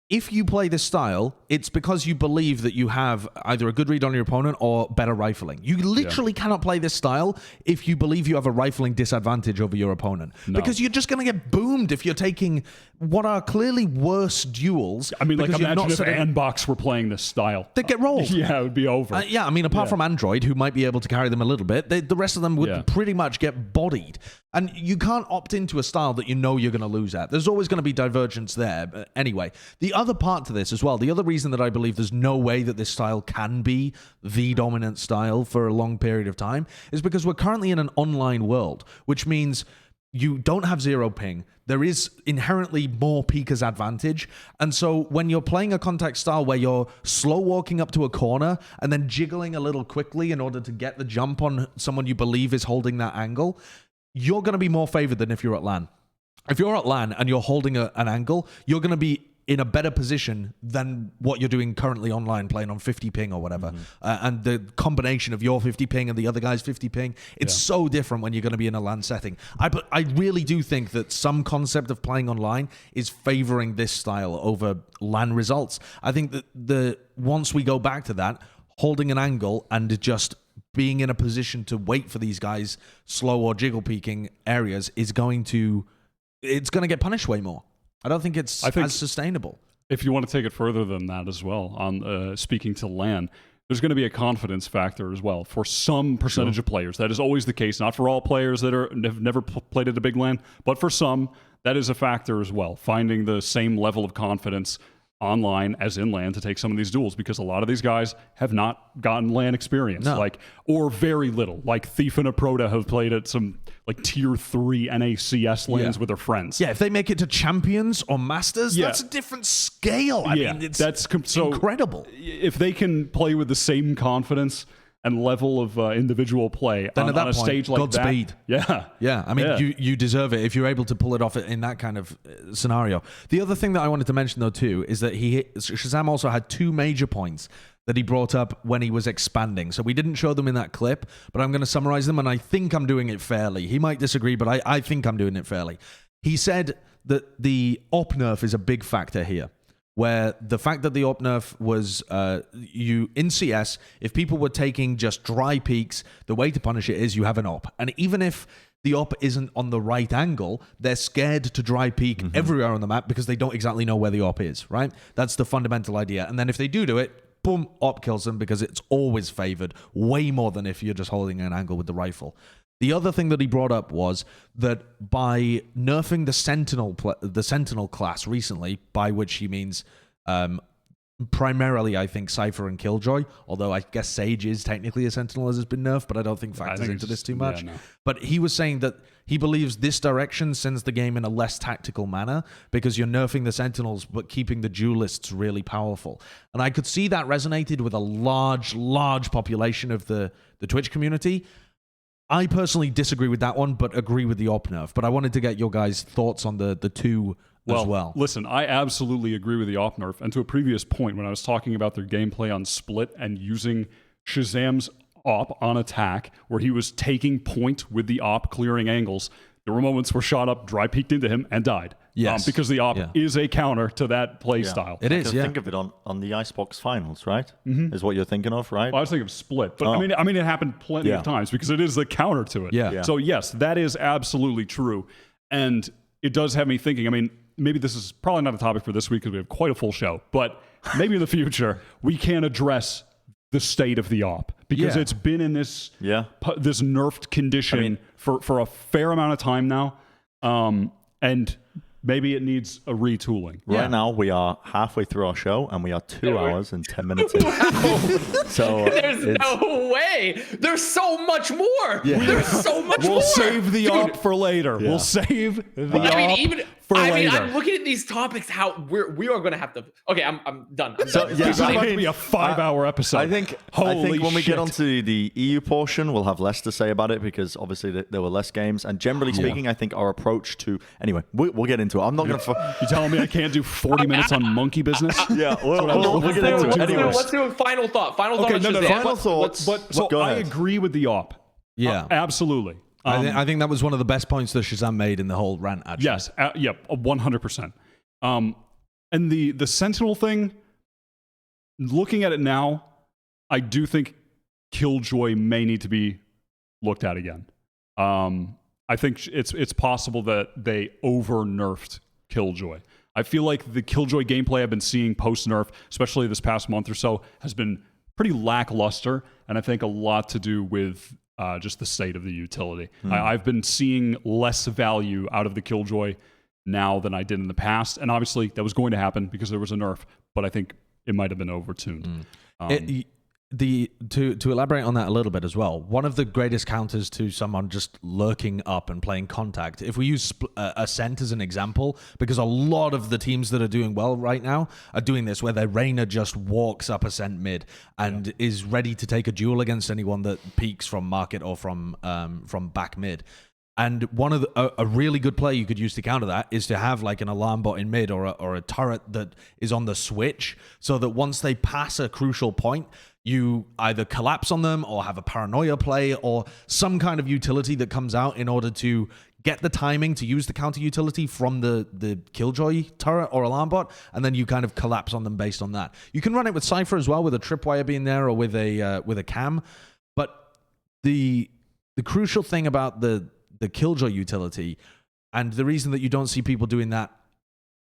if you play this style, it's because you believe that you have either a good read on your opponent or better rifling. You literally cannot play this style if you believe you have a rifling disadvantage over your opponent. Because you're just going to get boomed if you're taking what are clearly worse duels. I mean, like, because you're imagine not if setting- Andbox were playing this style. They'd get rolled. Yeah, it would be over. I mean, apart from Android, who might be able to carry them a little bit, the rest of them would pretty much get bodied. And you can't opt into a style that you know you're going to lose at. There's always going to be divergence there. But anyway, the other part to this as well, the other reason that I believe there's no way that this style can be the dominant style for a long period of time is because we're currently in an online world, which means you don't have zero ping. There is inherently more peeker's advantage. And so when you're playing a contact style where you're slow walking up to a corner and then jiggling a little quickly in order to get the jump on someone you believe is holding that angle, you're going to be more favored than if you're at LAN. If you're at LAN and you're holding an angle, you're going to be in a better position than what you're doing currently online, playing on 50 ping or whatever. And the combination of your 50 ping and the other guy's 50 ping, it's so different when you're going to be in a LAN setting. I really do think that some concept of playing online is favoring this style over LAN results. I think that once we go back to that, holding an angle and just being in a position to wait for these guys slow or jiggle peeking areas is going to get punished way more. I don't think it's as sustainable. if you want to take it further than that as well, on speaking to LAN, there's going to be a confidence factor as well for some percentage of players. That is always the case, not for all players that have never played at a big LAN, but for some, that is a factor as well. Finding the same level of confidence online as in LAN to take some of these duels, because a lot of these guys have not gotten LAN experience, or very little. Like Thief and Aproda have played at some like tier 3 NACS lanes with their friends. Yeah, if they make it to champions or masters, that's a different scale. I mean, it's incredible. If they can play with the same confidence and level of individual play then on a stage like Godspeed. that. Yeah. I mean, you deserve it if you're able to pull it off in that kind of scenario. The other thing that I wanted to mention, though, too, is that ShahZaM also had 2 major points that he brought up when he was expanding. So we didn't show them in that clip, but I'm going to summarize them, and I think I'm doing it fairly. He might disagree, but I think I'm doing it fairly. He said that the op nerf is a big factor here, where the fact that the op nerf was in CS, if people were taking just dry peaks, the way to punish it is you have an op. And even if the op isn't on the right angle, they're scared to dry peak everywhere on the map because they don't exactly know where the op is, right? That's the fundamental idea. And then if they do it, boom, op kills them because it's always favored way more than if you're just holding an angle with the rifle. The other thing that he brought up was that by nerfing the Sentinel class recently, by which he means primarily, I think, Cypher and Killjoy, although I guess Sage is technically a Sentinel as has been nerfed, but I don't think factors into this too much. Yeah, no. But he was saying that he believes this direction sends the game in a less tactical manner because you're nerfing the Sentinels but keeping the duelists really powerful. And I could see that resonated with a large population of the Twitch community. I personally disagree with that one, but agree with the op nerf. But I wanted to get your guys' thoughts on the two as well. Listen, I absolutely agree with the op nerf. And to a previous point, when I was talking about their gameplay on Split and using ShahZaM's op on attack, where he was taking point with the op, clearing angles, there were moments where shot up, dry peeked into him, and died. Yes. Because the op is a counter to that play style. It is, Think of it on the Icebox finals, right? Is what you're thinking of, right? Well, I was thinking of Split, but I mean, it happened plenty of times because it is the counter to it. Yeah. So yes, that is absolutely true, and it does have me thinking. I mean, maybe this is probably not a topic for this week because we have quite a full show, but maybe in the future we can address the state of the op because it's been in this this nerfed condition for a fair amount of time now, and maybe it needs a retooling. Right now, we are halfway through our show, and we are 2 hours and 10 minutes in. So there's no way. There's so much more. Yeah. There's so much more. We'll save the op for later. Yeah. We'll save the op for later. I'm looking at these topics. How we are going to have to. Okay, I'm done. This is going to be a 5-hour episode. I think when we get onto the EU portion, we'll have less to say about it because obviously there were less games. And generally speaking, I think our approach to we'll get into it. I'm not going to. You telling me I can't do 40 minutes on monkey business? Yeah, we'll get into it. Anyways. Let's do a final thought. Final thoughts. So I agree with the op. Yeah, absolutely. I think that was one of the best points that ShahZaM made in the whole rant, actually. Yes, 100%. And the Sentinel thing, looking at it now, I do think Killjoy may need to be looked at again. I think it's possible that they over-nerfed Killjoy. I feel like the Killjoy gameplay I've been seeing post-nerf, especially this past month or so, has been pretty lackluster, and I think a lot to do with just the state of the utility. I've been seeing less value out of the Killjoy now than I did in the past, and obviously that was going to happen because there was a nerf, but I think it might have been overtuned. To elaborate on that a little bit as well, one of the greatest counters to someone just lurking up and playing contact, if we use Ascent as an example, because a lot of the teams that are doing well right now are doing this, where their Reyna just walks up Ascent mid and is ready to take a duel against anyone that peeks from market or from back mid. And one of a really good play you could use to counter that is to have like an alarm bot in mid or a turret that is on the switch, so that once they pass a crucial point, you either collapse on them or have a paranoia play or some kind of utility that comes out in order to get the timing to use the counter utility from the Killjoy turret or alarm bot, and then you kind of collapse on them based on that. You can run it with Cypher as well, with a tripwire being there or with a cam. But the crucial thing about the Killjoy utility, and the reason that you don't see people doing that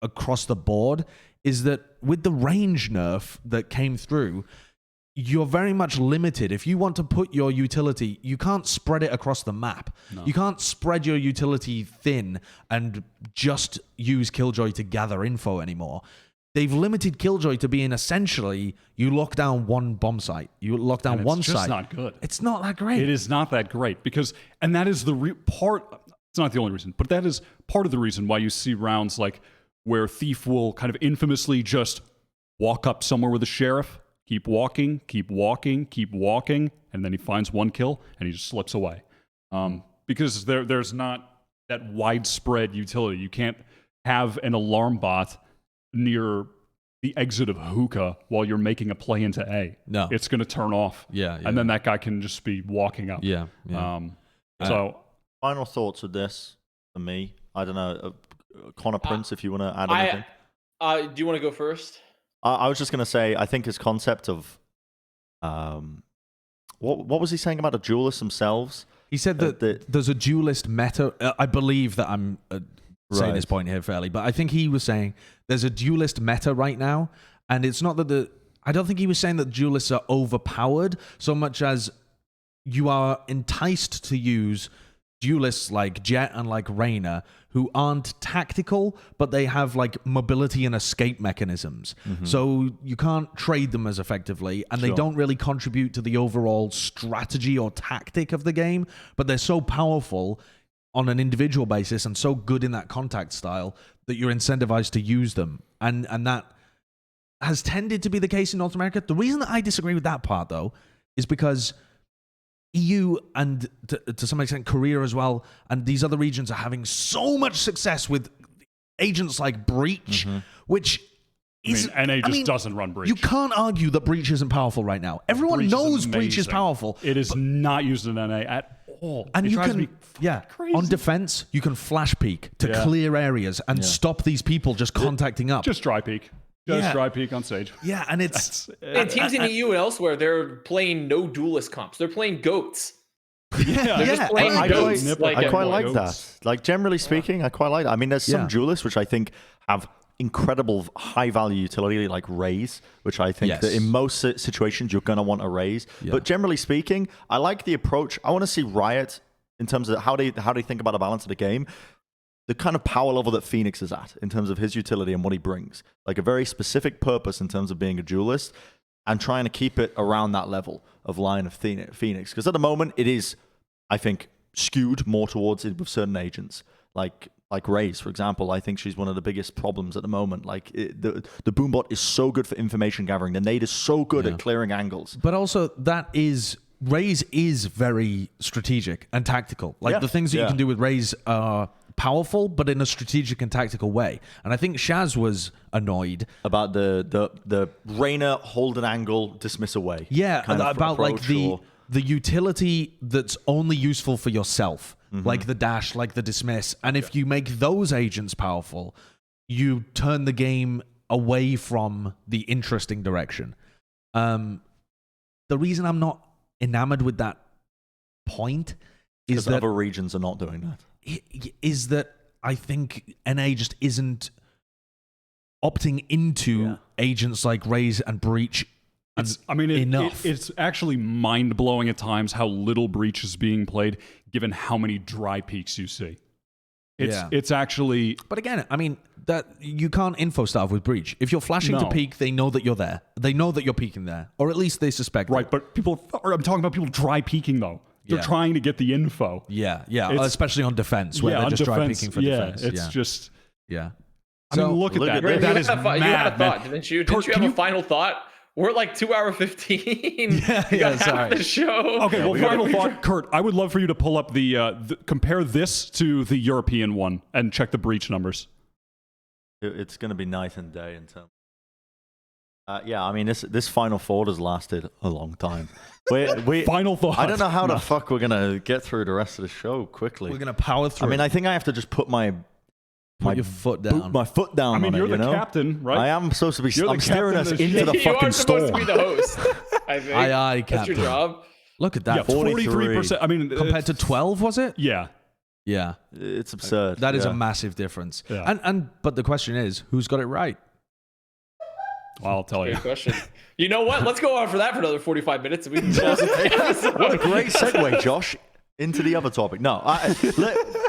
across the board, is that with the range nerf that came through, you're very much limited. If you want to put your utility, you can't spread it across the map. No. You can't spread your utility thin and just use Killjoy to gather info anymore. They've limited Killjoy to being essentially, you lock down one bomb site. You lock down one site. It's just not good. It's not that great. It is not that great because, and that is the part, it's not the only reason, but that is part of the reason why you see rounds like where Thief will kind of infamously just walk up somewhere with a sheriff, keep walking, and then he finds one kill and he just slips away. Because there's not that widespread utility. You can't have an alarm bot near the exit of hookah while you're making a play into A. No. It's going to turn off. Yeah. And then that guy can just be walking up. Yeah. So final thoughts with this for me. I don't know, Connor Prince, if you want to add anything. Do you want to go first? I was just going to say, I think his concept of, what was he saying about the duelists themselves? He said that there's a duelist meta. I believe that I'm saying this point here fairly, but I think he was saying there's a duelist meta right now, and it's not that I don't think he was saying that duelists are overpowered so much as you are enticed to use duelists like Jett and like Reyna, who aren't tactical, but they have like mobility and escape mechanisms. Mm-hmm. So you can't trade them as effectively, and they don't really contribute to the overall strategy or tactic of the game, but they're so powerful on an individual basis and so good in that contact style that you're incentivized to use them. And that has tended to be the case in North America. The reason that I disagree with that part, though, is because EU and to some extent Korea as well, and these other regions are having so much success with agents like Breach, which is... NA just doesn't run Breach. You can't argue that Breach isn't powerful right now. Everyone knows Breach is powerful. It is not used in NA at all. And you can, crazy. On defense, you can flash peek to clear areas and stop these people just contacting up. Just dry peek. Dry peek on Sage. Yeah, and it's... And teams in the EU and elsewhere, they're playing no duelist comps. They're playing goats. They're just playing goats. I quite like that. Like, generally speaking, I quite like that. I mean, there's some duelists which I think have incredible high-value utility, like Raze, which I think that in most situations you're going to want to raise. But generally speaking, I like the approach. I want to see Riot, in terms of how they think about the balance of the game, the kind of power level that Phoenix is at in terms of his utility and what he brings. Like a very specific purpose in terms of being a duelist and trying to keep it around that level of line of Phoenix. Because at the moment, it is, I think, skewed more towards it with certain agents. Like Raze, for example, I think she's one of the biggest problems at the moment. Like the Boombot is so good for information gathering. The nade is so good at clearing angles. But also Raze is very strategic and tactical. Like the things that you can do with Raze are powerful, but in a strategic and tactical way. And I think Shaz was annoyed about the Reyna hold an angle, dismiss away. Yeah, about like the utility that's only useful for yourself. Like the dash, like the dismiss. And if you make those agents powerful, you turn the game away from the interesting direction. The reason I'm not enamored with that point is that other regions are not doing that. Is that I think NA just isn't opting into agents like Raze and Breach. It's actually mind-blowing at times how little Breach is being played, given how many dry peaks you see. It's actually... But again, I mean, that you can't info starve with Breach. If you're flashing to peek, they know that you're there. They know that you're peeking there. Or at least they suspect Right, but I'm talking about people dry peaking, though. They're trying to get the info. Yeah, especially on defense, where they're just dry peeking for defense. It's just... Yeah. I mean, look at that. That is mad, you had a thought, didn't you? Didn't you have a final thought? We're at like 2 hour 15. Sorry. The show. Okay, well, final thought, Kurt. I would love for you to pull up compare this to the European one and check the Breach numbers. It's going to be night and day in terms. I mean, this Final Four has lasted a long time. Final thought. I don't know how the fuck we're going to get through the rest of the show quickly. We're going to power through. I mean, I think I have to just put your foot down. My foot down. I mean, you're the know? captain, right? I am supposed to be. You're I'm steering us into the you fucking are supposed storm. to be the host. I think. Aye, That's your captain. job. Look at that. Yeah, 43%. I mean, compared to 12, was it? Yeah. Yeah. It's absurd. That is a massive difference. Yeah. But the question is, who's got it right? I'll tell you. Good question. You know what? Let's go on for that for another 45 minutes. And we can close the episode. What a great segue, Josh, into the other topic. No,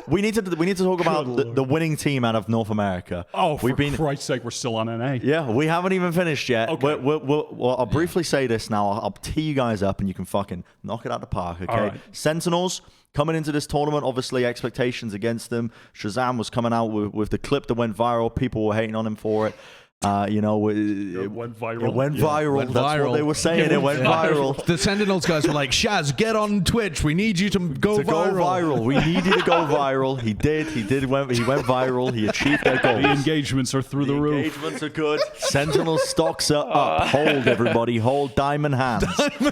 we need to talk about the winning team out of North America. Oh, for Christ's sake, we're still on NA. Yeah, we haven't even finished yet. Okay. Well, I'll briefly say this now. I'll tee you guys up, and you can fucking knock it out the park. Okay, All right. Sentinels coming into this tournament, obviously expectations against them. ShahZaM was coming out with the clip that went viral. People were hating on him for it. It It went viral. It went viral. That's what they were saying. It went viral. The Sentinels guys were like, Shaz, get on Twitch. We need you to go viral. We need you to go viral. He did. He went viral. He achieved their goals. The engagements are through the roof. Engagements are good. Sentinel stocks are up. Hold, everybody. Hold diamond hands.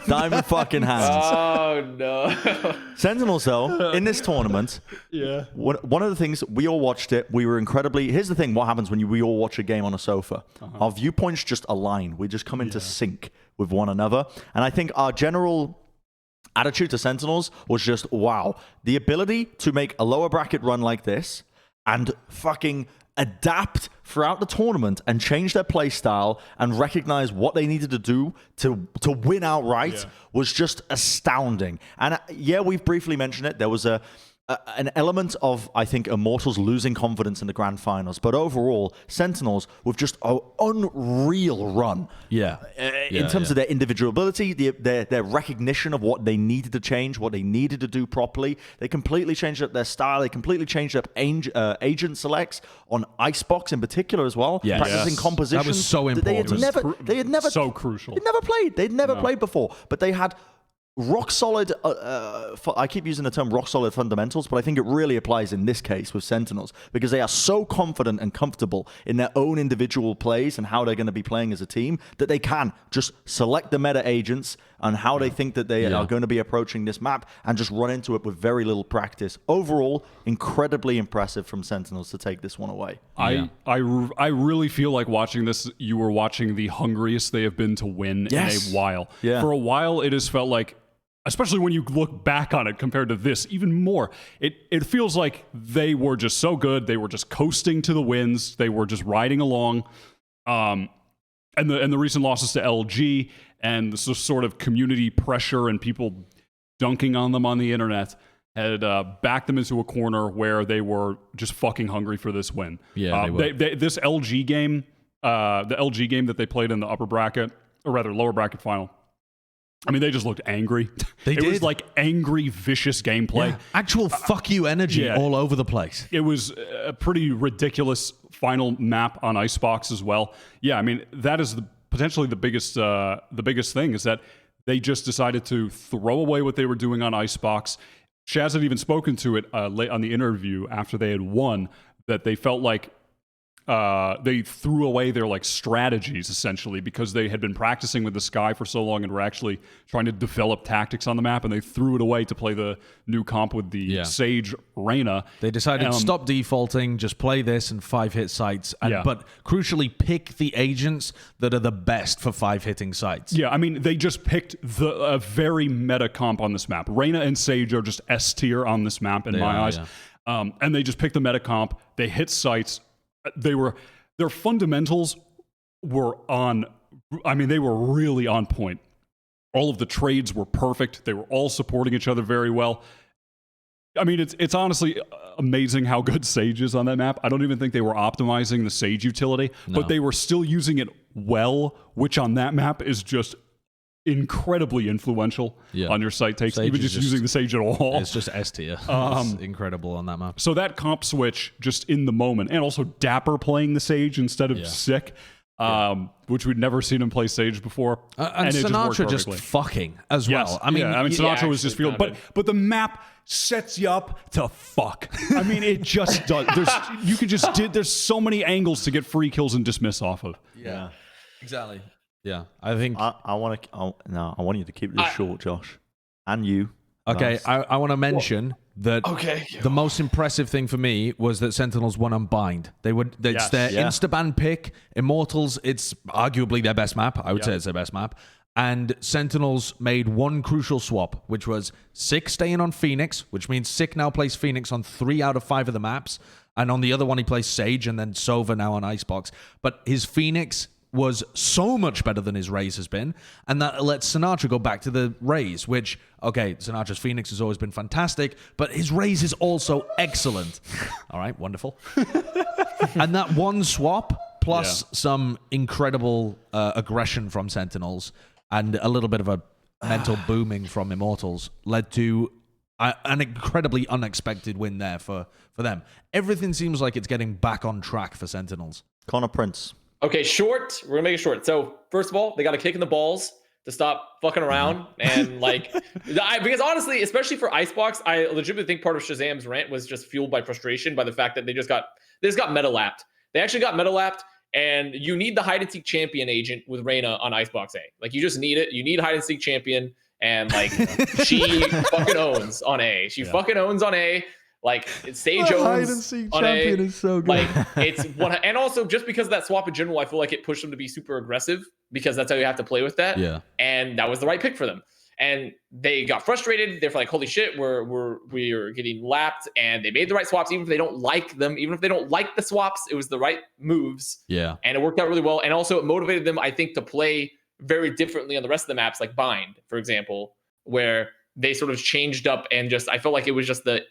Diamond fucking hands. Oh, no. Sentinels, though, in this tournament, Yeah. one of the things, we all watched it. We were incredibly... Here's the thing. What happens when we all watch a game on a sofa? Our viewpoints just align. We just come into sync with one another. And I think our general attitude to Sentinels was just, wow. The ability to make a lower bracket run like this and fucking adapt throughout the tournament and change their play style and recognize what they needed to do to win outright was just astounding. And yeah, we've briefly mentioned it. There was an element of, I think, Immortals losing confidence in the grand finals, but overall, Sentinels with just an unreal run. In terms of their individual ability, their recognition of what they needed to change, what they needed to do properly. They completely changed up their style. They completely changed up agent selects on Icebox in particular as well. Practicing composition. That was so important. They had never so crucial. They'd never played before, but they had rock solid, I keep using the term rock solid fundamentals, but I think it really applies in this case with Sentinels because they are so confident and comfortable in their own individual plays and how they're going to be playing as a team that they can just select the meta agents and how they think that they are going to be approaching this map and just run into it with very little practice. Overall, incredibly impressive from Sentinels to take this one away. I really feel like watching this, you were watching the hungriest they have been to win in a while. Yeah. For a while, it has felt like, especially when you look back on it compared to this, even more, it feels like they were just so good. They were just coasting to the wins. They were just riding along. And the recent losses to LG and the sort of community pressure and people dunking on them on the internet had backed them into a corner where they were just fucking hungry for this win. Yeah, this LG game, the LG game that they played in the upper bracket, or rather lower bracket final, I mean, they just looked angry. It was like angry, vicious gameplay. Yeah. Actual fuck you energy all over the place. It was a pretty ridiculous final map on Icebox as well. Yeah, I mean, that is potentially the biggest thing is that they just decided to throw away what they were doing on Icebox. Shaz had even spoken to it late on the interview after they had won, that they felt like they threw away their strategies essentially because they had been practicing with the Sky for so long and were actually trying to develop tactics on the map, and they threw it away to play the new comp with the Sage Reyna. They decided stop defaulting, just play this and 5-hit sites, but crucially pick the agents that are the best for 5-hitting sites. Yeah, I mean, they just picked a very meta comp on this map. Reyna and Sage are just S tier on this map in my eyes. Yeah. And they just picked the meta comp. They hit sites. Their fundamentals were on, I mean, they were really on point. All of the trades were perfect. They were all supporting each other very well. I mean, it's honestly amazing how good Sage is on that map. I don't even think they were optimizing the Sage utility, but they were still using it well, which on that map is just incredibly influential on your site takes, Sage even just using the Sage at all. It's just S tier. It's incredible on that map. So that comp switch just in the moment, and also Dapper playing the Sage instead of Sick, which we'd never seen him play Sage before. And Sinatra just fucking as well. I mean, Sinatra was just feeling, but the map sets you up to fuck. I mean, it just does. There's so many angles to get free kills and dismiss off of. Yeah. Exactly. Yeah, I think I want you to keep this short, Josh, and you. Okay, I want to mention that the most impressive thing for me was that Sentinels won Unbind. It's their insta-ban pick. Immortals, it's arguably their best map. I would say it's their best map. And Sentinels made one crucial swap, which was Sick staying on Phoenix, which means Sick now plays Phoenix on 3 out of 5 of the maps. And on the other one, he plays Sage, and then Sova now on Icebox. But his Phoenix was so much better than his Raze has been, and that lets Sinatra go back to the Raze, which, okay, Sinatra's Phoenix has always been fantastic, but his Raze is also excellent. All right, wonderful. And that one swap, plus some incredible aggression from Sentinels, and a little bit of a mental booming from Immortals, led to an incredibly unexpected win there for them. Everything seems like it's getting back on track for Sentinels. Connor Prince. Okay, short. We're gonna make it short. So first of all, they got a kick in the balls to stop fucking around and like, because honestly, especially for Icebox, I legitimately think part of ShahZaM's rant was just fueled by frustration by the fact that they just got meta lapped. They actually got meta lapped, and you need the hide and seek champion agent with Reyna on Icebox A. Like, you just need it. You need hide and seek champion, and like she fucking owns on A. She fucking owns on A. Like, Sage owns on A. Is so good. Like, it's one, and also just because of that swap in general, I feel like it pushed them to be super aggressive, because that's how you have to play with that. Yeah. And that was the right pick for them. And they got frustrated. They're like, holy shit, we're getting lapped. And they made the right swaps, even if they don't like them, even if they don't like the swaps, it was the right moves. Yeah. And it worked out really well. And also it motivated them, I think, to play very differently on the rest of the maps, like Bind, for example, where they sort of changed up, and just, I felt like it was just the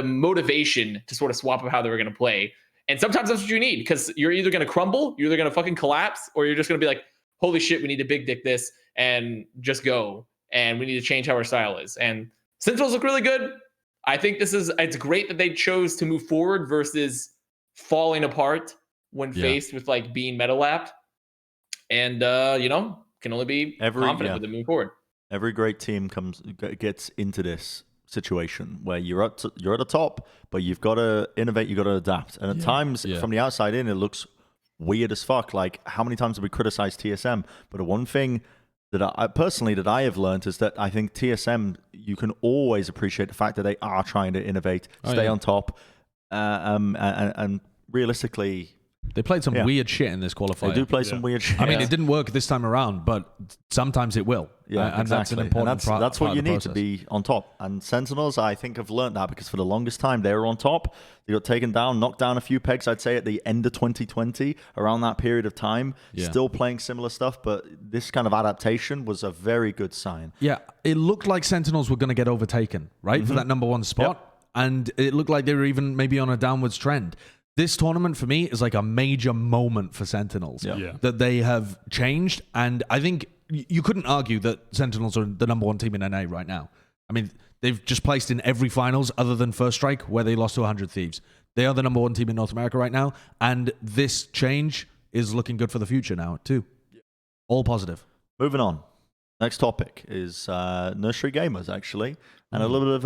motivation to sort of swap of how they were going to play. And sometimes that's what you need, because you're either going to crumble, you're either going to fucking collapse, or you're just going to be like, holy shit, we need to big dick this and just go. And we need to change how our style is. And Sentinels look really good. I think it's great that they chose to move forward versus falling apart when faced with like being meta lapped. And, can only be confident with it moving forward. Every great team gets into this situation where you're at the top, but you've got to innovate, you've got to adapt. And at times, from the outside in, it looks weird as fuck. Like, how many times have we criticized TSM? But the one thing that I have learned is that I think TSM, you can always appreciate the fact that they are trying to innovate, stay on top, and realistically, they played some weird shit in this qualifier. They do play some weird shit. I mean, it didn't work this time around, but sometimes it will. Yeah, and that's an important part. That's what you need process. to be on top. And Sentinels, I think, have learned that, because for the longest time they were on top. They got taken down, knocked down a few pegs, I'd say, at the end of 2020, around that period of time. Still playing similar stuff, but this kind of adaptation was a very good sign. Yeah, it looked like Sentinels were going to get overtaken, right, for that number one spot. And it looked like they were even maybe on a downwards trend. This tournament, for me, is like a major moment for Sentinels. That they have changed. And I think you couldn't argue that Sentinels are the number one team in NA right now. I mean, they've just placed in every finals other than First Strike, where they lost to 100 Thieves. They are the number one team in North America right now. And this change is looking good for the future now, too. All positive. Moving on. Next topic is Nursery Gamers, actually. And a little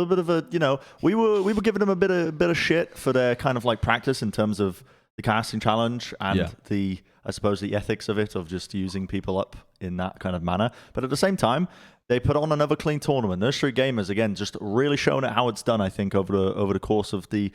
bit of a, we were giving them a bit of shit for their kind of like practice in terms of the casting challenge and I suppose the ethics of it, of just using people up in that kind of manner. But at the same time, they put on another clean tournament. Nursery Gamers, again, just really showing it how it's done, I think, over the course of the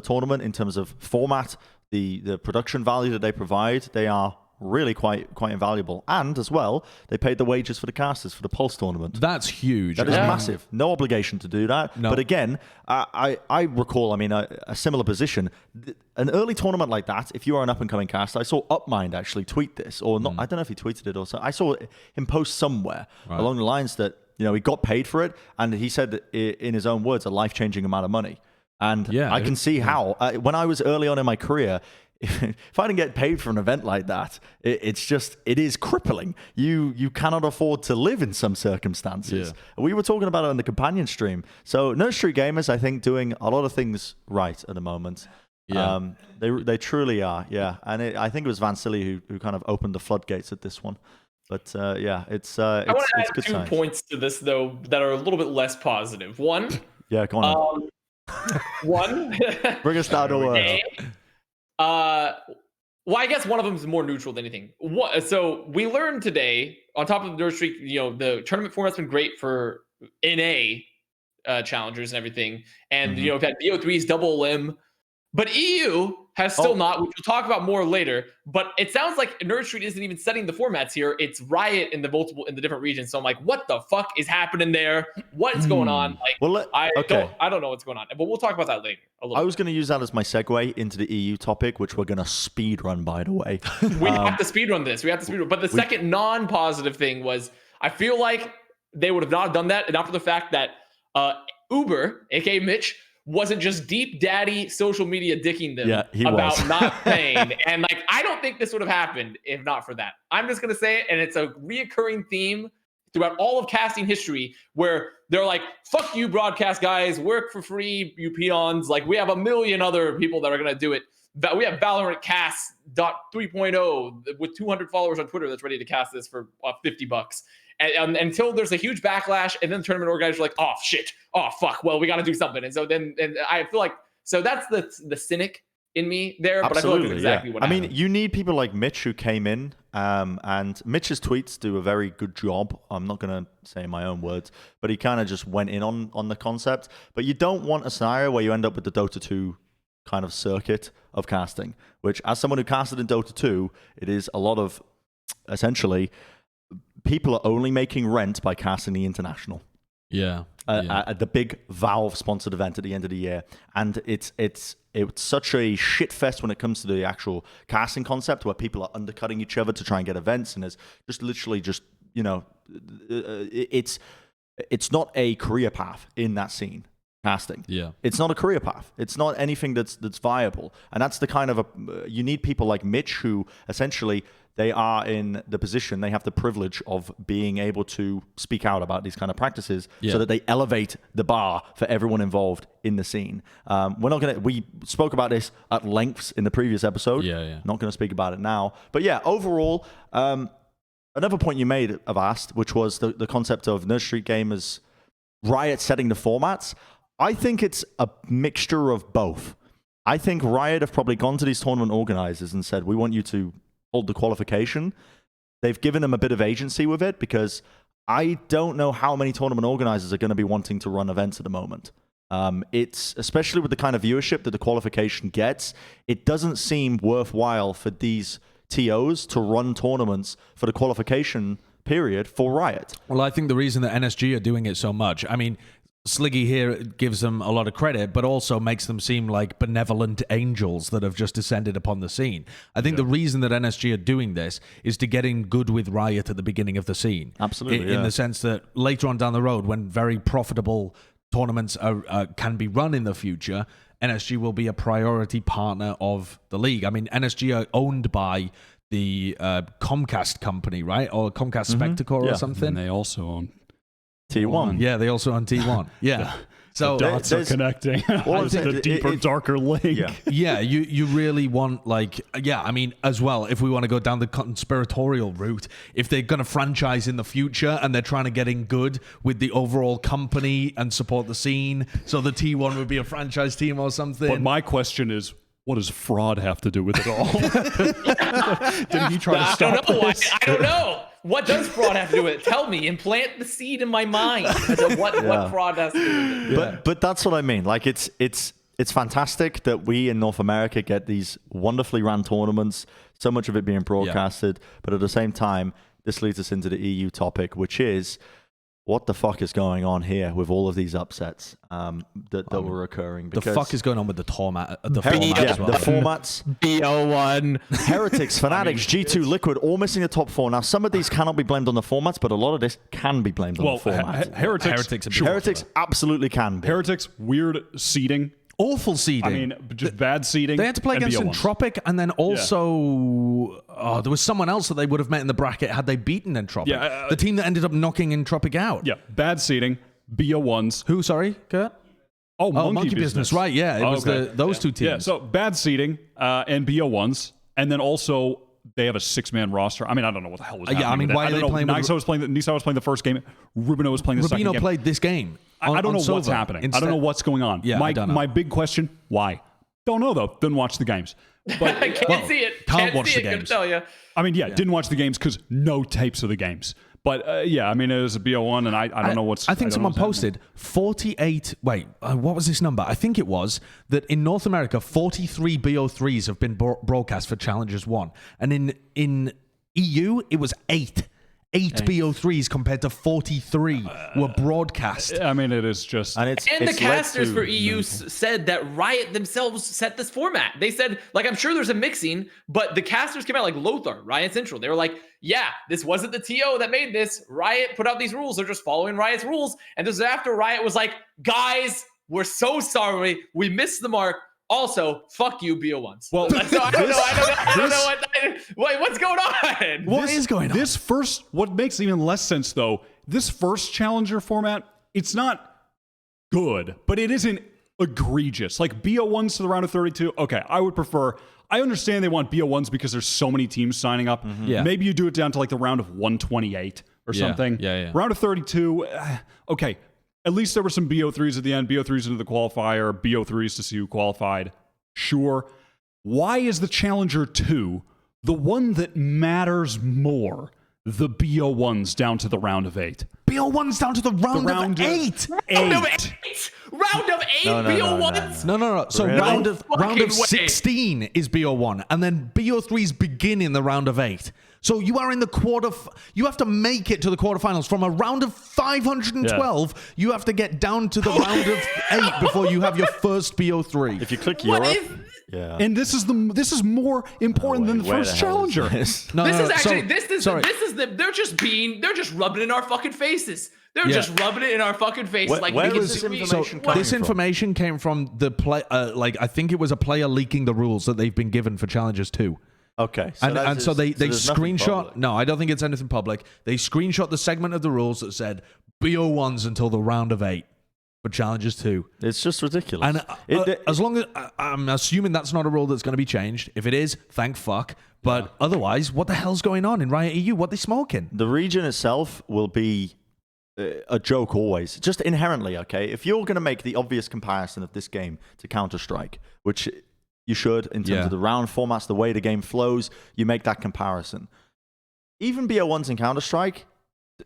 tournament in terms of format, the production value that they provide. They are really quite invaluable. And as well, they paid the wages for the casters for the Pulse tournament. That's huge. That is massive. No obligation to do that. No. But again, I recall, a similar position. An early tournament like that, if you are an up-and-coming caster, I saw Upmind actually tweet this, or not. I don't know if he tweeted it or so. I saw him post somewhere along the lines that, he got paid for it, and he said that, in his own words, a life-changing amount of money. And I can see how, when I was early on in my career, if I didn't get paid for an event like that, it is crippling. You cannot afford to live in some circumstances. We were talking about it on the companion stream. So Nursery Gamers, I think, doing a lot of things right at the moment. They truly are. And I think it was Van Silly who kind of opened the floodgates at this one. But it's I want to add good 2 signs. points to this, though, that are a little bit less positive. One. Yeah, go on. One. Bring us down to earth. Well, I guess one of them is more neutral than anything. So we learned today, on top of the Nursery, the tournament format's been great for NA challengers and everything. And, we've had BO3's double limb. But EU has still not, which we'll talk about more later. But it sounds like Nerd Street isn't even setting the formats here. It's Riot in the different regions. So I'm like, what the fuck is happening there? What's going on? Like, Well, I don't know what's going on. But we'll talk about that later. I was going to use that as my segue into the EU topic, which we're going to speed run, by the way. We have to speed run this. But the second non-positive thing was, I feel like they would have not done that, and not for the fact that Uber, aka Mitch, wasn't just deep daddy social media dicking them about not paying. And like, I don't think this would have happened if not for that. I'm just going to say it. And it's a reoccurring theme throughout all of casting history where they're like, fuck you broadcast guys, work for free, you peons. Like, we have a million other people that are going to do it. We have Valorant Cast 3.0 with 200 followers on Twitter that's ready to cast this for $50. And until there's a huge backlash, and then tournament organizers are like, oh shit, oh fuck, well, we got to do something. And so then, and I feel like, so that's the cynic in me there. But I feel like it's exactly what happened. I mean, you need people like Mitch who came in, and Mitch's tweets do a very good job. I'm not going to say my own words, but he kind of just went in on the concept. But you don't want a scenario where you end up with the Dota 2 kind of circuit of casting, which, as someone who casted in Dota 2, it is a lot of, essentially, people are only making rent by casting the international. At the big Valve sponsored event at the end of the year, and it's such a shit fest when it comes to the actual casting concept, where people are undercutting each other to try and get events, and there's just literally just, you know, it's not a career path in that scene. Casting, it's not a career path. It's not anything that's viable, and that's the kind of you need people like Mitch who essentially, they are in the position, they have the privilege of being able to speak out about these kind of practices, so that they elevate the bar for everyone involved in the scene. We spoke about this at lengths in the previous episode. Not going to speak about it now, but yeah, overall, another point you made, Avast, which was the concept of Nerd Street Gamers, Riot setting the formats. I think it's a mixture of both. I think Riot have probably gone to these tournament organizers and said, we want you to hold the qualification. They've given them a bit of agency with it, because I don't know how many tournament organizers are going to be wanting to run events at the moment. It's, especially with the kind of viewership that the qualification gets, it doesn't seem worthwhile for these TOs to run tournaments for the qualification period for Riot. Well, I think the reason that NSG are doing it so much, I mean, Sliggy here gives them a lot of credit, but also makes them seem like benevolent angels that have just descended upon the scene. I think the reason that NSG are doing this is to get in good with Riot at the beginning of the scene. Absolutely, in the sense that later on down the road, when very profitable tournaments can be run in the future, NSG will be a priority partner of the league. I mean, NSG are owned by the Comcast company, right? Or Comcast Spectacor or something. And they also own T1. Yeah, they also own T1. Yeah. So the dots are connecting. The deeper, darker link. You really want, like, I mean, as well, if we want to go down the conspiratorial route, if they're going to franchise in the future and they're trying to get in good with the overall company and support the scene, so the T1 would be a franchise team or something. But my question is, what does fraud have to do with it all? Did he try to stop this? I don't know. What does fraud have to do with it? Tell me. Implant the seed in my mind. What fraud has to do with it? But that's what I mean. Like, it's fantastic that we in North America get these wonderfully ran tournaments, so much of it being broadcasted. But at the same time, this leads us into the EU topic, which is, what the fuck is going on here with all of these upsets that were occurring? Because the fuck is going on with the format? The formats. BO1. Heretics, Fanatics, G2, Liquid, all missing the top four. Now, some of these cannot be blamed on the formats, but a lot of this can be blamed on the formats. Heretics absolutely can be. Heretics, weird seeding. Awful seeding. I mean, just bad seeding. They had to play against Entropic, and then also there was someone else that they would have met in the bracket had they beaten Entropic. The team that ended up knocking Entropic out. Yeah, bad seeding. BO1s. Who, sorry, Kurt? Oh, Monkey Business. Right, yeah. It was those two teams. Yeah, so bad seeding and BO1s, and then also they have a 6-man roster. I mean, I don't know what the hell was happening. I mean, why are they playing? Nisa was playing the first game. Rubino was playing the second game. Rubino played this game. I don't know what's happening. I don't know what's going on. Yeah, I don't know. My big question, why? Don't know, though. Didn't watch the games. But, I can't see it. Can't watch the games. Tell you. I mean, didn't watch the games because no tapes of the games. But yeah, I mean, it was a BO1, and I don't know what's. I think don't someone know what's happening. posted 48. Wait, what was this number? I think it was that in North America, 43 BO3s have been broadcast for Challengers 1. And in EU, it was 8. 8 BO3s compared to 43 were broadcast. I mean, it is just. And the led casters to for EU said that Riot themselves set this format. They said, like, I'm sure there's a mixing, but the casters came out like Lothar, Riot Central. They were like, yeah, this wasn't the TO that made this. Riot put out these rules. They're just following Riot's rules. And this is after Riot was like, guys, we're so sorry. We missed the mark. Also, fuck you, BO1s. Well, so I don't know wait, what's going on? What is going on? This first, what makes even less sense though, this first challenger format, it's not good, but it isn't egregious. Like BO1s to the round of 32, okay, I would prefer. I understand they want BO1s because there's so many teams signing up. Yeah. Maybe you do it down to like the round of 128 or something. Yeah. Round of 32, okay. At least there were some BO3s at the end, BO3s into the qualifier, BO3s to see who qualified. Sure. Why is the Challenger 2 the one that matters more? The BO1s down to the round of 8. BO1's down to the round of 8. Round of 8? Round of 8 BO1s? No. So Really? round of Fucking way. 16 is BO1, and then BO3s begin in the round of 8. So you are in the you have to make it to the quarterfinals. From a round of 512, you have to get down to the round of 8 before you have your first BO3. If you click What Europe, is- yeah. And this is more important than the Where first hell is challenger. this? No, This no, is no, actually, sorry. this is the, they're just rubbing it in our fucking faces. They're Yeah. just rubbing it in our fucking faces. Where- Like, where we was can this see- information what- coming This from? information came from the play. I think it was a player leaking the rules that they've been given for Challengers 2. Okay. So they there's nothing screenshot. public. No, I don't think it's anything public. They screenshot the segment of the rules that said BO1s until the round of 8 for Challengers 2. It's just ridiculous. And as long as I'm assuming that's not a rule that's going to be changed. If it is, thank fuck. But otherwise, what the hell's going on in Riot EU? What are they smoking? The region itself will be a joke always, just inherently, okay? If you're going to make the obvious comparison of this game to Counter-Strike, which you should in terms of the round formats, the way the game flows, you make that comparison. Even BO1s in Counter-Strike,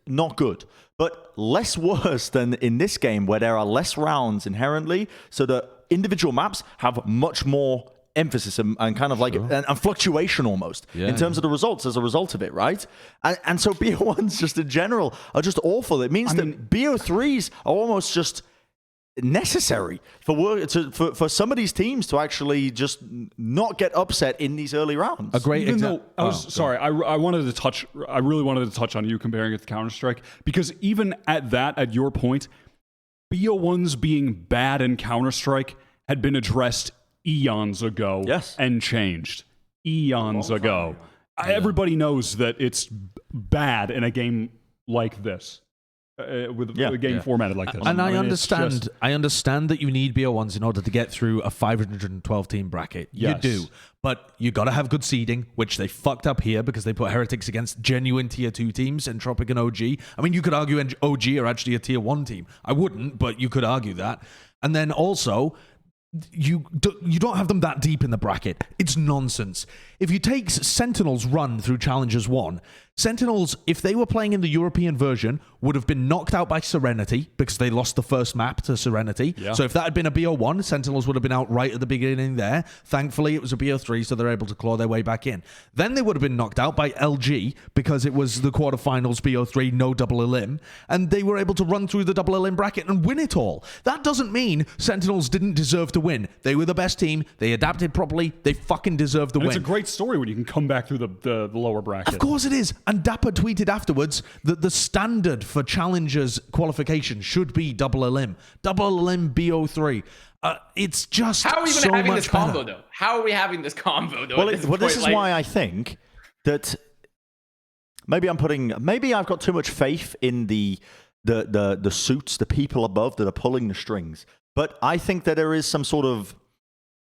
not good, but less worse than in this game where there are less rounds inherently, so the individual maps have much more emphasis and kind of like and fluctuation almost in terms of the results as a result of it, right? And so BO1s just in general are just awful. It means that BO3s are almost just necessary for some of these teams to actually just not get upset in these early rounds. A great Even example. though I really wanted to touch on you comparing it to Counter-Strike, because even at your point, BO1s being bad in Counter-Strike had been addressed eons ago and changed eons ago. Everybody knows that it's bad in a game like this. With a game formatted like this. And I it's just- understand that you need BO1s in order to get through a 512 team bracket. Yes. You do. But you got to have good seeding, which they fucked up here because they put Heretics against genuine tier 2 teams, Entropic and OG. I mean, you could argue OG are actually a tier 1 team. I wouldn't, but you could argue that. And then also, you don't have them that deep in the bracket. It's nonsense. If you take Sentinels' run through Challengers 1, Sentinels, if they were playing in the European version, would have been knocked out by Serenity because they lost the first map to Serenity. Yeah. So if that had been a BO1, Sentinels would have been out right at the beginning there. Thankfully, it was a BO3, so they're able to claw their way back in. Then they would have been knocked out by LG because it was the quarterfinals BO3, no double elim, and they were able to run through the double elim bracket and win it all. That doesn't mean Sentinels didn't deserve to win. They were the best team. They adapted properly. They fucking deserved the and win. it's a great story when you can come back through the lower bracket. Of course it is. And Dapper tweeted afterwards that the standard for Challengers qualification should be double elim. Double elim BO3. It's just How are we even so having much this combo, better. though? How are we having this combo, though? Well, at this point? is Like, why I think that maybe I've got too much faith in the suits, the people above that are pulling the strings. But I think that there is some sort of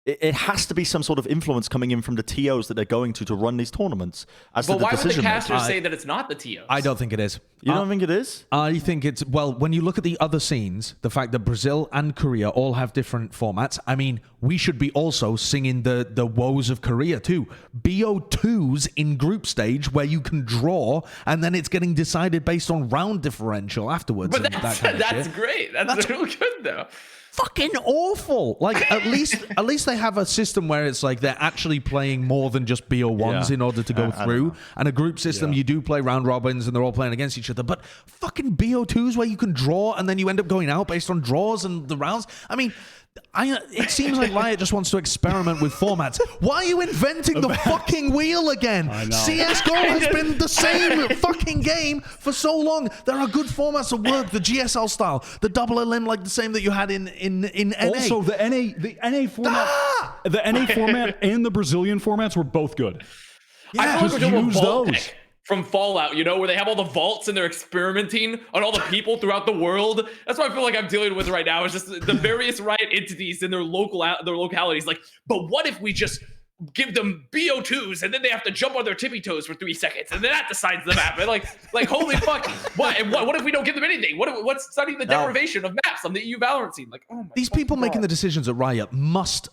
it has to be some sort of influence coming in from the TOs that they're going to run these tournaments as But to the why would the decision casters makers. say that it's not the TOs? I don't think it is. You don't think it is? I think it's, well, when you look at the other scenes, the fact that Brazil and Korea all have different formats, I mean, we should be also singing the woes of Korea too. BO2s in group stage where you can draw and then it's getting decided based on round differential afterwards. But and that's, that kind of that's shit. great. That's real good though. Fucking awful. Like at least they have a system where it's like they're actually playing more than just BO1s Yeah. in order to go through. And a group system, you do play round robins and they're all playing against each other. But fucking BO2s where you can draw and then you end up going out based on draws and the rounds. I mean, it seems like Wyatt just wants to experiment with formats. Why are you inventing the fucking wheel again? I know. CSGO has been the same fucking game for so long. There are good formats that work. The GSL style, the double elim like the same that you had in NA. Also, the NA format, the NA format and the Brazilian formats were both good. I feel like just we're doing a use vault those. deck from Fallout, you know, where they have all the vaults and they're experimenting on all the people throughout the world. That's what I feel like I'm dealing with right now. Is just the various Riot entities in their localities. Like, but what if we just give them BO2s and then they have to jump on their tippy toes for 3 seconds and then that decides the map? And like holy fuck, what if we don't give them anything? What's studying the deprivation of maps on the EU Valorant scene? Like, oh my These people making the decisions at Riot must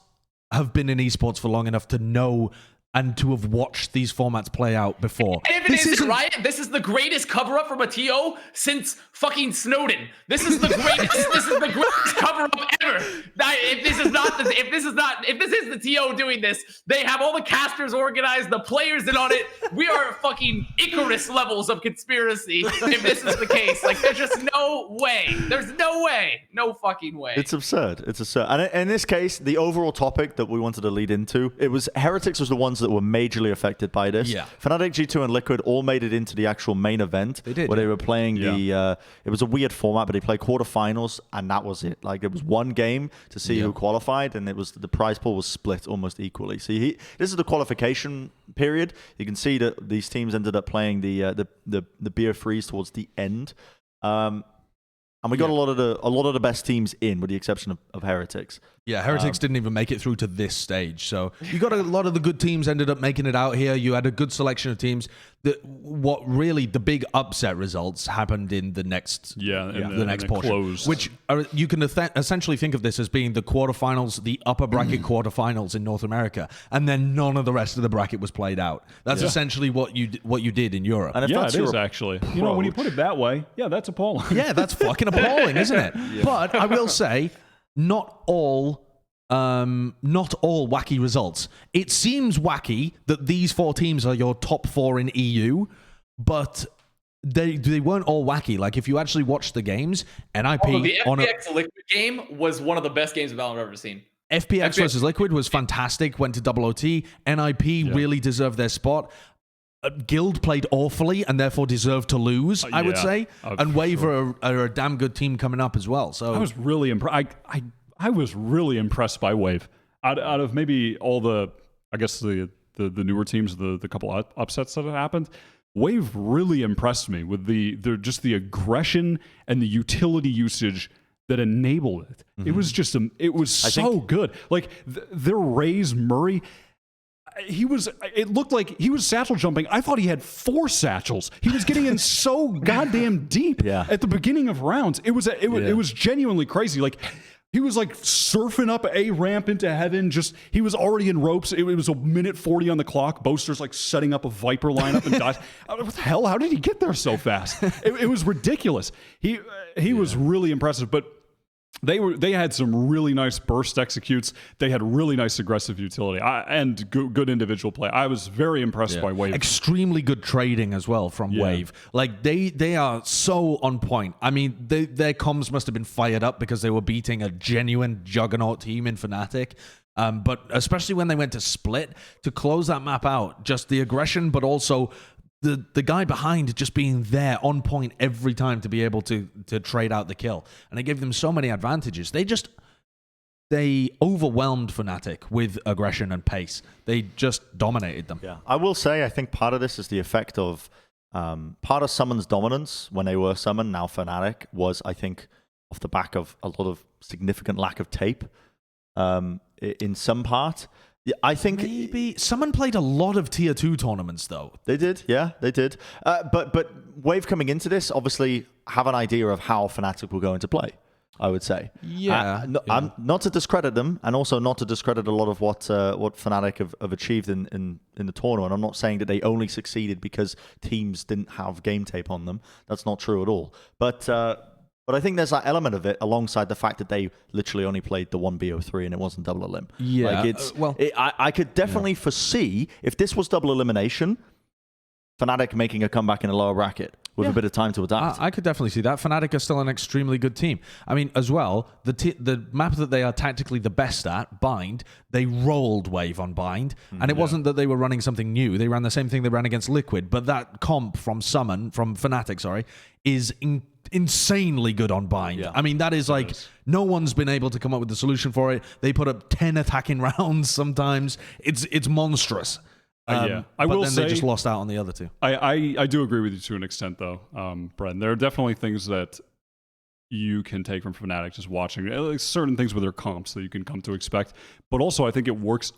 have been in esports for long enough to know and to have watched these formats play out before. And if it isn't Riot, this is the greatest cover-up from a TO since fucking Snowden. This is the greatest. This is the greatest cover-up ever. If this is the TO doing this, they have all the casters organized, the players in on it. We are fucking Icarus levels of conspiracy. If this is the case, like, there's just no way. There's no way. No fucking way. It's absurd. It's absurd. And in this case, the overall topic that we wanted to lead into, it was Heretics was the ones that were majorly affected by this. Yeah. Fnatic, G2, and Liquid all made it into the actual main event. They did, where they were playing Yeah. it was a weird format, but they played quarterfinals, and that was it. Like, it was one game to see who qualified, and it was the prize pool was split almost equally. So this is the qualification period. You can see that these teams ended up playing the beer freeze towards the end. And we got a lot of the best teams in, with the exception of Heretics. Yeah, Heretics didn't even make it through to this stage. So you got a lot of the good teams ended up making it out here. You had a good selection of teams. What really the big upset results happened in the next the next portion, closed. which you can essentially think of this as being the quarterfinals, the upper bracket quarterfinals in North America, and then none of the rest of the bracket was played out. That's essentially what you did in Europe. And if Yeah, that's it is your actually. You know, when you put it that way, yeah, that's appalling. Yeah, that's fucking appalling, isn't it? But I will say, not all wacky results. It seems wacky that these 4 teams are your top 4 in EU, but they weren't all wacky. Like, if you actually watch the games, NIP the on a FPX Liquid game was one of the best games of Valorant I've ever seen. FPX versus Liquid was fantastic. Went to double OT. NIP really deserved their spot. Guild played awfully and therefore deserved to lose, I would say. And Wave are a damn good team coming up as well. So I was really impressed. I was really impressed by Wave. Out of maybe all the, I guess the newer teams, the couple upsets that have happened, Wave really impressed me with the aggression and the utility usage that enabled it. It was just it was so good. Like their Raze Murray. It looked like he was satchel jumping. I thought he had 4 satchels. He was getting in so goddamn deep at the beginning of rounds. It was genuinely crazy. Like, he was like surfing up a ramp into heaven. He was already in ropes. It was a minute 40 on the clock. Boaster's like setting up a Viper lineup and dies. What the hell? How did he get there so fast? It was ridiculous. He was really impressive, but they had some really nice burst executes. They had really nice aggressive utility and good individual play. I was very impressed by Wave. Extremely good trading as well from Wave. Like, they are so on point. I mean, their comms must have been fired up because they were beating a genuine juggernaut team in Fnatic. But especially when they went to split, to close that map out, just the aggression, but also the guy behind just being there on point every time to be able to trade out the kill. And it gave them so many advantages. They overwhelmed Fnatic with aggression and pace. They just dominated them. Yeah, I will say, I think part of this is the effect of part of Summon's dominance when they were Summon, now Fnatic, was, I think, off the back of a lot of significant lack of tape. in some part. Yeah, I think maybe someone played a lot of tier 2 tournaments though. they did. Yeah, they did. But Wave coming into this obviously have an idea of how Fnatic will go into play. I would say. Yeah. I'm not to discredit them, and also not to discredit a lot of what Fnatic have achieved in the tournament. I'm not saying that they only succeeded because teams didn't have game tape on them. That's not true at all. But I think there's that element of it alongside the fact that they literally only played the 1BO3 and it wasn't double elim. Yeah. Like I could definitely foresee if this was double elimination, Fnatic making a comeback in a lower bracket with a bit of time to adapt. I could definitely see that. Fnatic are still an extremely good team. I mean, as well, the map that they are tactically the best at, Bind, they rolled Wave on Bind. And it wasn't that they were running something new. They ran the same thing they ran against Liquid. But that comp from Fnatic, is insanely good on Bind. Yeah. I mean, that is like, no one's been able to come up with a solution for it. They put up 10 attacking rounds sometimes. It's monstrous. I but will then say they just lost out on the other two. I do agree with you to an extent, though, Bren. There are definitely things that you can take from Fnatic just watching. Like certain things with their comps that you can come to expect. But also, I think it works.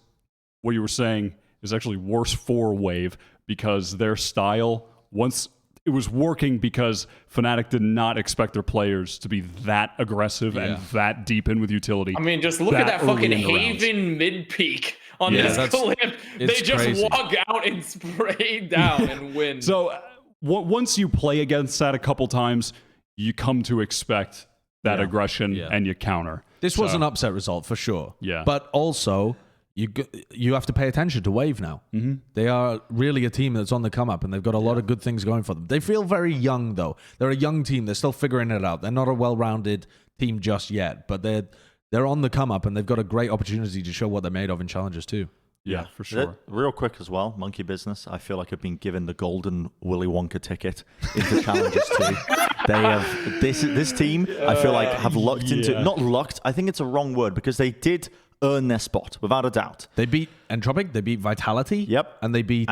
What you were saying is actually worse for Wave because their style, once it was working because Fnatic did not expect their players to be that aggressive and that deep in with utility. I mean, just look at that early fucking in the rounds. Haven mid peak on this clip. They just crazy. walk out and spray down and win. So once you play against that a couple times, you come to expect that aggression and you counter. This was an upset result for sure. Yeah. But also, you have to pay attention to Wave now. Mm-hmm. They are really a team that's on the come up, and they've got a lot of good things going for them. They feel very young, though. They're a young team. They're still figuring it out. They're not a well-rounded team just yet, but they're on the come up, and they've got a great opportunity to show what they're made of in challenges too. Yeah, for sure. Real quick as well, Monkey Business. I feel like I've been given the golden Willy Wonka ticket into challenges too. They have this team. I feel like have lucked into not lucked. I think it's a wrong word because they did earn their spot without a doubt. They beat Entropic, they beat Vitality, and they beat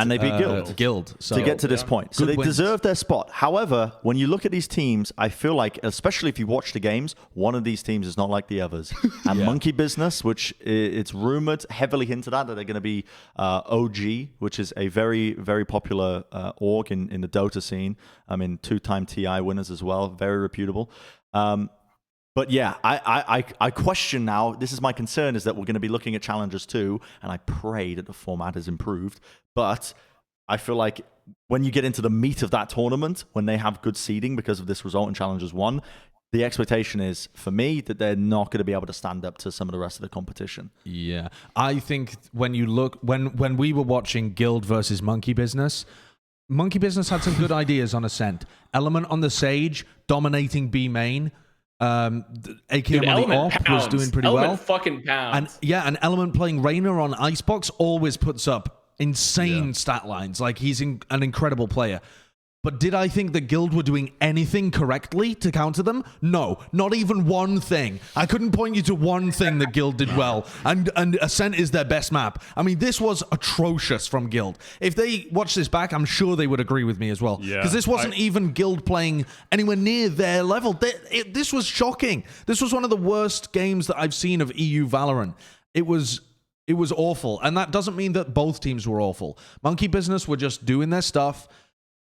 Guild. So, to get to this point. So they deserve their spot. However, when you look at these teams, I feel like, especially if you watch the games, one of these teams is not like the others. And Monkey Business, which it's rumored, heavily hinted at that they're going to be OG, which is a very, very popular org in the Dota scene. I mean, 2-time TI winners as well, very reputable. But yeah, I question now, this is my concern, is that we're going to be looking at challenges too, and I pray that the format is improved. But I feel like when you get into the meat of that tournament, when they have good seeding because of this result in Challenges 1, the expectation is, for me, that they're not going to be able to stand up to some of the rest of the competition. Yeah. I think when you look, when we were watching Guild versus Monkey Business had some good ideas on Ascent. Element on the Sage, dominating B main. AKM on the op was doing pretty well. Fucking pounds. And Element playing Reyna on Icebox always puts up insane stat lines. Like, he's an incredible player. But did I think that Guild were doing anything correctly to counter them? No, not even one thing. I couldn't point you to one thing that Guild did well. And Ascent is their best map. I mean, this was atrocious from Guild. If they watch this back, I'm sure they would agree with me as well. Because this wasn't even Guild playing anywhere near their level. This was shocking. This was one of the worst games that I've seen of EU Valorant. It was awful. And that doesn't mean that both teams were awful. Monkey Business were just doing their stuff,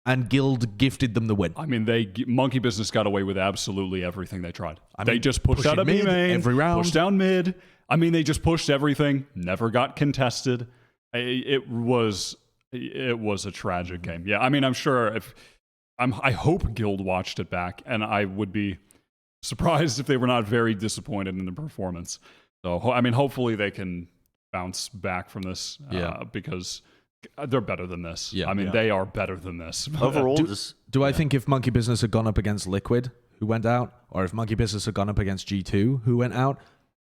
and Guild gifted them the win. I mean, Monkey Business got away with absolutely everything they tried. They just pushed out a mid B main, every round, pushed down mid. I mean, they just pushed everything. Never got contested. It was a tragic game. Yeah, I mean, I'm sure I hope Guild watched it back, and I would be surprised if they were not very disappointed in the performance. So, I mean, hopefully they can bounce back from this because they're better than this. I mean, they are better than this. Overall, do I think if Monkey Business had gone up against Liquid, who went out, or if Monkey Business had gone up against G2, who went out,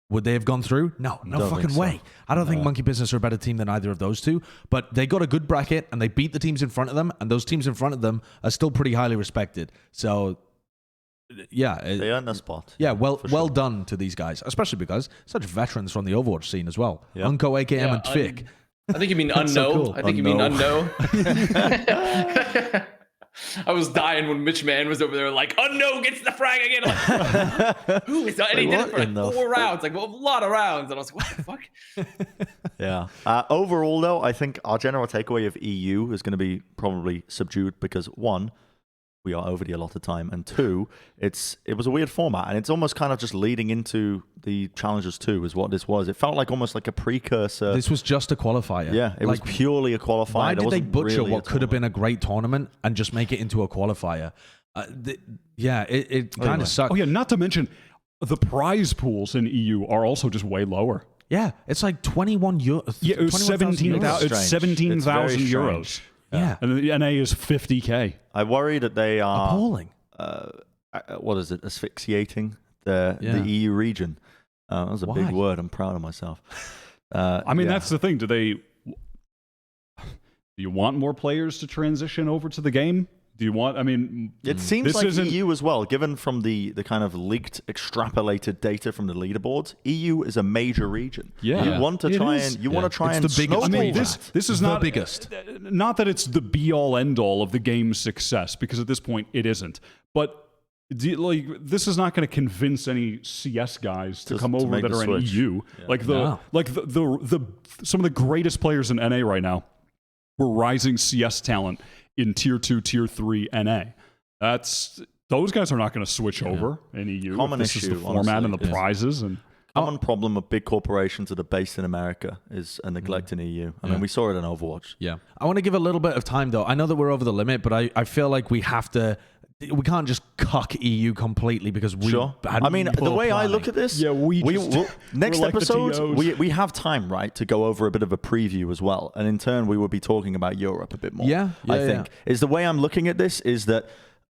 would they have gone through? No fucking way. I don't think Monkey Business are a better team than either of those two, but they got a good bracket and they beat the teams in front of them, and those teams in front of them are still pretty highly respected. So, yeah. They earned their spot. Yeah, well done to these guys, especially because such veterans from the Overwatch scene as well. Yeah. Unco, AKM, and Tfik. I think you mean unknown. So cool. I think you mean unknown. I was dying when Mitch Mann was over there like, Unknown gets the frag again. I'm like, ooh, and he did it for like 4 rounds, like a lot of rounds. And I was like, what the fuck? Yeah. Overall, though, I think our general takeaway of EU is going to be probably subdued because, one, we are over the allotted time, and two, it was a weird format, and it's almost kind of just leading into the challenges too, is what this was. It felt like almost like a precursor. This was just a qualifier. Yeah, it was purely a qualifier. Why did they butcher really what could have been a great tournament and just make it into a qualifier? It kind of sucked. Oh yeah, not to mention the prize pools in EU are also just way lower. Yeah, it's like 21 euros. Yeah, it was 17,000 euros. Yeah. And the NA is 50K. I worry that they are Appalling. what is it? Asphyxiating the EU region. That was a big word. I'm proud of myself. I mean, that's the thing. Do you want more players to transition over to the game? Do you want? I mean, it seems like EU as well. Given from the kind of leaked, extrapolated data from the leaderboards, EU is a major region. Yeah, you want to try and It's the biggest. snowball I mean, that. this is the not biggest. Not that it's the be all end all of the game's success, because at this point it isn't. But this is not going to convince any CS guys to come over that are in EU. Yeah. Like some of the greatest players in NA right now were rising CS talent in Tier 2, Tier 3 NA. Those guys are not going to switch over in EU. Common this issue, is the format honestly, and the prizes. And common problem of big corporations that are based in America is a neglect in EU. I mean, we saw it in Overwatch. Yeah. I want to give a little bit of time, though. I know that we're over the limit, but I feel like we can't just cuck EU completely because we had I mean, the poor way I planning. look at this, next like episode, we have time, right, to go over a bit of a preview as well. And in turn, we will be talking about Europe a bit more. I think. Is the way I'm looking at this is that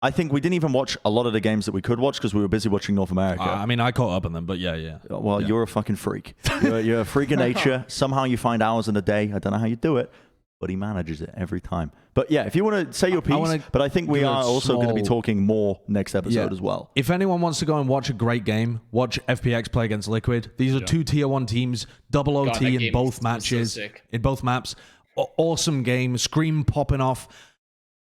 I think we didn't even watch a lot of the games that we could watch because we were busy watching North America. I mean, I caught up on them, but yeah. Well, you're a fucking freak. You're a freak of nature. Somehow you find hours in a day. I don't know how you do it, but he manages it every time. But yeah, if you want to say your piece, but I think we are also going to be talking more next episode as well. If anyone wants to go and watch a great game, watch FPX play against Liquid. These are 2 Tier 1 teams, double OT in both matches, in both maps. Awesome game, Scream popping off.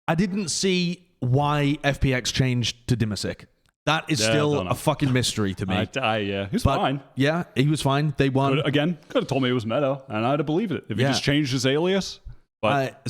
I didn't see why FPX changed to Dimasic. That is still a fucking mystery to me. He was fine. Yeah, he was fine. They won. Could have told me it was Meadow, and I'd have believed it if he just changed his alias. But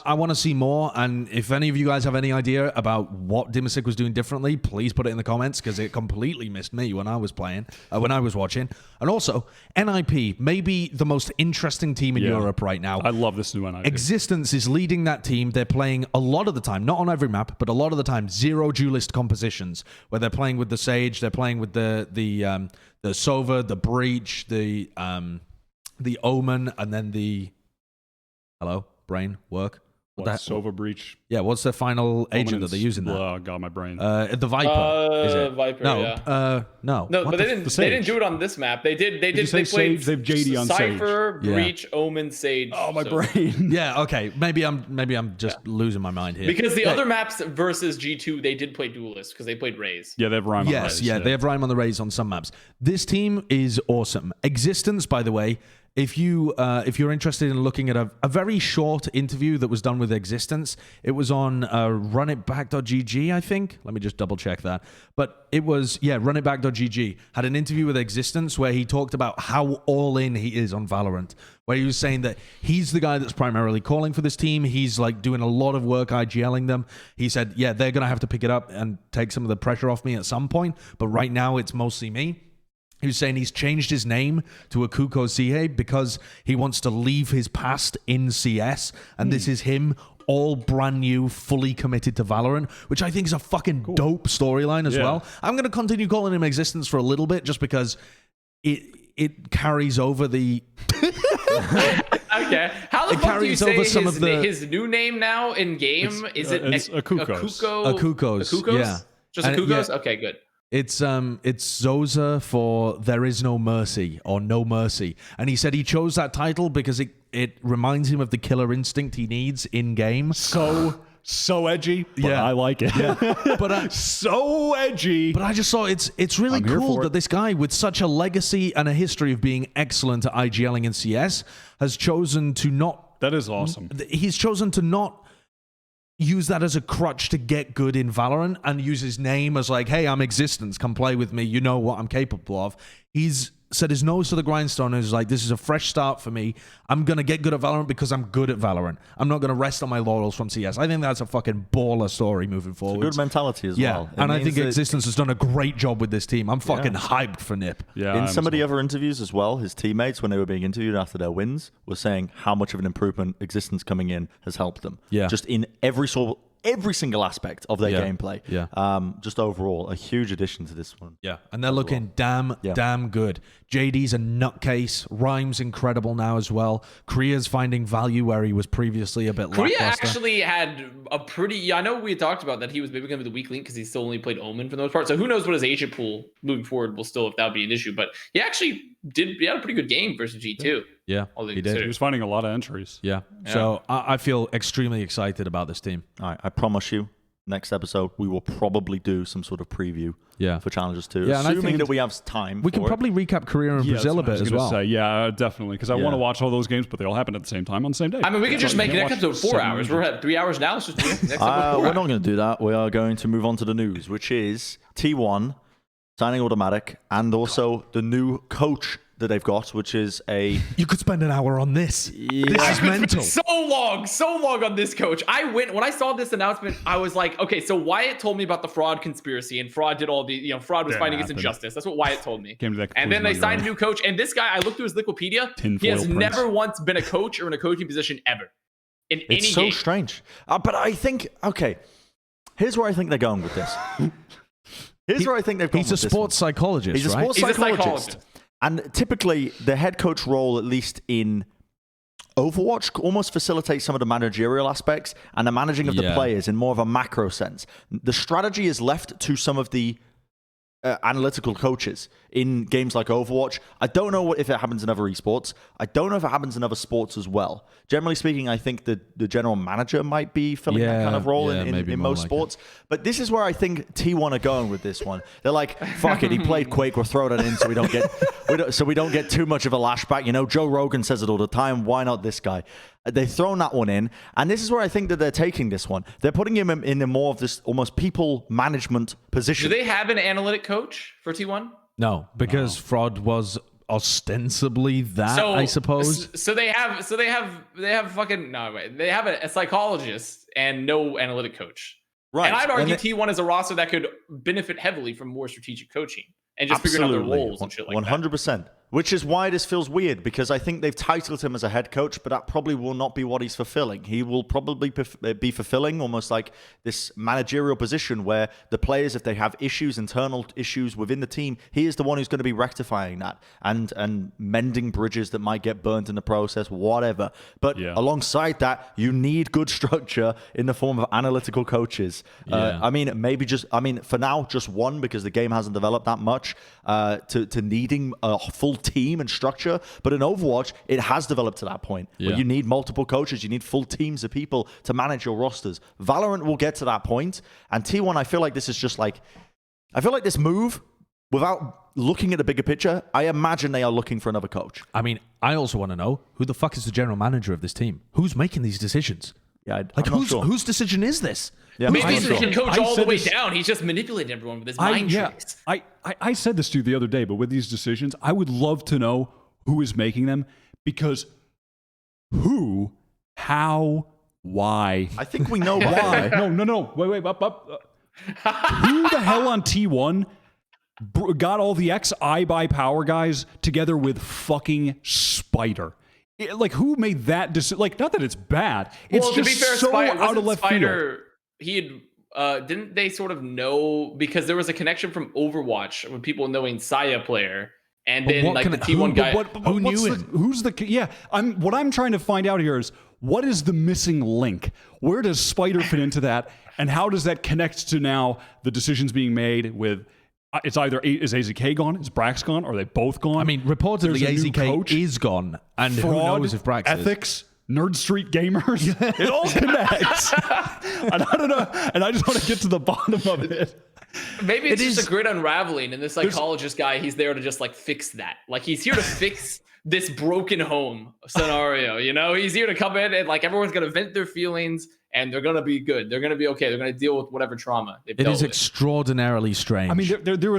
I want to see more, and if any of you guys have any idea about what Dimasic was doing differently, please put it in the comments, because it completely missed me when I was playing, when I was watching. And also, NIP, maybe the most interesting team in Europe right now. I love this new NIP. Existence is leading that team. They're playing a lot of the time, not on every map, but a lot of the time, 0 duelist compositions, where they're playing with the Sage, they're playing with the Sova, the Breach, the Omen, and then the... Hello? Brain? Work? Sova Breach? Yeah, what's the final agent that they're using there? Oh, God, my brain. The Viper, is it? Viper, no, no, but they didn't do it on this map. They played Sage? They've JD on Cypher, Sage. Breach, Omen, Sage. Oh, my brain. Yeah, okay. Maybe I'm just losing my mind here. Because the other maps versus G2, they did play duelists because they played Raze. Yeah, they have Rhyme on the Raze. Yes, they have Rhyme on the Raze on some maps. This team is awesome. Existence, by the way, if you're interested in looking at a very short interview that was done with Existence, it was on runitback.gg, I think. Let me just double check that. But it was, runitback.gg had an interview with Existence where he talked about how all in he is on Valorant, where he was saying that he's the guy that's primarily calling for this team. He's like doing a lot of work IGLing them. He said, they're going to have to pick it up and take some of the pressure off me at some point. But right now it's mostly me. He was saying he's changed his name to Akuko Sihe because he wants to leave his past in CS, and this is him all brand new, fully committed to Valorant, which I think is a fucking dope storyline as well. I'm going to continue calling him Existence for a little bit just because it carries over the... Okay. How the fuck do you say his new name now in game? Is it Akukos? Akukos, yeah. Just Akukos? Okay, good. It's Zoza for There Is No Mercy or No Mercy. And he said he chose that title because it reminds him of the killer instinct he needs in game. So edgy, but I like it. Yeah. But so edgy. But I just saw it's really cool that this guy with such a legacy and a history of being excellent at IGLing in CS has chosen to not... That is awesome. He's chosen to not... use that as a crutch to get good in Valorant and use his name as like, hey, I'm Existence, come play with me, you know what I'm capable of. He's set his nose to the grindstone and is like, this is a fresh start for me. I'm going to get good at Valorant because I'm good at Valorant. I'm not going to rest on my laurels from CS. I think that's a fucking baller story moving forward. Good mentality as well. And I think Existence has done a great job with this team. I'm fucking hyped for Nip. Yeah, in some of the other interviews as well, his teammates, when they were being interviewed after their wins, were saying how much of an improvement Existence coming in has helped them. Yeah. Just in every single aspect of their gameplay. Yeah. Just overall, a huge addition to this one. Yeah. And they're looking damn good. JD's a nutcase. Rhyme's incredible now as well. Korea's finding value where he was previously a bit Korea lackluster. actually had a pretty. I know we talked about that he was maybe going to be the weak link because he still only played Omen for the most part. So who knows what his agent pool moving forward will still, if that would be an issue. But he actually he had a pretty good game versus G2. Yeah, he did. He was finding a lot of entries. Yeah. So I feel extremely excited about this team. All right, I promise you, next episode, we will probably do some sort of preview for Challengers 2. Yeah, and I assuming think that we have time. We can probably recap Korea and Brazil a bit as well. Yeah, definitely. Because I want to watch all those games, but they all happen at the same time on the same day. I mean, we could just make next episode 4 hours. We're at 3 hours now. So just next episode 4 we're not going to do that. We are going to move on to the news, which is T1 signing Autimatic and also the new coach that they've got, which is a... You could spend an hour on this. Yeah. This is mental. So long on this coach. When I saw this announcement, I was like, okay, so Wyatt told me about the fraud conspiracy, and fraud did all the, fraud was fighting against injustice. That's what Wyatt told me. Came to that and then they conclusion signed a new coach, and this guy, I looked through his Wikipedia, he has never once been a coach or in a coaching position ever. It's so strange. But I think, okay, here's where I think they're going with this. He's a sports psychologist, He's a sports psychologist. And typically, the head coach role, at least in Overwatch, almost facilitates some of the managerial aspects and the managing of the players in more of a macro sense. The strategy is left to some of the analytical coaches in games like Overwatch. I don't know if it happens in other esports. I don't know if it happens in other sports as well. Generally speaking, I think the general manager might be filling that kind of role in most sports. But this is where I think T1 are going with this one. They're like, fuck it, he played Quake, we'll throw that in so we don't get too much of a lashback. Joe Rogan says it all the time. Why not this guy? They've thrown that one in, and this is where I think that they're taking this one. They're putting him in more of this almost people management position. Do they have an analytic coach for T1? No, because fraud was ostensibly that, I suppose. So they have fucking no way. They have a psychologist and no analytic coach. Right. And I'd argue T1 is a roster that could benefit heavily from more strategic coaching and just figuring out their roles and shit like 100%. that. Which is why this feels weird, because I think they've titled him as a head coach, but that probably will not be what he's fulfilling. He will probably be fulfilling almost like this managerial position where the players, if they have issues, internal issues within the team, he is the one who's going to be rectifying that and mending bridges that might get burnt in the process, whatever. But alongside that, you need good structure in the form of analytical coaches. For now, just one, because the game hasn't developed that much, to needing a full team and structure. But in Overwatch, it has developed to that point where you need multiple coaches, you need full teams of people to manage your rosters. Valorant will get to that point, and T1, I feel like this is just like, I feel like this move, without looking at the bigger picture, I imagine they are looking for another coach. I mean, I also want to know who the fuck is the general manager of this team? Who's making these decisions? Yeah, whose decision is this? Yeah, maybe he can coach all the way down. He's just manipulating everyone with his mind tricks. I said this to you the other day, but with these decisions, I would love to know who is making them, because who, how, why? I think we know why. No. Wait. Up. Who the hell on T1 got all the XI by power guys together with fucking Spider? Like, who made that decision? Like, not that it's bad. It's just to be fair, so out of left field. He had, didn't they sort of know, because there was a connection from Overwatch with people knowing Saya player, and then like the T1 guy. Who knew him? Who's the? Yeah, what I'm trying to find out here is, what is the missing link? Where does Spider fit into that, and how does that connect to now the decisions being made with? It's either is AZK gone, is Brax gone, or are they both gone? I mean, reportedly AZK is gone, and fraud, who knows if Brax ethics, Nerd Street gamers, it all connects. And I don't know, and I just want to get to the bottom of it. Maybe it's just a great unraveling, and this psychologist guy, he's there to just like fix that. Like, he's here to fix this broken home scenario, He's here to come in and like everyone's gonna vent their feelings, and they're gonna be good. They're gonna be okay. They're gonna deal with whatever trauma they've It dealt is with. extraordinarily strange. I mean, there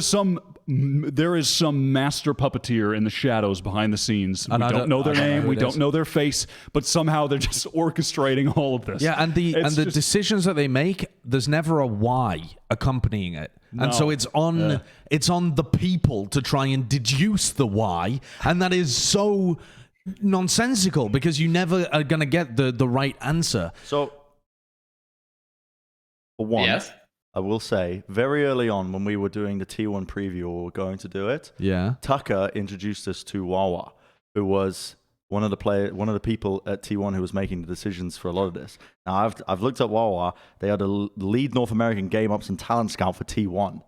is some master puppeteer in the shadows behind the scenes. And We I don't know their I don't know name. who We it don't is. know their face, but somehow they're just orchestrating all of this. Yeah, and the It's just- decisions that they make, there's never a why accompanying it. And so No. it's on the people to try and deduce the why, and that is so nonsensical because you never are going to get the right answer. So, for one, Yes. I will say, very early on when we were doing the T1 preview, or we were going to do it, Yeah. Tucker introduced us to Wawa, who was one of the people at T1 who was making the decisions for a lot of this. Now, I've looked at Wawa. They are the lead North American game ops and talent scout for T1,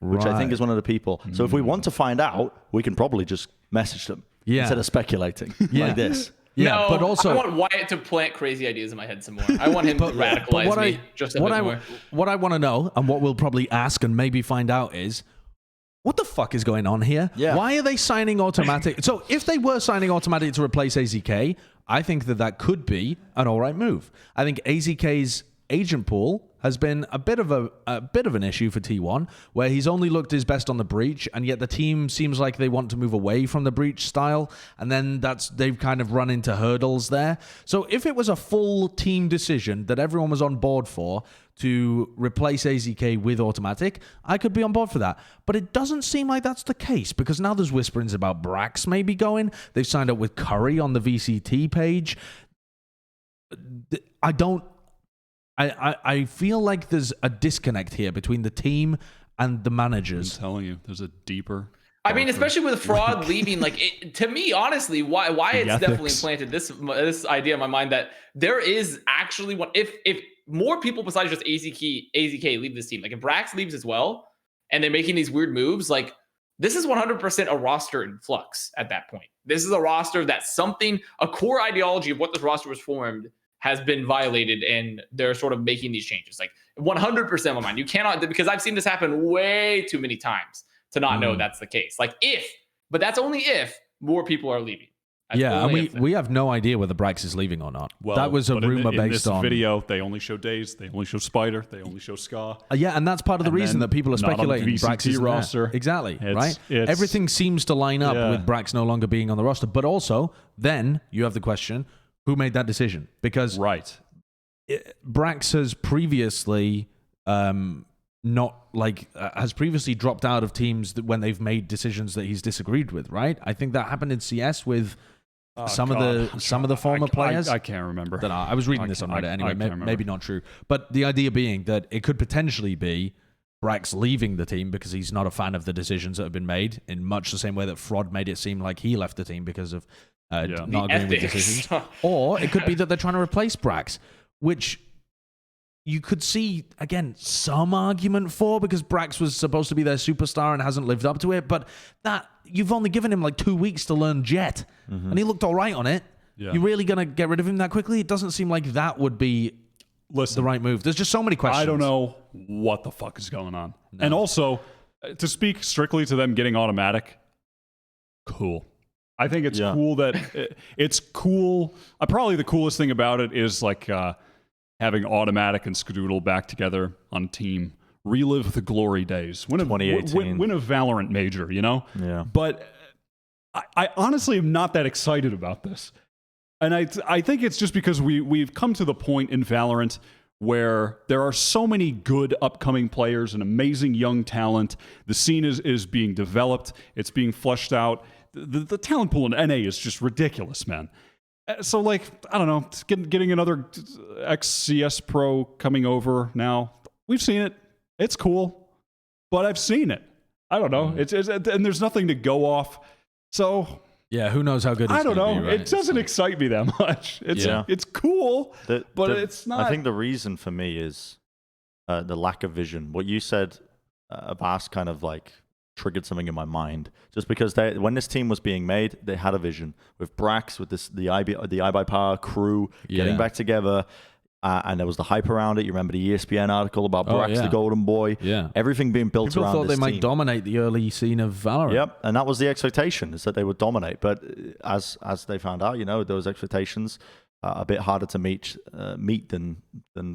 which I think is one of the people. So if we want to find out, we can probably just message them instead of speculating like this. Yeah, No, but also I want Wyatt to plant crazy ideas in my head some more. I want him to radicalize me just a bit more. What I want to know, and what we'll probably ask and maybe find out is, what the fuck is going on here? Yeah. Why are they signing Autimatic? So if they were signing Autimatic to replace AZK, I think that could be an all right move. I think AZK's agent pool has been a bit of an issue for T1, where he's only looked his best on the breach, and yet the team seems like they want to move away from the breach style, and then they've kind of run into hurdles there. So if it was a full team decision that everyone was on board for to replace AZK with Autimatic, I could be on board for that. But it doesn't seem like that's the case, because now there's whisperings about Brax maybe going. They've signed up with Curry on the VCT page. I feel like there's a disconnect here between the team and the I'm managers. telling you, there's a deeper. I mean, darker- especially with Fraud leaving, to me, honestly, Wyatt's definitely ethics. implanted this idea in my mind that there is actually one. If more people besides just AZK leave this team, like if Brax leaves as well, and they're making these weird moves, like this is 100% a roster in flux at that point. This is a roster that a core ideology of what this roster was formed has been violated, and they're sort of making these changes. Like 100% of my mind. You cannot, because I've seen this happen way too many times to not know that's the case. Like but that's only if more people are leaving. That's Yeah, and only if we have no idea whether Brax is leaving or not. Well, that was a but in rumor in based this on video. They only show Daze. They only show Spider. They only show Ska. Yeah, and that's part of the And reason then that people are not on the speculating Brax VCT is roster. Exactly, right? It's- Everything seems to line up Yeah. with Brax no longer being on the roster. But also, then you have the question, who made that decision? Because Right. Brax has previously has previously dropped out of teams when they've made decisions that he's disagreed with, right? I think that happened in CS with some of the former players. I can't remember. That I was reading I this on can't- Reddit I anyway. can't remember. Maybe not true, but the idea being that it could potentially be Brax leaving the team because he's not a fan of the decisions that have been made, in much the same way that Fraud made it seem like he left the team because of not The agreeing with ethics. decisions. Or it could be that they're trying to replace Brax, which you could see, again, some argument for, because Brax was supposed to be their superstar and hasn't lived up to it, but that you've only given him like 2 weeks to learn Jett, and he looked all right on it. Yeah. You really going to get rid of him that quickly? It doesn't seem like that would be Listen, the right move. There's just so many questions. I don't know what the fuck is going on. And also, to speak strictly to them getting Autimatic, cool. I think it's cool that it's cool. Probably the coolest thing about it is like having Autimatic and Skadoodle back together on a team, relive the glory days. Win a 2018. win a Valorant major, you know? Yeah. But I honestly am not that excited about this. And I think it's just because we've come to the point in Valorant where there are so many good upcoming players and amazing young talent. The scene is being developed. It's being fleshed out. The talent pool in NA is just ridiculous, man. So, like, I don't know, getting another XCS pro coming over now. We've seen it. It's cool. But I've seen it. I don't know. It's and there's nothing to go off. So... Yeah, who knows how good it's I don't gonna know. be, right? It doesn't excite me that much. It's cool, but it's not. I think the reason for me is the lack of vision. What you said, Avast, kind of like triggered something in my mind. Just because when this team was being made, they had a vision with Brax, with the iBuyPower crew getting back together. And there was the hype around it. You remember the ESPN article about Brax, the Golden Boy? Yeah. Everything being built People around thought this they might team. dominate the early scene of Valorant. Yep, and that was the expectation, is that they would dominate. But as they found out, those expectations a bit harder to meet than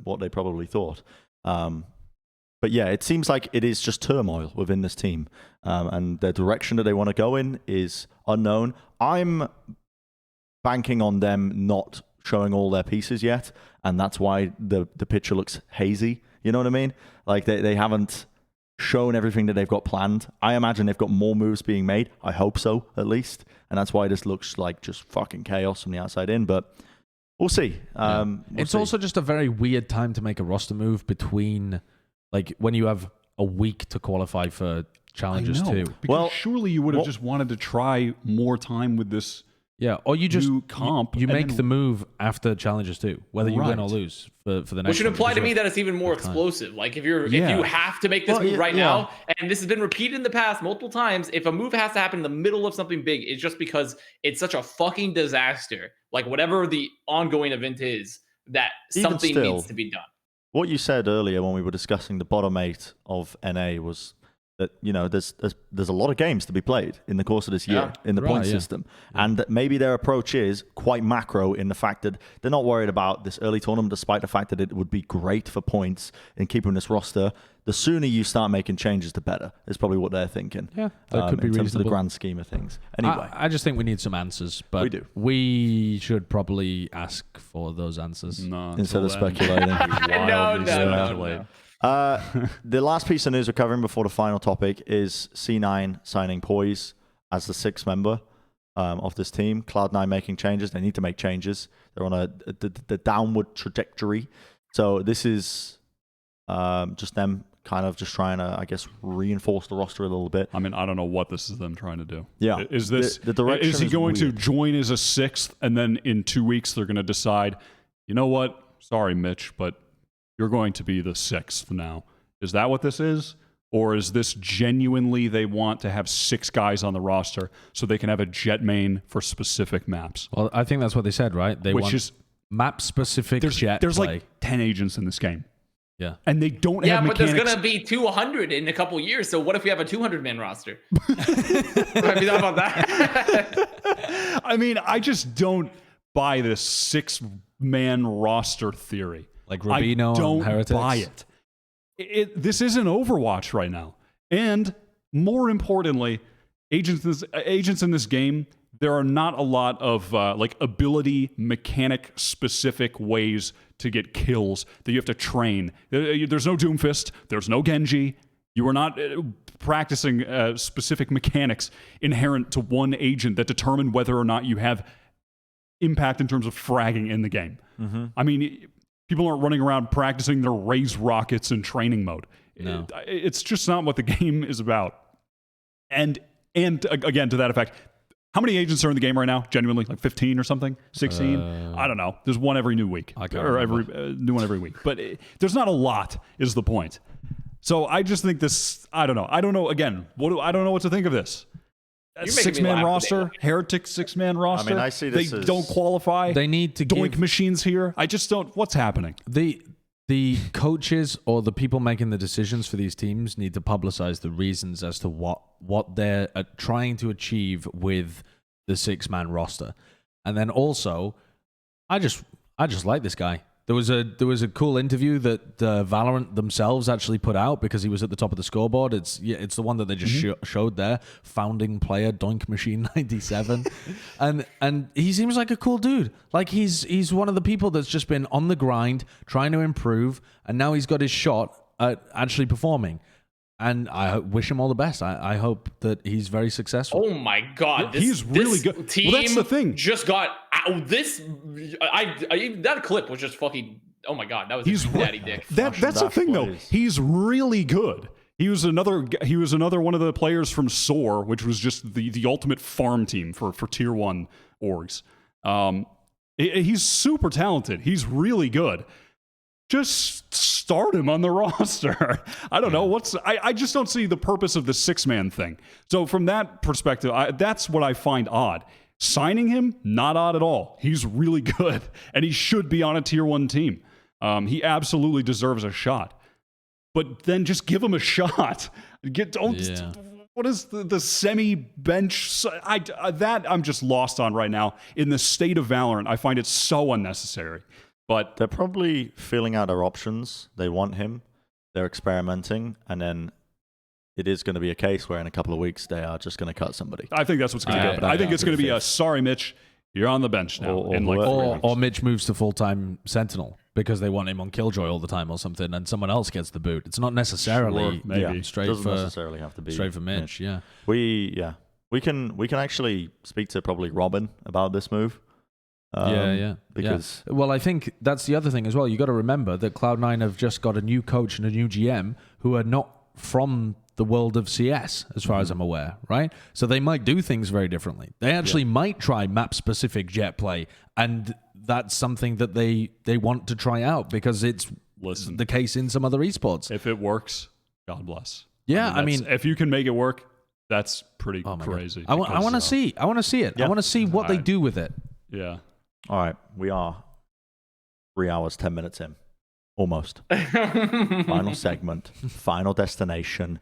what they probably thought. But yeah, it seems like it is just turmoil within this team, and the direction that they want to go in is unknown. I'm banking on them not showing all their pieces yet, and that's why the picture looks hazy. You know what I mean? Like they haven't shown everything that they've got planned. I imagine they've got more moves being made. I hope so, at least. And that's why this looks like just fucking chaos from the outside in. But we'll see. It's also just a very weird time to make a roster move between, like, when you have a week to qualify for challenges too. Because Well, surely you would have just wanted to try more time with this. Yeah, or you just new comp. you and make then- the move after challenges too, whether you win or Right. lose for the next. Which would one, imply to because me you that it's even more time. explosive. Like if you Yeah. have to make this Well, move yeah, right yeah. now, and this has been repeated in the past multiple times, if a move has to happen in the middle of something big, it's just because it's such a fucking disaster. Like whatever the ongoing event is, that Even something still, needs to be done. What you said earlier when we were discussing the bottom 8 of NA was that, you know, there's a lot of games to be played in the course of this year in the point system. And that maybe their approach is quite macro in the fact that they're not worried about this early tournament, despite the fact that it would be great for points in keeping this roster. The sooner you start making changes, the better, is probably what they're thinking. Yeah, that could be in terms of the reasonable. grand scheme of things. Anyway, I just think we need some answers, but We do. we should probably ask for those answers. No, instead of until then, speculating. wildly no. speculate. The last piece of news we're covering before the final topic is C9 signing poiz as the 6th member of this team. Cloud9 making changes. They need to make changes. They're on the downward trajectory. So this is just them kind of just trying to, I guess, reinforce the roster a little bit. I mean, I don't know what this is them trying to do. Yeah. Is this The direction is he is going weird. to join as a 6th, and then in 2 weeks they're going to decide, you know what? Sorry, Mitch, but you're going to be the 6th now. Is that what this is? Or is this genuinely they want to have 6 guys on the roster so they can have a Jett main for specific maps? Well, I think that's what they said, right? They Which want is map-specific there's Jett there's play. like 10 agents in this game, Yeah. and they don't Yeah, have but there's mechanics. gonna be 200 in a couple years. So what if we have a 200-man roster? Have you thought about that? I mean, I just don't buy this 6-man roster theory. Like Rubino I don't on Heretics. buy it. This isn't Overwatch right now. And more importantly, agents in this game, there are not a lot of like ability mechanic specific ways to get kills that you have to train. There's no Doomfist. There's no Gen.G. You are not practicing specific mechanics inherent to one agent that determine whether or not you have impact in terms of fragging in the game. Mm-hmm. I mean, people aren't running around practicing their raise rockets in training mode. No. It's just not what the game is about. And again, to that effect, how many agents are in the game right now? Genuinely, like 15 or something? 16? I don't know. There's one every new week. I can't Or remember. every new one every week. But there's not a lot, is the point. So I just think this, I don't know. I don't know, again, I don't know what to think of this. You're making me 6-man laugh roster, Heretics 6-man roster. I see this They as- don't qualify. They need to Doink give machines here. I just don't, what's happening? the coaches or the people making the decisions for these teams need to publicize the reasons as to what they're trying to achieve with the 6-man roster. And then also, I just like this guy. There was a cool interview that Valorant themselves actually put out because he was at the top of the scoreboard. It's the one that they just showed there. Founding player Doink Machine 97, and he seems like a cool dude. Like he's one of the people that's just been on the grind, trying to improve, and now he's got his shot at actually performing. And I wish him all the best. I hope that he's very successful. Oh my god, He's really good. Team Well, that's the thing. Just got this. That clip was just fucking. Oh my god, that was He's daddy dick. That's the That's thing, what though. it is. He's really good. He was another one of the players from SOAR, which was just the ultimate farm team for tier 1 orgs. He's super talented. He's really good. Just start him on the roster. I don't know I just don't see the purpose of the 6-man thing. So from that perspective, that's what I find odd. Signing him, not odd at all. He's really good, and he should be on a tier 1 team. He absolutely deserves a shot. But then just give him a shot. What What is the semi-bench? That I'm just lost on right now. In the state of Valorant, I find it so unnecessary. But they're probably feeling out their options. They want him. They're experimenting. And then it is going to be a case where in a couple of weeks, they are just going to cut somebody. I think that's what's going to happen. I think it's going to be a, sorry, Mitch, you're on the bench now. Or Mitch moves to full-time Sentinel because they want him on Killjoy all the time or something, and someone else gets the boot. It's not necessarily straight doesn't for necessarily have to be straight for Mitch. Yeah, we can actually speak to probably Robin about this move. Because well, I think that's the other thing as well. You got to remember that Cloud9 have just got a new coach and a new GM who are not from the world of CS, as far as I'm aware, right? So they might do things very differently. They actually might try map-specific jet play, and that's something that they want to try out because it's the case in some other esports. If it works, God bless. Yeah, I mean if you can make it work, that's pretty crazy. I want to see it. I want to see what they do with it. Yeah. All right, we are 3 hours, 10 minutes in. Almost. Final segment. Final destination.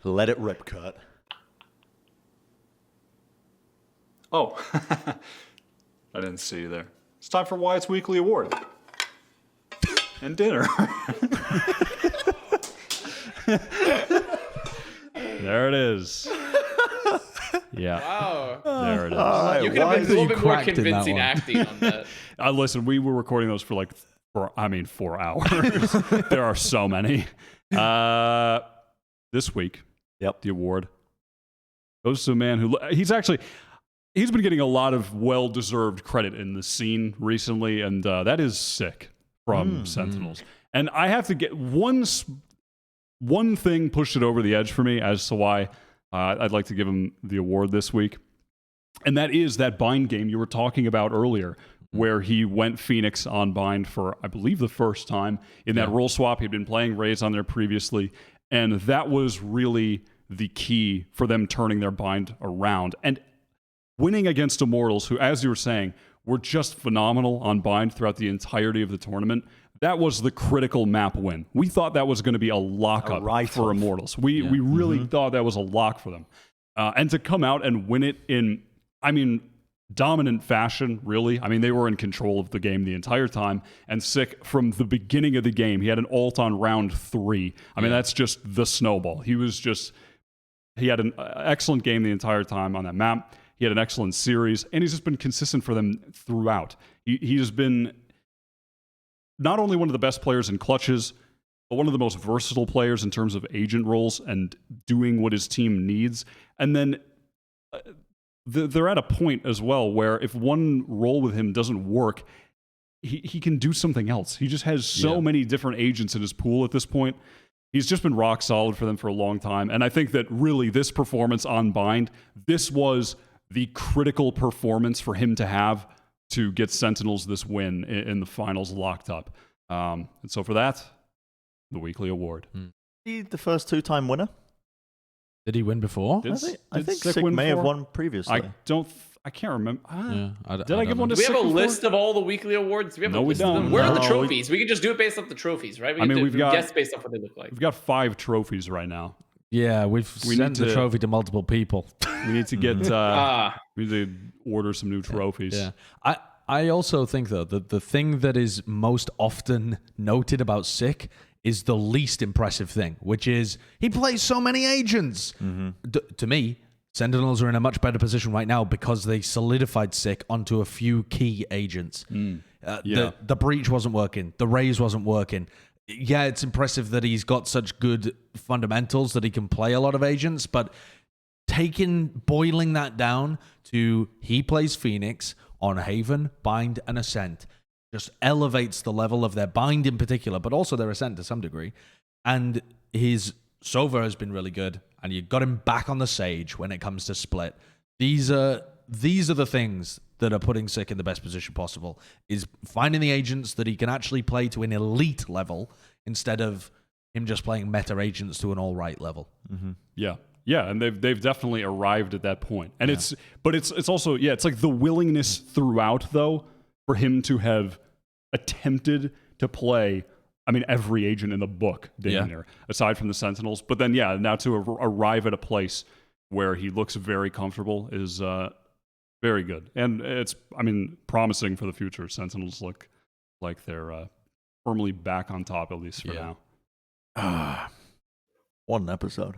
Let it rip, Kurt. Oh. I didn't see you there. It's time for Wyatt's weekly award. And dinner. There it is. Yeah. Wow. There it is. You could have been a little bit more convincing acting on that. Listen, we were recording those for 4 hours. There are so many. This week, the award goes to a man who he's been getting a lot of well-deserved credit in the scene recently, and that is Sick from Sentinels. And I have to get one thing pushed it over the edge for me as to why I'd like to give him the award this week. And that is that bind game you were talking about earlier, where he went Phoenix on bind for, I believe, the first time in that role swap. He'd been playing Raze on there previously, and that was really the key for them turning their bind around. And winning against Immortals, who, as you were saying, were just phenomenal on bind throughout the entirety of the tournament, that was the critical map win. We thought that was going to be a lockup for Immortals. We really thought that was a lock for them. And to come out and win it in, dominant fashion, really. They were in control of the game the entire time. And Sick, from the beginning of the game, he had an ult on round 3. That's just the snowball. He had an excellent game the entire time on that map. He had an excellent series, and he's just been consistent for them throughout. He has been not only one of the best players in clutches, but one of the most versatile players in terms of agent roles and doing what his team needs. And then they're at a point as well where if one role with him doesn't work, he can do something else. He just has so many different agents in his pool at this point. He's just been rock solid for them for a long time. And I think that really this performance on bind, this was the critical performance for him to have to get Sentinels this win in the finals locked up. And so for that, the weekly award. He the first 2-time winner? Did he win before? I think Sick may have won previously. I can't remember. Did I give one to We Sick have a before? list of all the weekly awards. We have a list of them. don't. Where are the No, trophies? We can just do it based off the trophies, right? we've got guess based off what they look like. We've got 5 trophies right now. Yeah, we sent the trophy to multiple people. We need to get we need to order some new trophies. Yeah. I also think though that the thing that is most often noted about Sick is the least impressive thing, which is he plays so many agents. To me, Sentinels are in a much better position right now because they solidified Sick onto a few key agents. The Breach wasn't working. The Raze wasn't working. Yeah, it's impressive that he's got such good fundamentals that he can play a lot of agents, but boiling that down to he plays Phoenix on Haven, Bind, and Ascent just elevates the level of their Bind in particular, but also their Ascent to some degree. And his Sova has been really good, and you got him back on the Sage when it comes to split. These are the things that are putting Sick in the best position possible, is finding the agents that he can actually play to an elite level instead of him just playing meta agents to an all right level. Yeah, and they've definitely arrived at that point. And it's also it's like the willingness throughout though for him to have attempted to play I mean, every agent in the book damn near, aside from the Sentinels. But then, now to arrive at a place where he looks very comfortable is very good. And it's, I mean, promising for the future. Sentinels look like they're firmly back on top, at least for now. What an episode.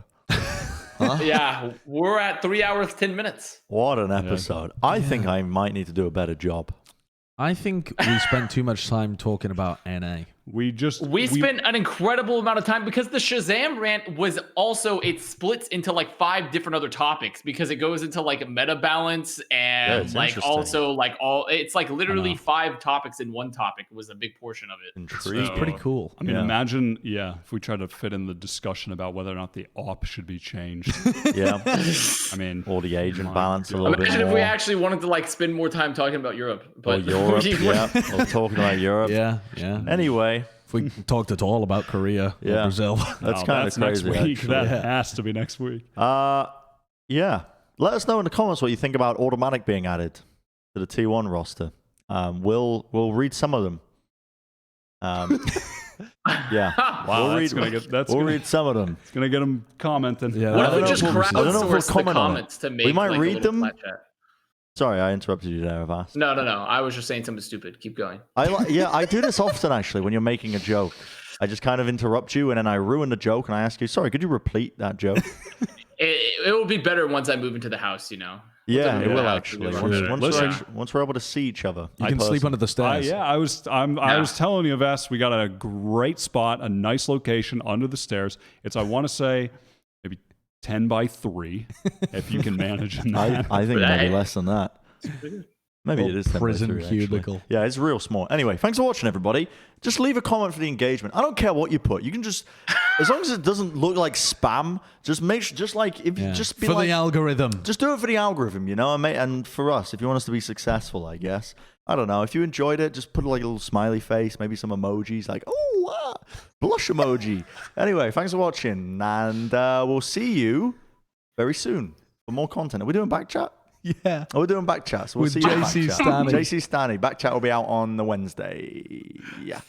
Yeah, we're at 3 hours, 10 minutes. What an episode. I think I might need to do a better job. I think we spent too much time talking about NA. We spent an incredible amount of time because the ShahZaM rant was also, it splits into like 5 different other topics because it goes into like meta balance and like also like it's like literally 5 topics in one topic was a big portion of it. It's pretty cool. I mean, imagine, if we try to fit in the discussion about whether or not the op should be changed. I mean, or the agent balance a little bit more. Imagine if we actually wanted to like spend more time talking about Europe. But Europe, or talking about Europe. Yeah. Anyway. If we talked at all about Korea or Brazil. That's kind of crazy. Next week. That has to be next week. Yeah. Let us know in the comments what you think about Autimatic being added to the T1 roster. We'll read some of them. Wow, we'll read some of them. It's gonna get them commenting. Yeah, what if we just crowdsource the comments to make? We might read them. Plat Chat? Sorry, I interrupted you there, Avast. No. I was just saying something stupid. Keep going. I do this often, actually, when you're making a joke. I just kind of interrupt you, and then I ruin the joke, and I ask you, sorry, could you repeat that joke? It will be better once I move into the house, you know? Yeah, it will, actually. Once we're able to see each other. You can sleep under the stairs. I was telling you, Avast, we got a great spot, a nice location under the stairs. It's, I want to say, maybe 10 by 3, if you can manage in that. I think maybe less than that. Maybe it is 10 by 3, prison cubicle. Yeah, it's real small. Anyway, thanks for watching, everybody. Just leave a comment for the engagement. I don't care what you put. You can just, as long as it doesn't look like spam, just make sure, just like, if you just be for like, the algorithm. Just do it for the algorithm, you know, and for us, if you want us to be successful, I guess. I don't know. If you enjoyed it, just put like a little smiley face, maybe some emojis, like, blush emoji. Anyway, thanks for watching, and we'll see you very soon for more content. Are we doing back chat? Yeah. Oh, we're doing back chat. So we'll with see you JC Stanley. JC Stanley. Back chat will be out on the Wednesday. Yeah.